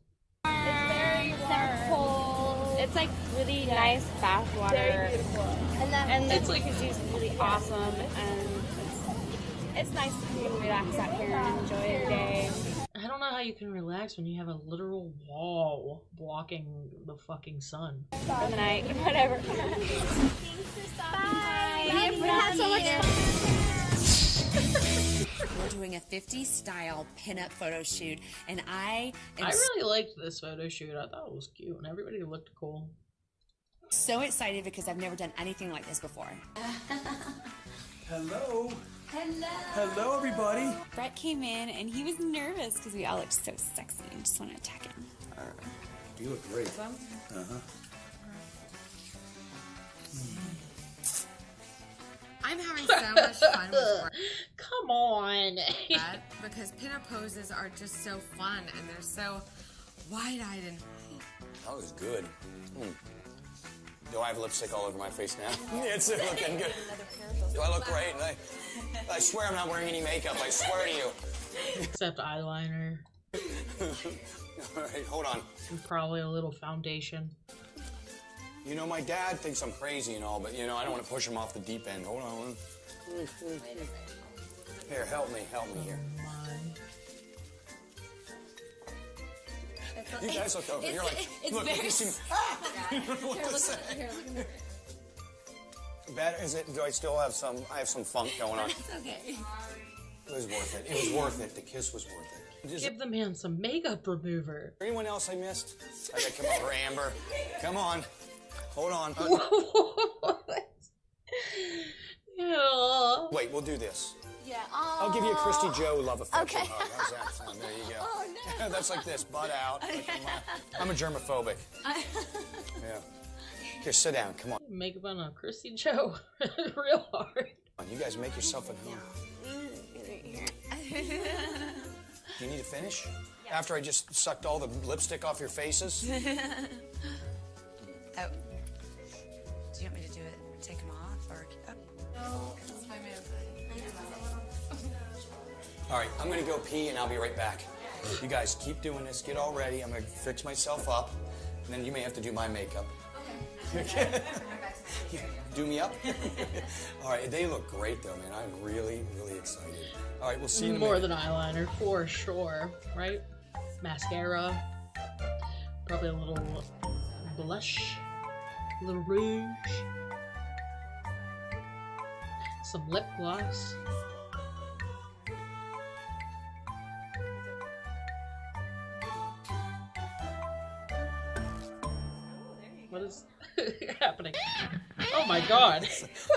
It's very simple. It's like really nice bath water. Very beautiful. And the jacuzzi is really awesome, and it's nice to relax out here and enjoy your day. I don't know how you can relax when you have a literal wall blocking the fucking sun. For the night, whatever. Bye. We had so much fun. We're doing a 50s style pinup photo shoot, and I really liked this photo shoot. I thought it was cute, and everybody looked cool. So excited because I've never done anything like this before. Hello. Hello. Hello, everybody. Brett came in, and he was nervous because we all looked so sexy and just want to attack him. You look great. Uh-huh. I'm having so much fun with work. Come on. Because pinup poses are just so fun and they're so wide-eyed and... That was good. Do I have lipstick all over my face now? It's looking good. Do I look great? I swear I'm not wearing any makeup. I swear to you. Except eyeliner. All right, hold on. And probably a little foundation. You know, my dad thinks I'm crazy and all, but, you know, I don't want to push him off the deep end. Hold on. Here, help me here. You guys look over. You're like, look, you see me. Ah! You don't know what to say. Better is it? Do I still have some? I have some funk going on. It's okay. It was worth it. It was worth it. The kiss was worth it. Give the man some makeup remover. Anyone else I missed? I gotta come over, Amber. Come on. Hold on. Yeah. Wait, we'll do this. Yeah. I'll give you a Christy Joe love affection Okay. hug. How's that sound? There you go. Oh, no. That's like this, butt out. Like I'm a germophobic. Yeah. Here, sit down. Come on. Makeup on a Christy Joe real hard. You guys make yourself at home. Do you need to finish? Yeah. After I just sucked all the lipstick off your faces? Oh. Do you want me to do it? Take them off or? No, it's my All right, I'm gonna go pee and I'll be right back. You guys keep doing this. Get all ready. I'm gonna fix myself up, and then you may have to do my makeup. Okay. Do me up? All right, they look great though, man. I'm really, really excited. All right, we'll see you in a More minute. than eyeliner, for sure, right? Mascara. Probably a little blush. A little rouge. some lip gloss. What is happening? Oh my god.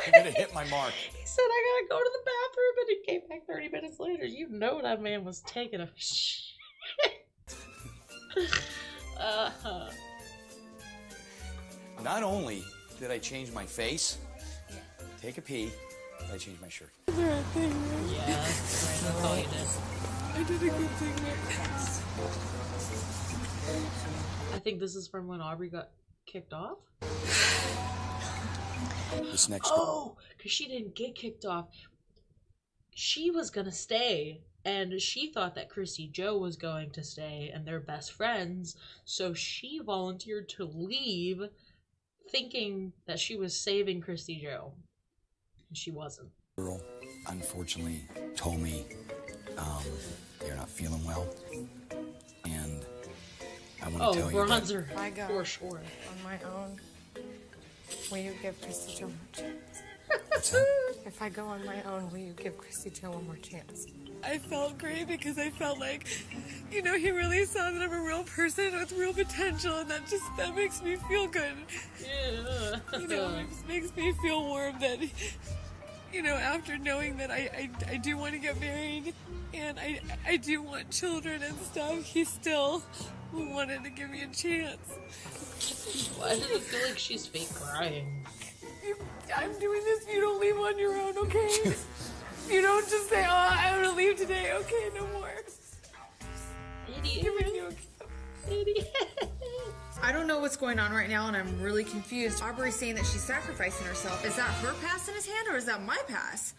I'm gonna hit my mark. He said, I gotta go to the bathroom, and he came back 30 minutes later. You know that man was taking a shit. Not only did I change my face, take a pee, I changed my shirt. Yeah, that's all you did. I did a good thing there. I think this is from when Aubrey got kicked off. This next Oh, because she didn't get kicked off. She was gonna stay, and she thought that Christy Joe was going to stay, and they're best friends, so she volunteered to leave, thinking that she was saving Christy Joe. And she wasn't. girl, unfortunately, told me you're not feeling well, and I want to tell you that. If I go for sure on my own, will you give Christy Joe one chance? What's that? If I go on my own, will you give Christy Joe one more chance? I felt great because I felt like, you know, he really saw that I'm a real person with real potential, and that makes me feel good. Yeah. You know, it just makes me feel warm that, you know, after knowing that I do want to get married and I do want children and stuff, he still wanted to give me a chance. Why does it feel like she's fake crying? I'm doing this, you don't leave on your own, okay? You don't just say, oh, I want to leave today, okay, no more. Idiot. I don't know what's going on right now, and I'm really confused. Aubrey's saying that she's sacrificing herself. Is that her pass in his hand, or is that my pass?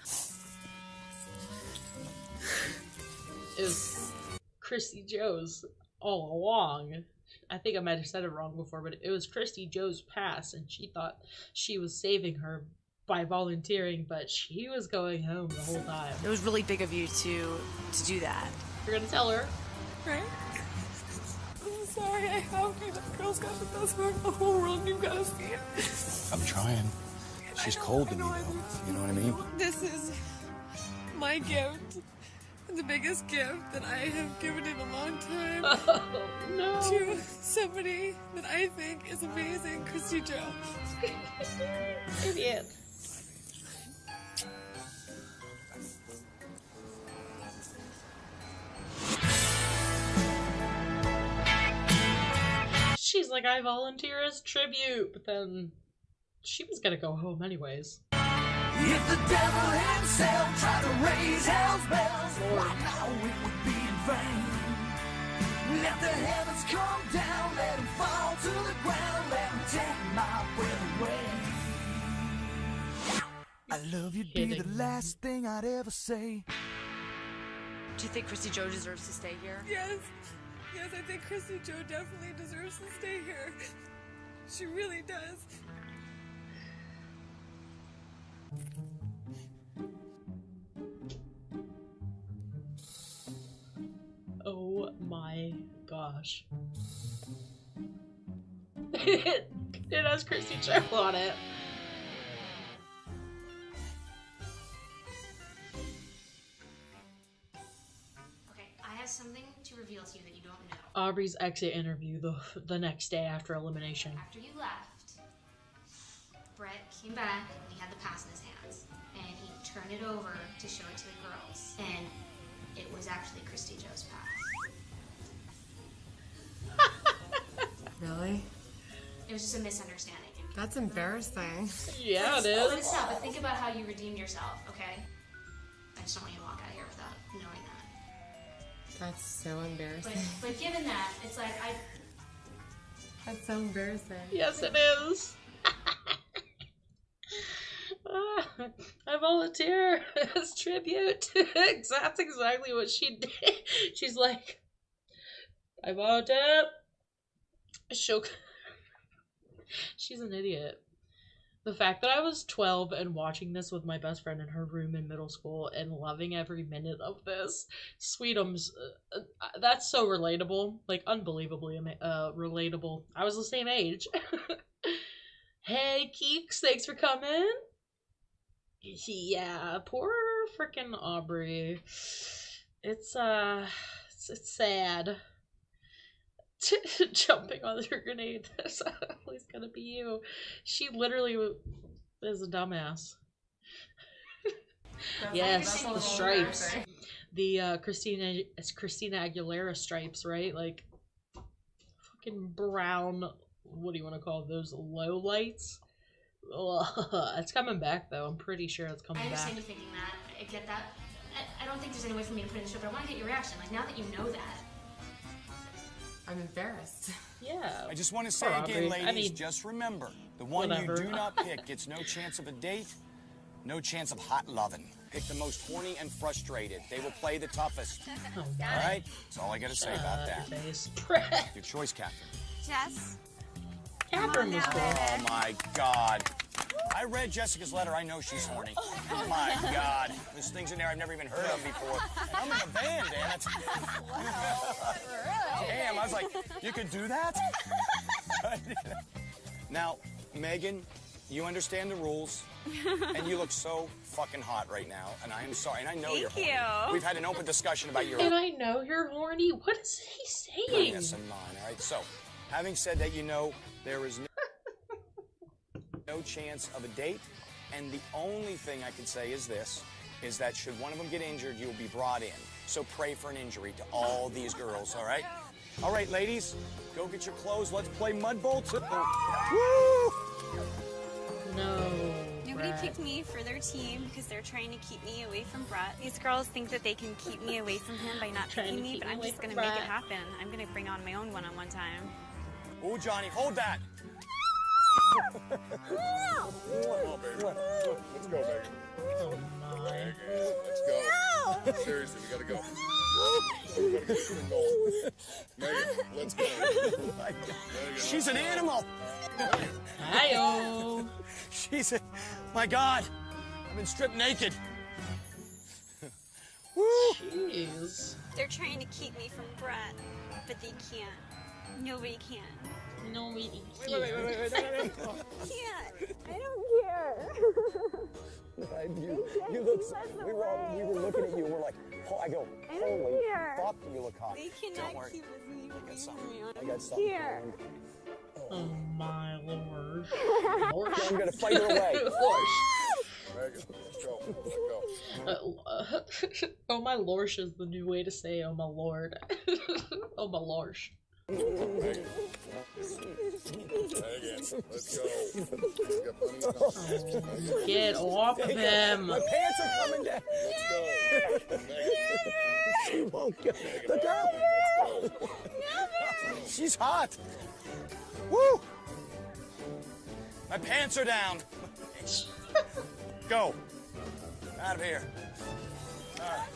It was Christy Joe's all along. I think I might have said it wrong before, but it was Christy Joe's pass, and she thought she was saving her by volunteering, but she was going home the whole time. It was really big of you to do that. You're gonna tell her, right? I'm sorry, I have you. That girl's got the best heart in the whole world, and you've got to see it. I'm trying. She's cold to me, though. You know what I mean? This is my gift. The biggest gift that I have given in a long time. Oh, no. To somebody that I think is amazing, Christy Joe. Idiot. She's like, I volunteer as tribute, but then she was gonna go home anyways. If the devil himself tried to raise hell's bells, right now it would be in vain. Let the heavens come down, let him fall to the ground, let him take my breath away. I love you'd be the last thing I'd ever say. Do you think Christy Joe deserves to stay here? Yes. Yes, I think Christy Joe definitely deserves to stay here. She really does. Oh my gosh. It has Christy Joe on it. Okay, I have something to reveal to you that you don't know. Aubrey's exit interview the next day after elimination. After you left, Brett came back and he had the pass in his hands. And he turned it over to show it to the girls. And it was actually Christy Joe's pass. Really? It was just a misunderstanding. That's embarrassing. Yeah, it Oh, is. it's not, but think about how you redeemed yourself, okay? I just don't want you to walk out of here without knowing that. That's so embarrassing. But given that, it's like, That's so embarrassing. Yes, it is. I volunteer as tribute. That's exactly what she did. She's like, I volunteer. She's an idiot. The fact that I was 12 and watching this with my best friend in her room in middle school and loving every minute of this, Sweetums, that's so relatable. Like, unbelievably relatable. I was the same age. Hey, Keeks, thanks for coming. Yeah, poor freaking Aubrey. It's sad. Jumping on the grenade. That's always gonna be you. She literally is a dumbass. Yes, the stripes. The Christina Aguilera stripes, right? Like fucking brown. What do you want to call those? Low lights. Ugh, it's coming back though. I'm pretty sure it's coming I back. understand you thinking that. I get that. I don't think there's any way for me to put in the show, but I want to get your reaction. Like, now that you know that. I'm embarrassed. Yeah. I just want to say again, ladies, just remember, the one you do not pick gets no chance of a date, no chance of hot loving. Pick the most horny and frustrated. They will play the toughest. Oh, all right? That's all I got to say about that. Your choice, Catherine. Jess? Catherine was cool. Oh, my God. I read Jessica's letter. I know she's horny. Oh, my God. There's things in there I've never even heard of before. I'm in a band, damn it. Damn, I was like, you could do that? Now, Megan, you understand the rules, and you look so fucking hot right now, and I am sorry, and I know you're horny. Thank you. We've had an open discussion about your... And I know you're horny. What is he saying? Yes, and mine, all right? So, having said that, you know, there is no chance of a date, and the only thing I can say is this, is that should one of them get injured, you'll be brought in. So pray for an injury to all these girls, all right? All right, ladies, go get your clothes. Let's play Mud Bowl 2. Woo! No. Nobody picked me for their team because they're trying to keep me away from Brett. These girls think that they can keep me away from him by not picking me, but I'm just going to make it happen. I'm going to bring on my own one-on-one time. Ooh, Johnny, hold that. Come on, baby. Let's go, Megan. Oh, my. Megan, let's go. Seriously, we gotta go. We gotta get this thing going. Megan, let's go. Megan, She's an animal. Hi-yo. She's a... My God. I've been stripped naked. Woo! Jeez. They're trying to keep me from Brett, but they can't. Nobody can. Nobody can. Wait. Can't. I don't care. You look... We were looking at you and we're like, oh, I go, holy fuck, you look hot. They Don't cannot worry. keep me I got something. from I got something. Here. Oh, my Lord. I'm gonna fight her away. Megan, let's go. Let's go. Oh, my Lorsh is the new way to say oh, my Lord. Oh, my Lorsh. Megan, let's go. We got plenty of time. Oh, get off of him. My pants are coming down. Let's go. Megan. She won't get the girl. She's hot. Woo! My pants are down. Go. Out of here. All right.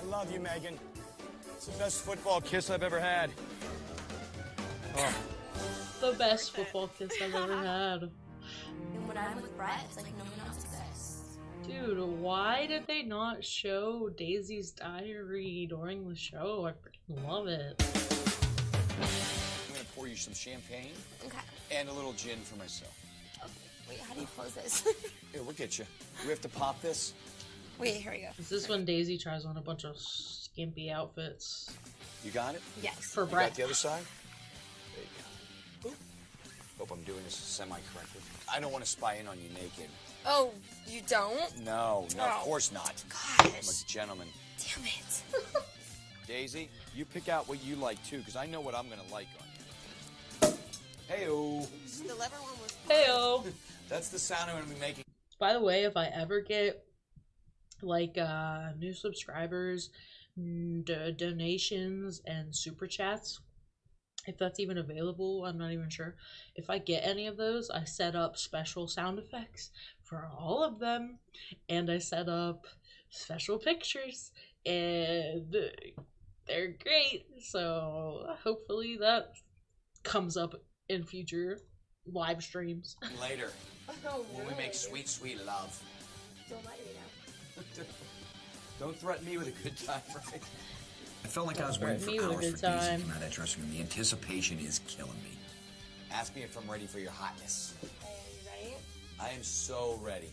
I love you, Megan. It's the best football kiss I've ever had. Oh. The best football kiss I've ever had. And when I'm with Brett, it's like no one else exists. Dude, why did they not show Daisy's diary during the show? I freaking love it. I'm gonna pour you some champagne. Okay. And a little gin for myself. Okay. Wait, how do you close this? Here, we'll get you. We have to pop this. Wait, here we go. Is this when Daisy tries on a bunch of skimpy outfits? You got it? Yes. For You Brett. got the other side? There you go. Hope I'm doing this semi-correctly. I don't want to spy in on you naked. Oh, you don't? No, Oh. of course not. Gosh. I'm a gentleman. Damn it. Daisy, you pick out what you like too, because I know what I'm gonna like on you. Hey-o. The lever one was Heyo. That's the sound I'm gonna be making. By the way, if I ever get like new subscribers, donations, and super chats, if that's even available, I'm not even sure. If I get any of those, I set up special sound effects for all of them, and I set up special pictures, and they're great. So hopefully that comes up in future live streams. Later, Oh, when we make sweet, sweet love. Don't lie to me now. Don't threaten me with a good time, right? I felt like I was waiting Me for with a hours good for Daisy time. to come out of that dressing room. The anticipation is killing me. Ask me if I'm ready for your hotness. Are you ready? I am so ready.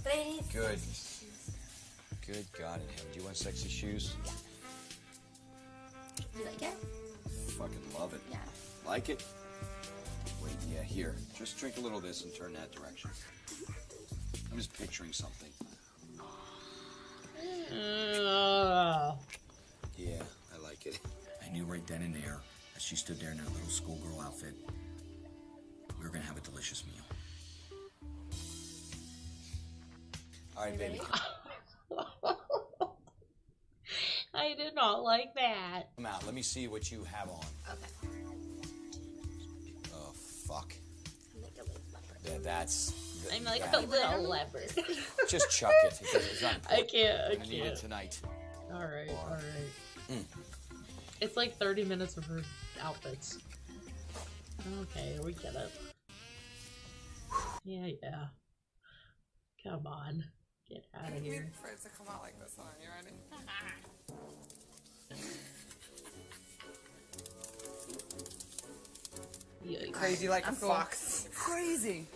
But I need Good. sexy shoes. Good God in heaven. Do you want sexy shoes? Yeah. You like it? Fucking love it. Yeah. Like it? Wait, yeah, here. Just drink a little of this and turn that direction. I'm just picturing something. Yeah, I like it. I knew right then and there, as she stood there in her little schoolgirl outfit, we were gonna have a delicious meal. All right, baby. I did not like that. Come out. Let me see what you have on. Okay. Oh, fuck. I'm like a little leopard. Yeah, that's... I'm like that. a little leopard. Just chuck it. It's not I can't. I need it tonight. All right. Mm. It's like 30 minutes of her outfits. Okay, we get it. Yeah. Come on. Get out of here. For it to come out like this one. You ready? Yikes. Crazy like a fox. Crazy.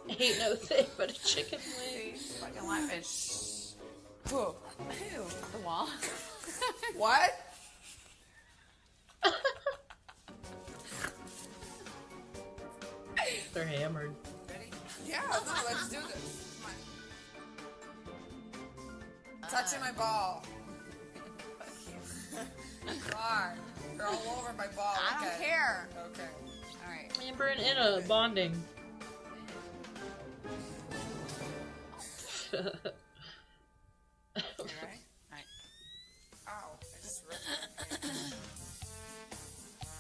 Ain't no thing but a chicken wing. Fucking laugh it. Shh. Whoa. Ew. The wall. What? They're hammered. Ready? Yeah, no, let's do this. Come on. Touching my ball. You are. You're all over my ball. I don't care. Okay. All right. Amber and Anna bonding. You ready? Alright. Ow. I just ripped my hand.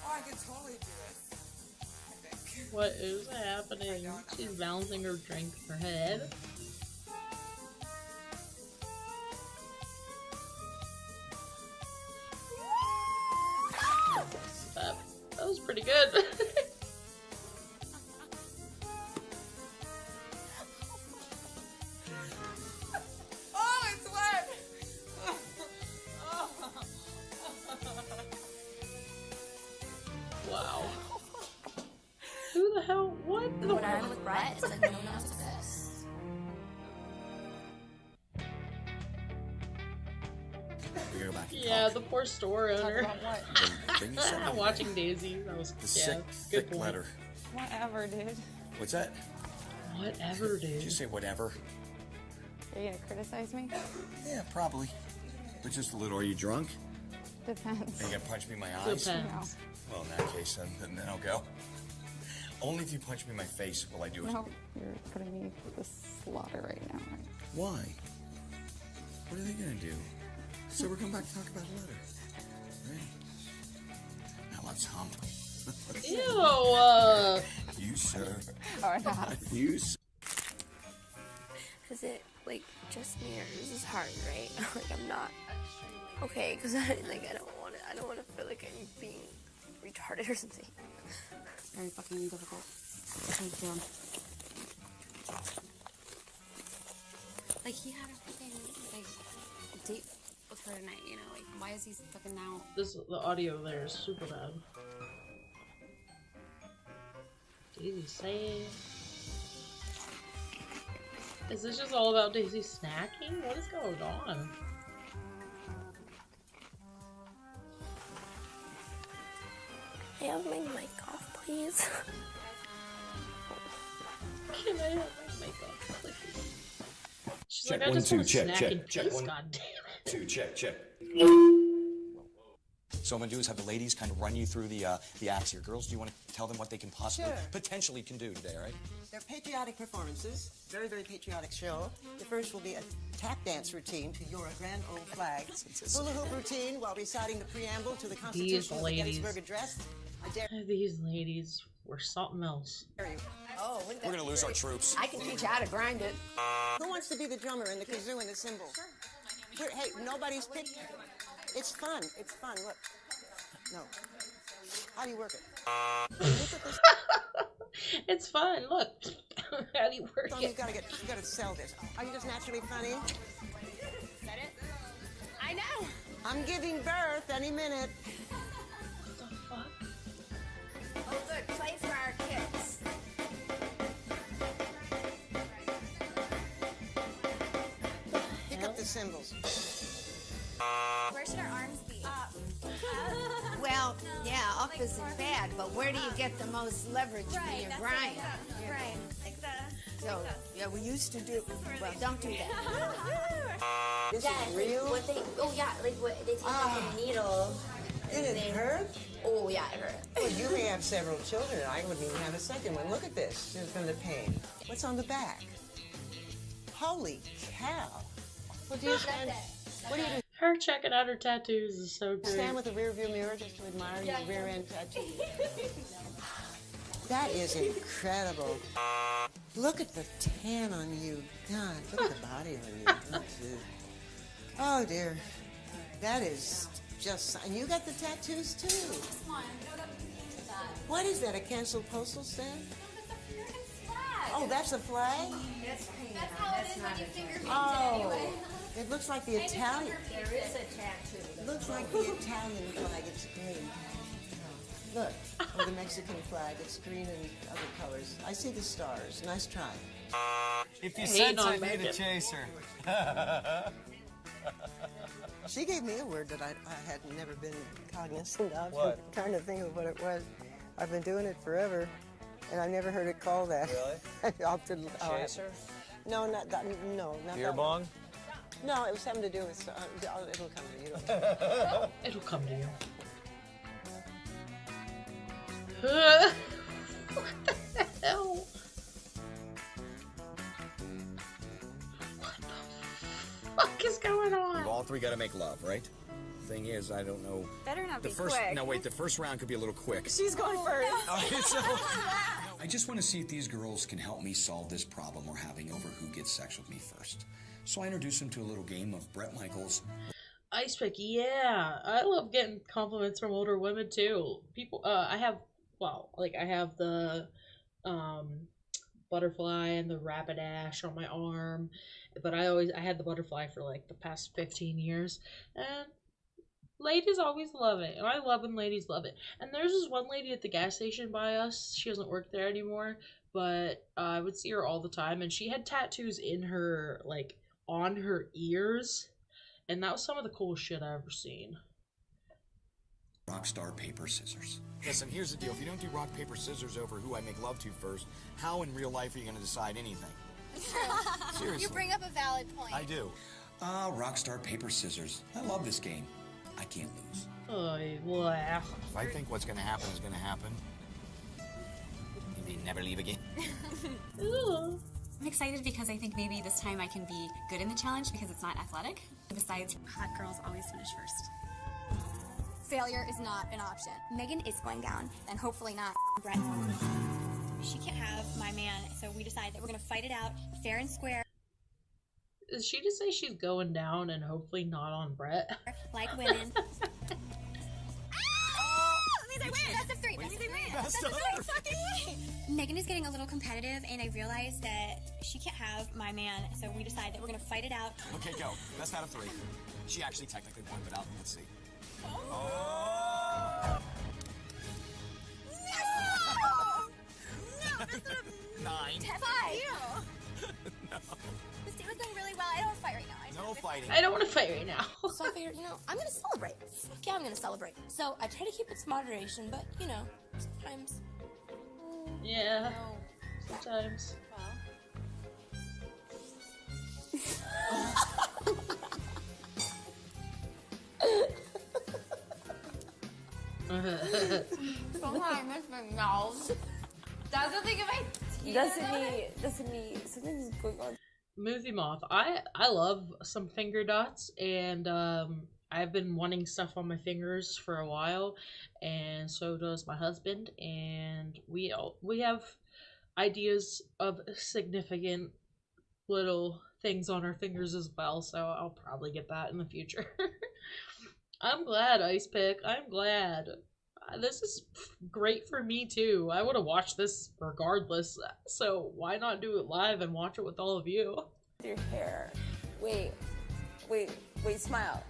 Oh, I can totally do this. I think. What is happening? She's balancing her drink in her head. That was pretty good. Oh, it's wet! Wow. Who the hell? What? When I'm with Brett, it's like no one else exists. We gotta go back and Yeah, the poor store owner. Talk about Bring you something. I'm watching Daisy. That was The yeah, sick, good thick point. letter. Whatever, dude. What's that? Whatever, dude. Did you say whatever? Are you gonna criticize me? Yeah, probably. But just a little. Are you drunk? Depends. Are you gonna punch me in my eyes? Depends. Well, in that case, then I'll go. Only if you punch me in my face will I do it. No, you're putting me to the slaughter right now. Right? Why? What are they gonna do? So we're coming back to talk about a letter. Right. Now let's hump. Ew. You, sir. Or not. You, sir. Is it like just me, or is this hard, right? Like I'm not okay, because I don't want to feel like I'm being retarded or something. Very fucking difficult. Thank you. Like he had a fucking like date with her tonight, you know, like why is he fucking now? The audio there is super bad. Daisy saying. Is this just all about Daisy snacking? What is going on? May I have my mic off, please? Can I have my makeup, please? She's Check like, I one, just two, want to check, snack check, in check, peace, one. God damn it. Two, check. So what I'm gonna do is have the ladies kind of run you through the acts here. Girls, do you want to tell them what they can possibly, potentially can do today, all right? They're patriotic performances, very, very patriotic show. The first will be a tap dance routine to Your Grand Old Flag, hula hoop routine while reciting the preamble to the Constitution of the Gettysburg Address. I dare These ladies were something else. you. Oh, We're gonna lose our troops. I can teach you how to grind it. Who wants to be the drummer and the kazoo and the cymbal? Here, hey, nobody's picked. It's fun. It's fun. Look. No. How do you work it? Look at this. It's fun. Look. How do you work Tom, it? you gotta sell this. Are you just naturally funny? Is that it? I know. I'm giving birth any minute. Oh, good. Play for our kids. symbols. Where should our arms be? Up. Well, yeah, up isn't bad, but where do you get the most leverage for your grind? Right. Like this. So, yeah, we used to do, well, don't do that. This Yeah, is it's like real? what they, oh yeah, like what they take like a needle. Did it hurt? Oh yeah, it hurt. Well, you may have several children. I wouldn't even have a second one. Look at this. Just from the pain. What's on the back? Holy cow. Well, do you stand? What do you do? Her checking out her tattoos is so great. Stand with a rear view mirror just to admire your rear end tattoo. That is incredible. Look at the tan on you. God, look at the body on you. Oh, dear. That is just... And you got the tattoos, too. What is that, a canceled postal stamp? Oh, that's a flag? That's how it is when you finger paint Oh, it anyway. it looks like the Italian... There is a tattoo. It looks like the Italian flag. It's green. Look, or the Mexican flag. It's green and other colors. I see the stars. Nice try. If you sense I need a chaser. She gave me a word that I had never been cognizant of. What? I'm trying to think of what it was. I've been doing it forever, and I've never heard it called that. Really? Chaser? No, not that. No, not Beer that. bong? No, it was something to do with. It'll come to you. It'll come to you. What the hell? What the fuck is going on? We've all three got to make love, right? Thing is, I don't know. Better not The be first, quick. no, wait, the first round could be a little quick. She's going first. Okay, so I just want to see if these girls can help me solve this problem we're having over who gets sex with me first. So I introduced them to a little game of Bret Michaels. Ice pick, yeah. I love getting compliments from older women too. People, I have the butterfly and the Rapidash on my arm, but I had the butterfly for like the past 15 years, and ladies always love it, and I love when ladies love it. And there's this one lady at the gas station by us. She doesn't work there anymore, but I would see her all the time, and she had tattoos in her, like, on her ears, and that was some of the coolest shit I've ever seen. Rockstar paper scissors. Listen, here's the deal. If you don't do rock, paper, scissors over who I make love to first, how in real life are you going to decide anything? Seriously. You bring up a valid point. I do. Rockstar paper scissors. I love this game. I can't lose. Oh, wow. If I think what's going to happen is going to happen, you may never leave again. I'm excited because I think maybe this time I can be good in the challenge because it's not athletic. Besides, hot girls always finish first. Failure is not an option. Megan is going down, and hopefully not Brett. She can't have my man, so we decided that we're going to fight it out fair and square. Did she just say she's going down and hopefully not on Brett? Like women. These are weird. Best of three. Best of three. Best of three. Fucking way. Megan is getting a little competitive, and I realized that she can't have my man, so we decided that we're going to fight it out. Okay, go. Best out of three. She actually technically won, but let's see. No! Best out of 9. 5. No. This team is going really well. I don't want to fight right now. No fighting. I don't want to fight right now. So I figured, I'm going to celebrate. Fuck yeah, I'm going to celebrate. So I try to keep it to moderation, but, sometimes. Yeah. Sometimes. Sometimes it's my mouth. That's the thing about Doesn't me. Something's going on. Movie Moth. I love some finger dots, and I've been wanting stuff on my fingers for a while, and so does my husband, and we have ideas of significant little things on our fingers as well, so I'll probably get that in the future. I'm glad, Ice Pick. I'm glad. This is great for me too. I would have watched this regardless, so why not do it live and watch it with all of you? Your hair. Wait, smile.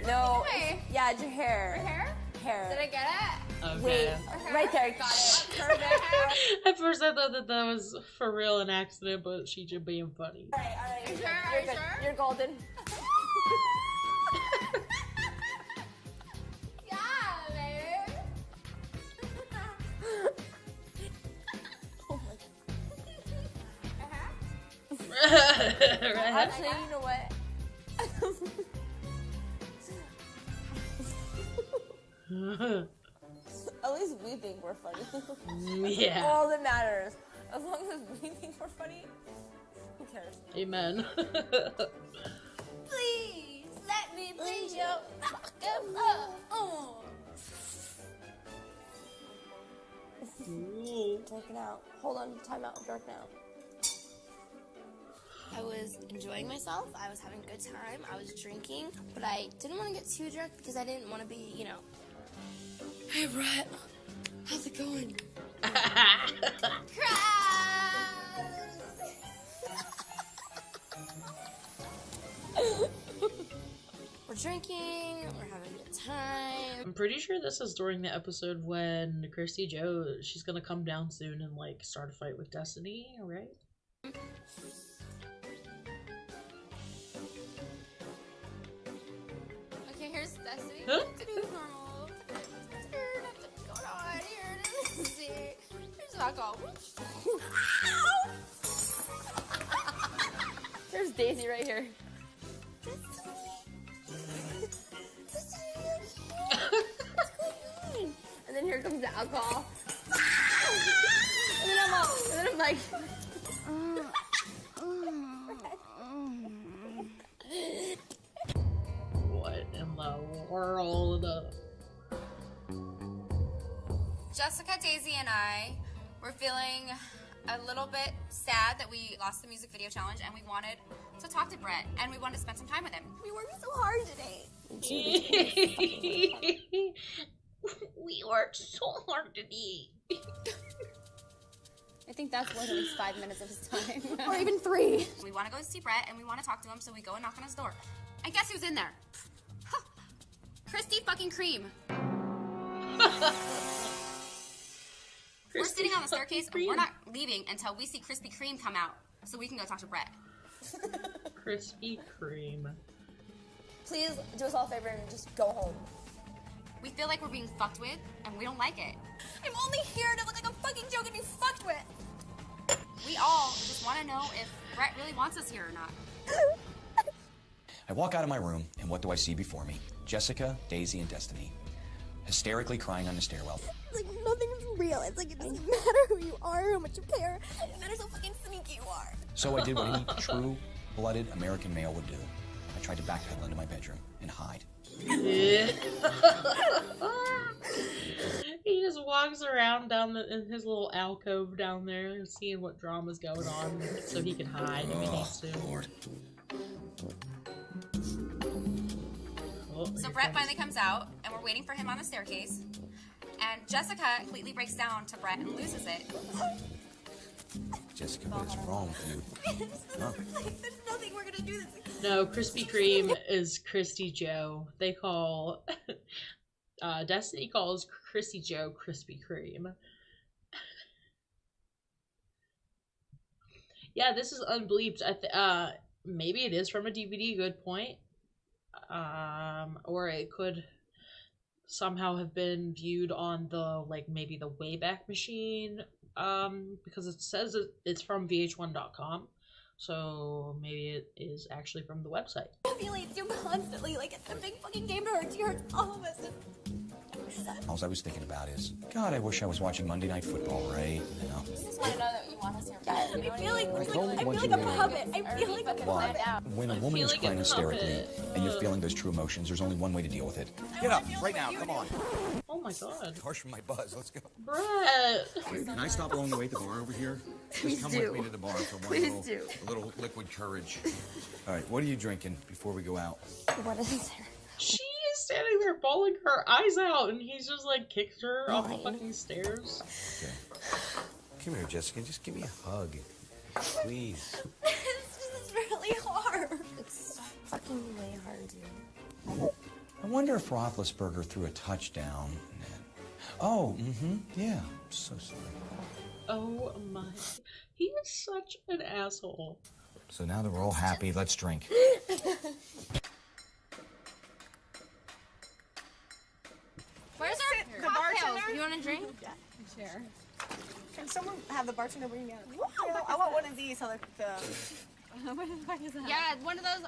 No. Way. Yeah, it's your hair. Your hair? hair. Did I get it? Okay. Wait, right there. Got it. Perfect. At first I thought that was for real an accident, but she just being funny. All right. You're good. You're golden. Yeah, babe. Oh my God. Actually, you know what? At least we think we're funny. Yeah. All that matters. As long as we think we're funny, who cares? Amen. Please, let me please you. Working out. Hold on, time out. Working out. I was enjoying myself. I was having a good time. I was drinking, but I didn't want to get too drunk because I didn't want to be, you know. Hey, Brett. How's it going? We're drinking. We're having a good time. I'm pretty sure this is during the episode when Christy Joe, she's gonna come down soon and like start a fight with Destiny, right? Okay, here's Destiny. Huh? Destiny's normal. Nothing's going on here. See, here's Rocco. There's Daisy right here. And then here comes the alcohol. And then I'm like, What in the world? Jessica, Daisy, and I were feeling a little bit sad that we lost the music video challenge, and we wanted to talk to Brett, and we wanted to spend some time with him. We worked so hard today. We worked so hard today. I think that's worth at least 5 minutes of his time. Or even 3. We want to go see Brett, and we want to talk to him, so we go and knock on his door. And guess who's in there? Christy fucking Cream. We're sitting on the staircase, and we're not leaving until we see Krispy Kreme come out, so we can go talk to Brett. Krispy Kreme. Please do us all a favor and just go home. We feel like we're being fucked with, and we don't like it. I'm only here to look like a fucking joke and be fucked with. We all just want to know if Brett really wants us here or not. I walk out of my room, and what do I see before me? Jessica, Daisy, and Destiny, hysterically crying on the stairwell. Like, nothing's real. It's like, it doesn't matter who you are, how much you care. It matters how fucking sneaky you are. So I did what any true-blooded American male would do. I tried to backpedal into my bedroom and hide. He just walks around down in his little alcove down there, seeing what drama's going on, so he can hide if he needs to. Lord. So Brett finally comes out, and we're waiting for him on the staircase. And Jessica completely breaks down to Brett and loses it. Jessica, what is wrong with you? Huh? There's nothing we're gonna do this. No, Krispy Kreme is Christy Joe. They call Destiny calls Christy Joe Krispy Kreme. Yeah, this is unbleeped. Maybe it is from a DVD. Good point. Or it could somehow have been viewed on the maybe the Wayback Machine. Because it says it's from VH1.com. So maybe it is actually from the website. It humiliates you constantly, like it's a big fucking game to hurt. You hurt all of us. All I was thinking about is, God, I wish I was watching Monday Night Football, right? You know? I just want to know that you want us here. I feel like I feel like a puppet. I feel like a Well, puppet. when a woman is crying hysterically and you're feeling those true emotions, there's only one way to deal with it. Get up, right now, come on. Oh my God. Harsh from my buzz, let's go. Brett! Wait, can I stop along the way at the bar over here? Please Just come do. with me to the bar for one Please little liquid courage. All right, what are you drinking before we go out? What is there? She is standing there bawling her eyes out, and he's just kicks her off the fucking stairs. Okay. Come here, Jessica, just give me a hug. Please. It's really hard. It's fucking way hard, dude. I wonder if Roethlisberger threw a touchdown. Oh, yeah. So sorry. Oh my. He is such an asshole. So now that we're all happy, let's drink. Where's The our cocktails? bartender? You want a drink? Yeah. Sure. Can someone have the bartender bring me out? I want one of these. So What the fuck is that? Yeah, one of those.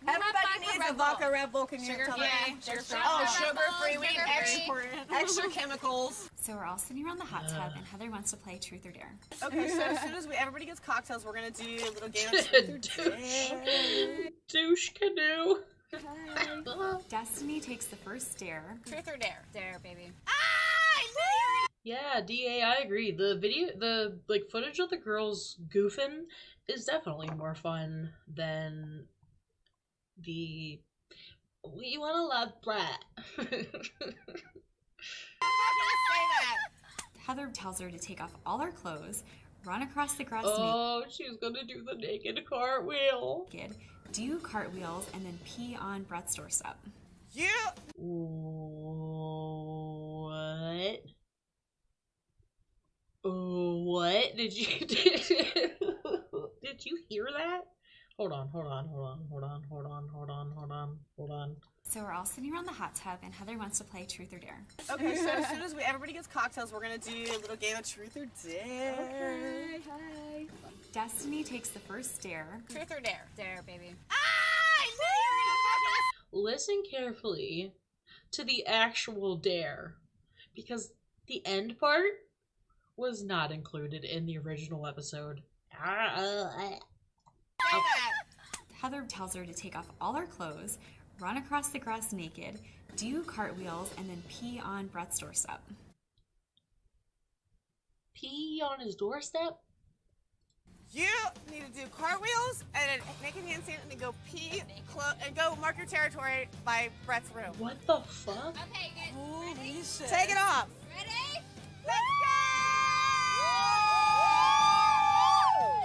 Everybody needs a vodka Red Bull. Can you tell me? Oh, sugar-free. We need extra chemicals. So we're all sitting around the hot tub, and Heather wants to play Truth or Dare. Okay, so as soon as everybody gets cocktails, we're gonna do a little game of Truth or Dare. Douche canoe. Destiny takes the first dare. Truth or Dare? Dare, baby. Yeah, DA, I agree. The footage of the girls goofing is definitely more fun than the "we wanna love Brett." Heather tells her to take off all her clothes, run across the grass Oh, she's gonna do the naked cartwheel. naked, do cartwheels, and then pee on Brett's doorstep. Yeah. What? What did you do? Did you hear that? Hold on. So we're all sitting around the hot tub, and Heather wants to play Truth or Dare. Okay, so as soon as everybody gets cocktails, we're gonna do a little game of Truth or Dare. Okay, hi. Destiny takes the first dare. Truth or Dare? Dare, baby. Listen carefully to the actual dare, because the end part was not included in the original episode. Heather tells her to take off all her clothes, run across the grass naked, do cartwheels, and then pee on Brett's doorstep. Pee on his doorstep? You need to do cartwheels and then naked handstand and then go pee and go mark your territory by Brett's room. What the fuck? Okay, good. Holy shit. Take it off. Ready? Let's go!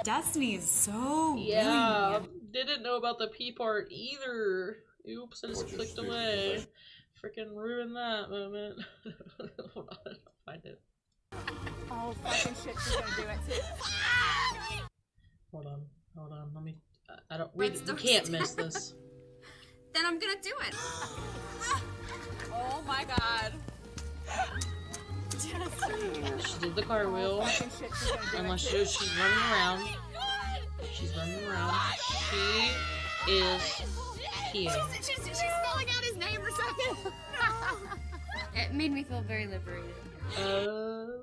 Destiny is so Yeah, really didn't know about the pee part either. Oops, I just clicked away. Freaking ruined that moment. Hold on, I'll find it. Oh, fucking shit, she's gonna do it too. Hold on, let me, I don't, we can't miss this. Then I'm gonna do it. Oh my god. She did the cartwheel. Unless she's running around. She's running around. She is peeing. She's spelling out his name or something. It made me feel very liberated. Oh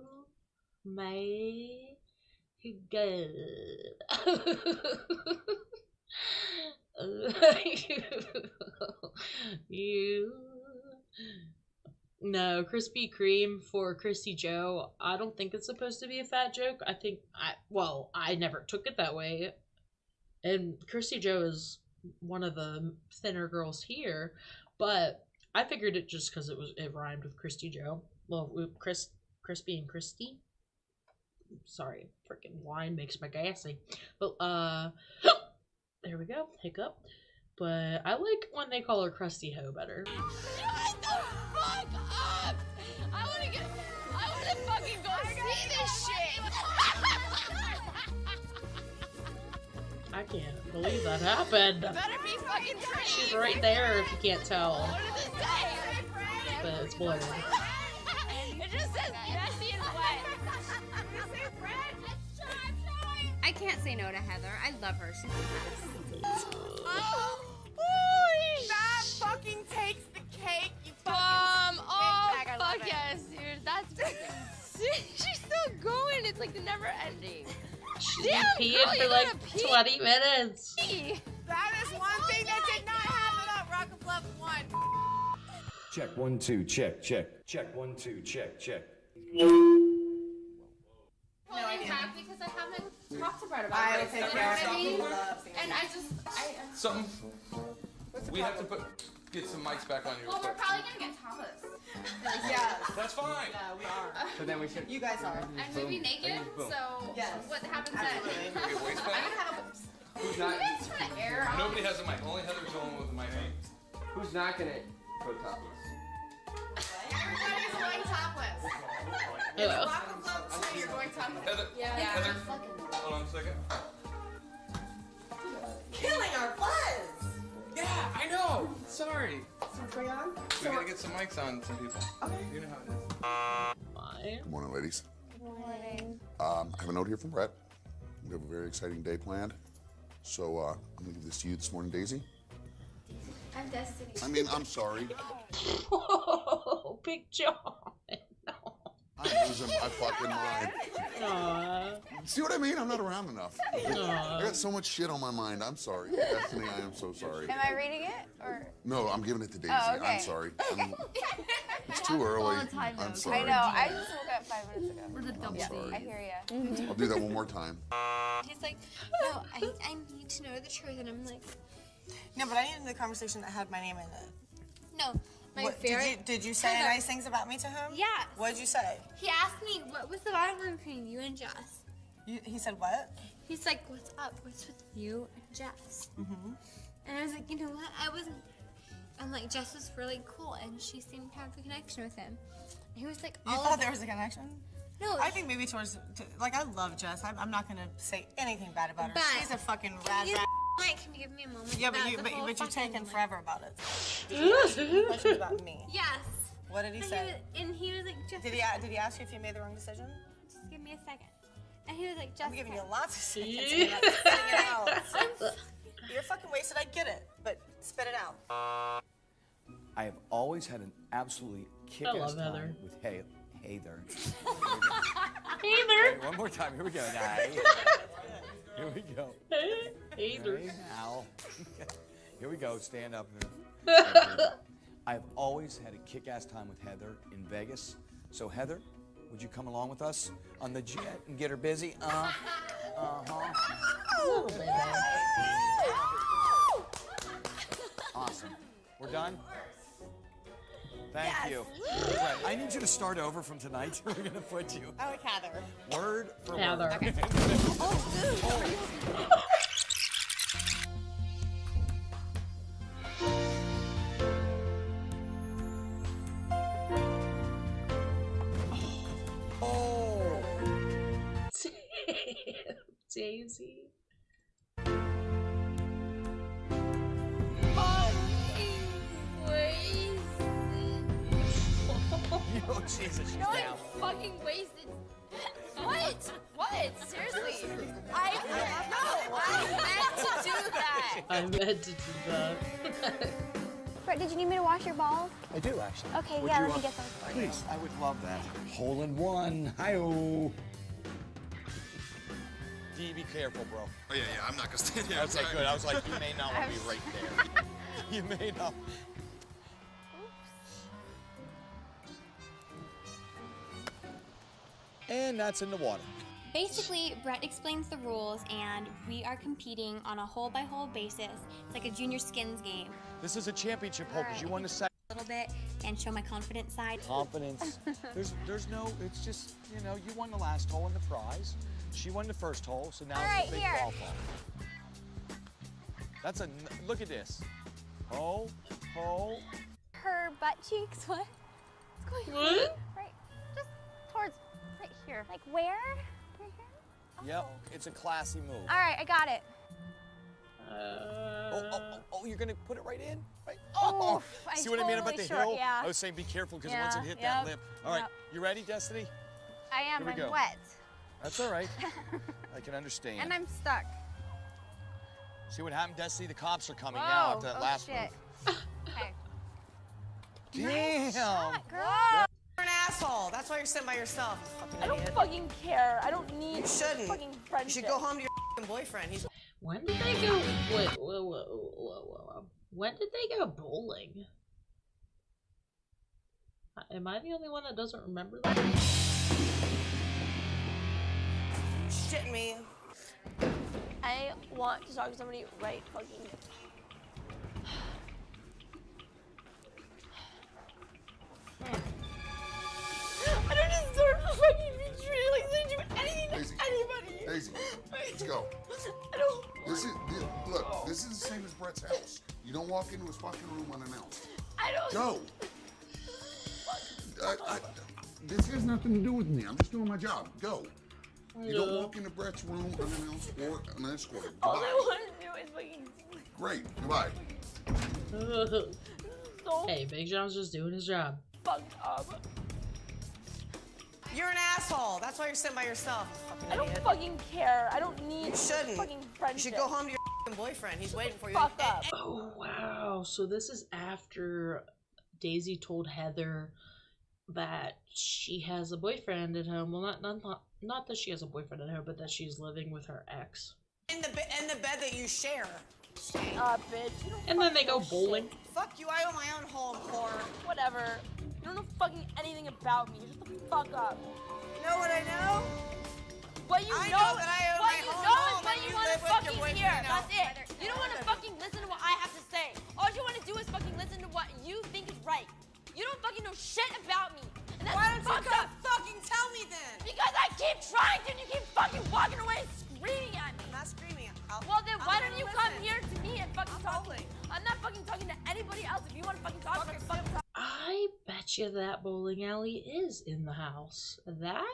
my god. You. No, Krispy Kreme for Christy Joe. I don't think it's supposed to be a fat joke. I never took it that way. And Christy Joe is one of the thinner girls here, but I figured it just because it rhymed with Christy Joe. Well, Crispy and Christy. Sorry, freaking wine makes me gassy. But there we go, hiccup. But I like when they call her Krusty Ho better. Shut the fuck up! I wanna fucking go see this shit! I can't believe that happened. Better be fucking pretty! She's right there if you can't tell. What does it say? But it's blurred. It just says messy and wet. I can't say no to Heather. I love her. She's the best. Oh, that fucking takes the cake, you fucking Fuck yes, dude. That's she's still going. It's like the never ending. She's been peeing for like 20 minutes. That is one thing that did not happen at Rocket Bluff 1. Check 1 2 check. Check 1 2 check. Holding back because I haven't talked to Brett about I it. will take You know care what of I mean? it. And I just, Something. We have to get some mics back on you. well, we're probably gonna get tapas. Yeah. That's fine. Yeah, we are. But then we should. You guys are. And maybe naked. Boom. So Yes. what happens Absolutely. then? Get waistband? I'm gonna have a. Who's You not? guys trying to air off? Nobody has a mic. Only Heather's the one with the mic. Who's not gonna Go topless. Everybody's going topless. Yeah. It's Rock of Love 2, you're going topless. Heather, Heather, hold on a second. Killing our buzz. Yeah, I know. Sorry. Something on? We gotta get some mics on some people. Okay. You know how it is. Good morning, ladies. Good morning. I have a note here from Brett. We have a very exciting day planned. So I'm gonna give this to you this morning, Daisy. I'm Destiny. I mean, I'm sorry. Oh, Big John. I'm losing my fucking mind. Aww. See what I mean? I'm not around enough. Aw. I got so much shit on my mind. I'm sorry. Destiny, I am so sorry. Am I reading it or? No, I'm giving it to Daisy. Oh, okay. I'm sorry. It's too early. I'm sorry. I know. I just woke up 5 minutes ago. With a double yeah, sorry. I hear ya. I'll do that one more time. He's like, no, I need to know the truth, and I'm like, No, but I needed the conversation that had my name in it. no. My What, favorite. did you say Heather. nice things about me to him? Yes. What did you say? He asked me what was the matter between you and Jess. He said what? He's like, what's up? What's with you and Jess? Mm-hmm. And I was like, you know what? I'm like, Jess was really cool, and she seemed to have a connection with him. And he was like, You all thought of there it. was a connection? No. I think maybe towards, like, I love Jess. I'm not gonna say anything bad about her. But- She's a fucking rad You- rat. Like, can you give me a moment? Yeah, but about you're the whole taking fucking, forever about it. Yes. Questions about me. Yes. What did he say? And he was like, Jessica. Did he ask you if you made the wrong decision? Just give me a second. And he was like, Jessica. I'm giving you lots of seconds. And you're not spitting it out. You're fucking wasted. I get it, but spit it out. I have always had an absolutely kick-ass love time Heather. with Heather. Heather. Okay, one more time. Here we go. Here we go. Heather. Hey, now. Here we go. Stand up. I've always had a kick-ass time with Heather in Vegas. So Heather, would you come along with us on the jet and get her busy? Awesome. We're done? Thank you. Right, I need you to start over from tonight. We're going to put you I like Heather. word for Heather. word. Okay. Oh. Daisy. Oh, Jesus, she's No, down. I'm fucking wasted. What? What? Seriously? I meant to do that. I meant to do that. Brett, did you need me to wash your balls? I do, actually. Okay, Would yeah, you, let me get those for you. Please, I would love that. Hole in one. Hi-oh. Dee, be careful, bro. Oh, yeah, I'm not gonna stand here. Okay, good. I was like, you may not want to be right there. You may not. And that's in the water. Basically, Brett explains the rules, and we are competing on a hole-by-hole basis. It's like a junior skins game. This is a championship hole because you won the second. A little bit and show my confident side. Confidence. There's no, it's just, you know, you won the last hole and the prize. She won the first hole, so now All it's right, a big here. golf hole. That's look at this. Hole, hole. Her butt cheeks, what? What's going on? What? Right, just towards, right here. Like where? Right here? Yep, it's a classy move. All right, I got it. Oh, you're gonna put it right in? Right? Oh, Oof, I see what I mean about the totally hill? yeah. I was saying be careful because Yeah, once it hit that yep, lip. All right, yep. you ready, Destiny? I am, Here we I'm go. wet. That's all right. I can understand. And I'm stuck. See what happened, Destiny? The cops are coming Whoa, now after that oh last shit. move. Okay. Damn. Girl! You're an asshole. That's why you're sitting by yourself. You fucking I don't idiot. fucking care. I don't need You shouldn't. fucking You friendship. should go home to your fucking boyfriend. He's. When did they go? Wait, whoa. When did they go bowling? Am I the only one that doesn't remember that? Shitting me. I want to talk to somebody right fucking. I don't deserve to fucking be treated like they do anything Daisy. to anybody. Daisy, let's go. I don't. Look, this is the same as Brett's house. You don't walk into his fucking room unannounced. I don't Go. This has nothing to do with me. I'm just doing my job. Go. You don't walk into Brett's room unannounced or unescorted. All Goodbye. I want to do is fucking. Great. Goodbye. So Hey, Big John's just doing his job. fucked up. You're an asshole. That's why you're sitting by yourself. I don't fucking care. I don't need You shouldn't. fucking You friendship. should go home to your boyfriend. He's waiting for you. Fuck up. Oh wow! So this is after Daisy told Heather that she has a boyfriend at home. Well, not that she has a boyfriend at home, but that she's living with her ex. In the bed that you share. Bitch. You don't And then they fucking go know bowling. shit. Fuck you. I own my own home, whore. Whatever. You don't know fucking anything about me. Shut the fuck up. You know what I know? What you I know, know that I own what my you own know home is what and you you want to live with your fucking boyfriend hear. now. That's it. You don't want to fucking listen to what I have to say. All you want to do is fucking listen to what you think is right. You don't fucking know shit about me. And that's Why don't you fucked come up. fucking tell me then? Because I keep trying to and you keep fucking walking away and screaming at me. I'm not screaming. Well then why don't gonna you come listen. here to me and fucking talk to me? I'm not fucking talking to anybody else. If you want to fucking talk, fucking talk. I bet you that bowling alley is in the house. That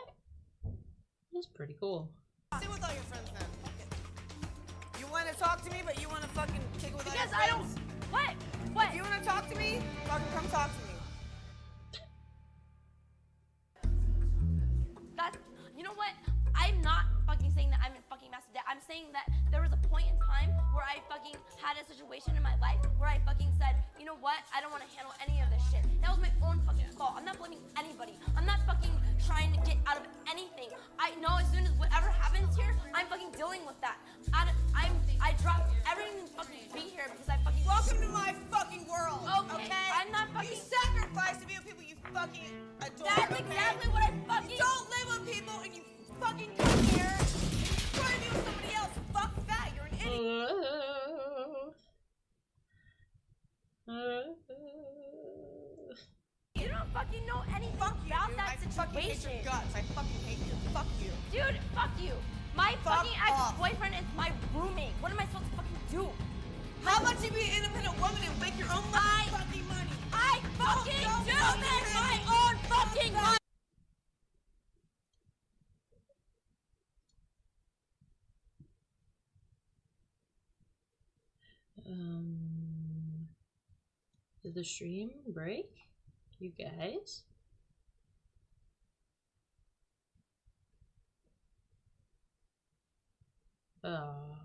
is pretty cool. Sit with all your friends then. You want to talk to me, but you want to fucking kick it with all your Because friends? I don't. What? What? If you want to talk to me, fucking come talk to me. That's, you know what? I'm not fucking saying that I'm in fucking massive debt. I'm saying that there was a point in time where I fucking had a situation in my life where I fucking said, you know what? I don't want to handle any of this shit. That was my own fucking fault. I'm not blaming anybody. I'm not fucking trying to get out of anything. I know as soon as whatever happens here, I'm fucking dealing with that. I dropped everything to fucking be here because I fucking. Welcome to my fucking world. Okay. I'm not fucking. You sacrifice to be with people you fucking adore. That's exactly what I fucking. You don't live with people and you fucking come here and try to be with somebody else. Fuck that. You're an idiot. You don't fucking know anything Fuck you, about dude. that I fucking hate situation. your guts. I fucking hate you. Fuck you. Dude, fuck you. My Fuck fucking off. ex-boyfriend is my roommate. What am I supposed to fucking do? How about you be an independent woman and make your own fucking money? I fucking do make my own fucking money. Did the stream break? You guys? Oh.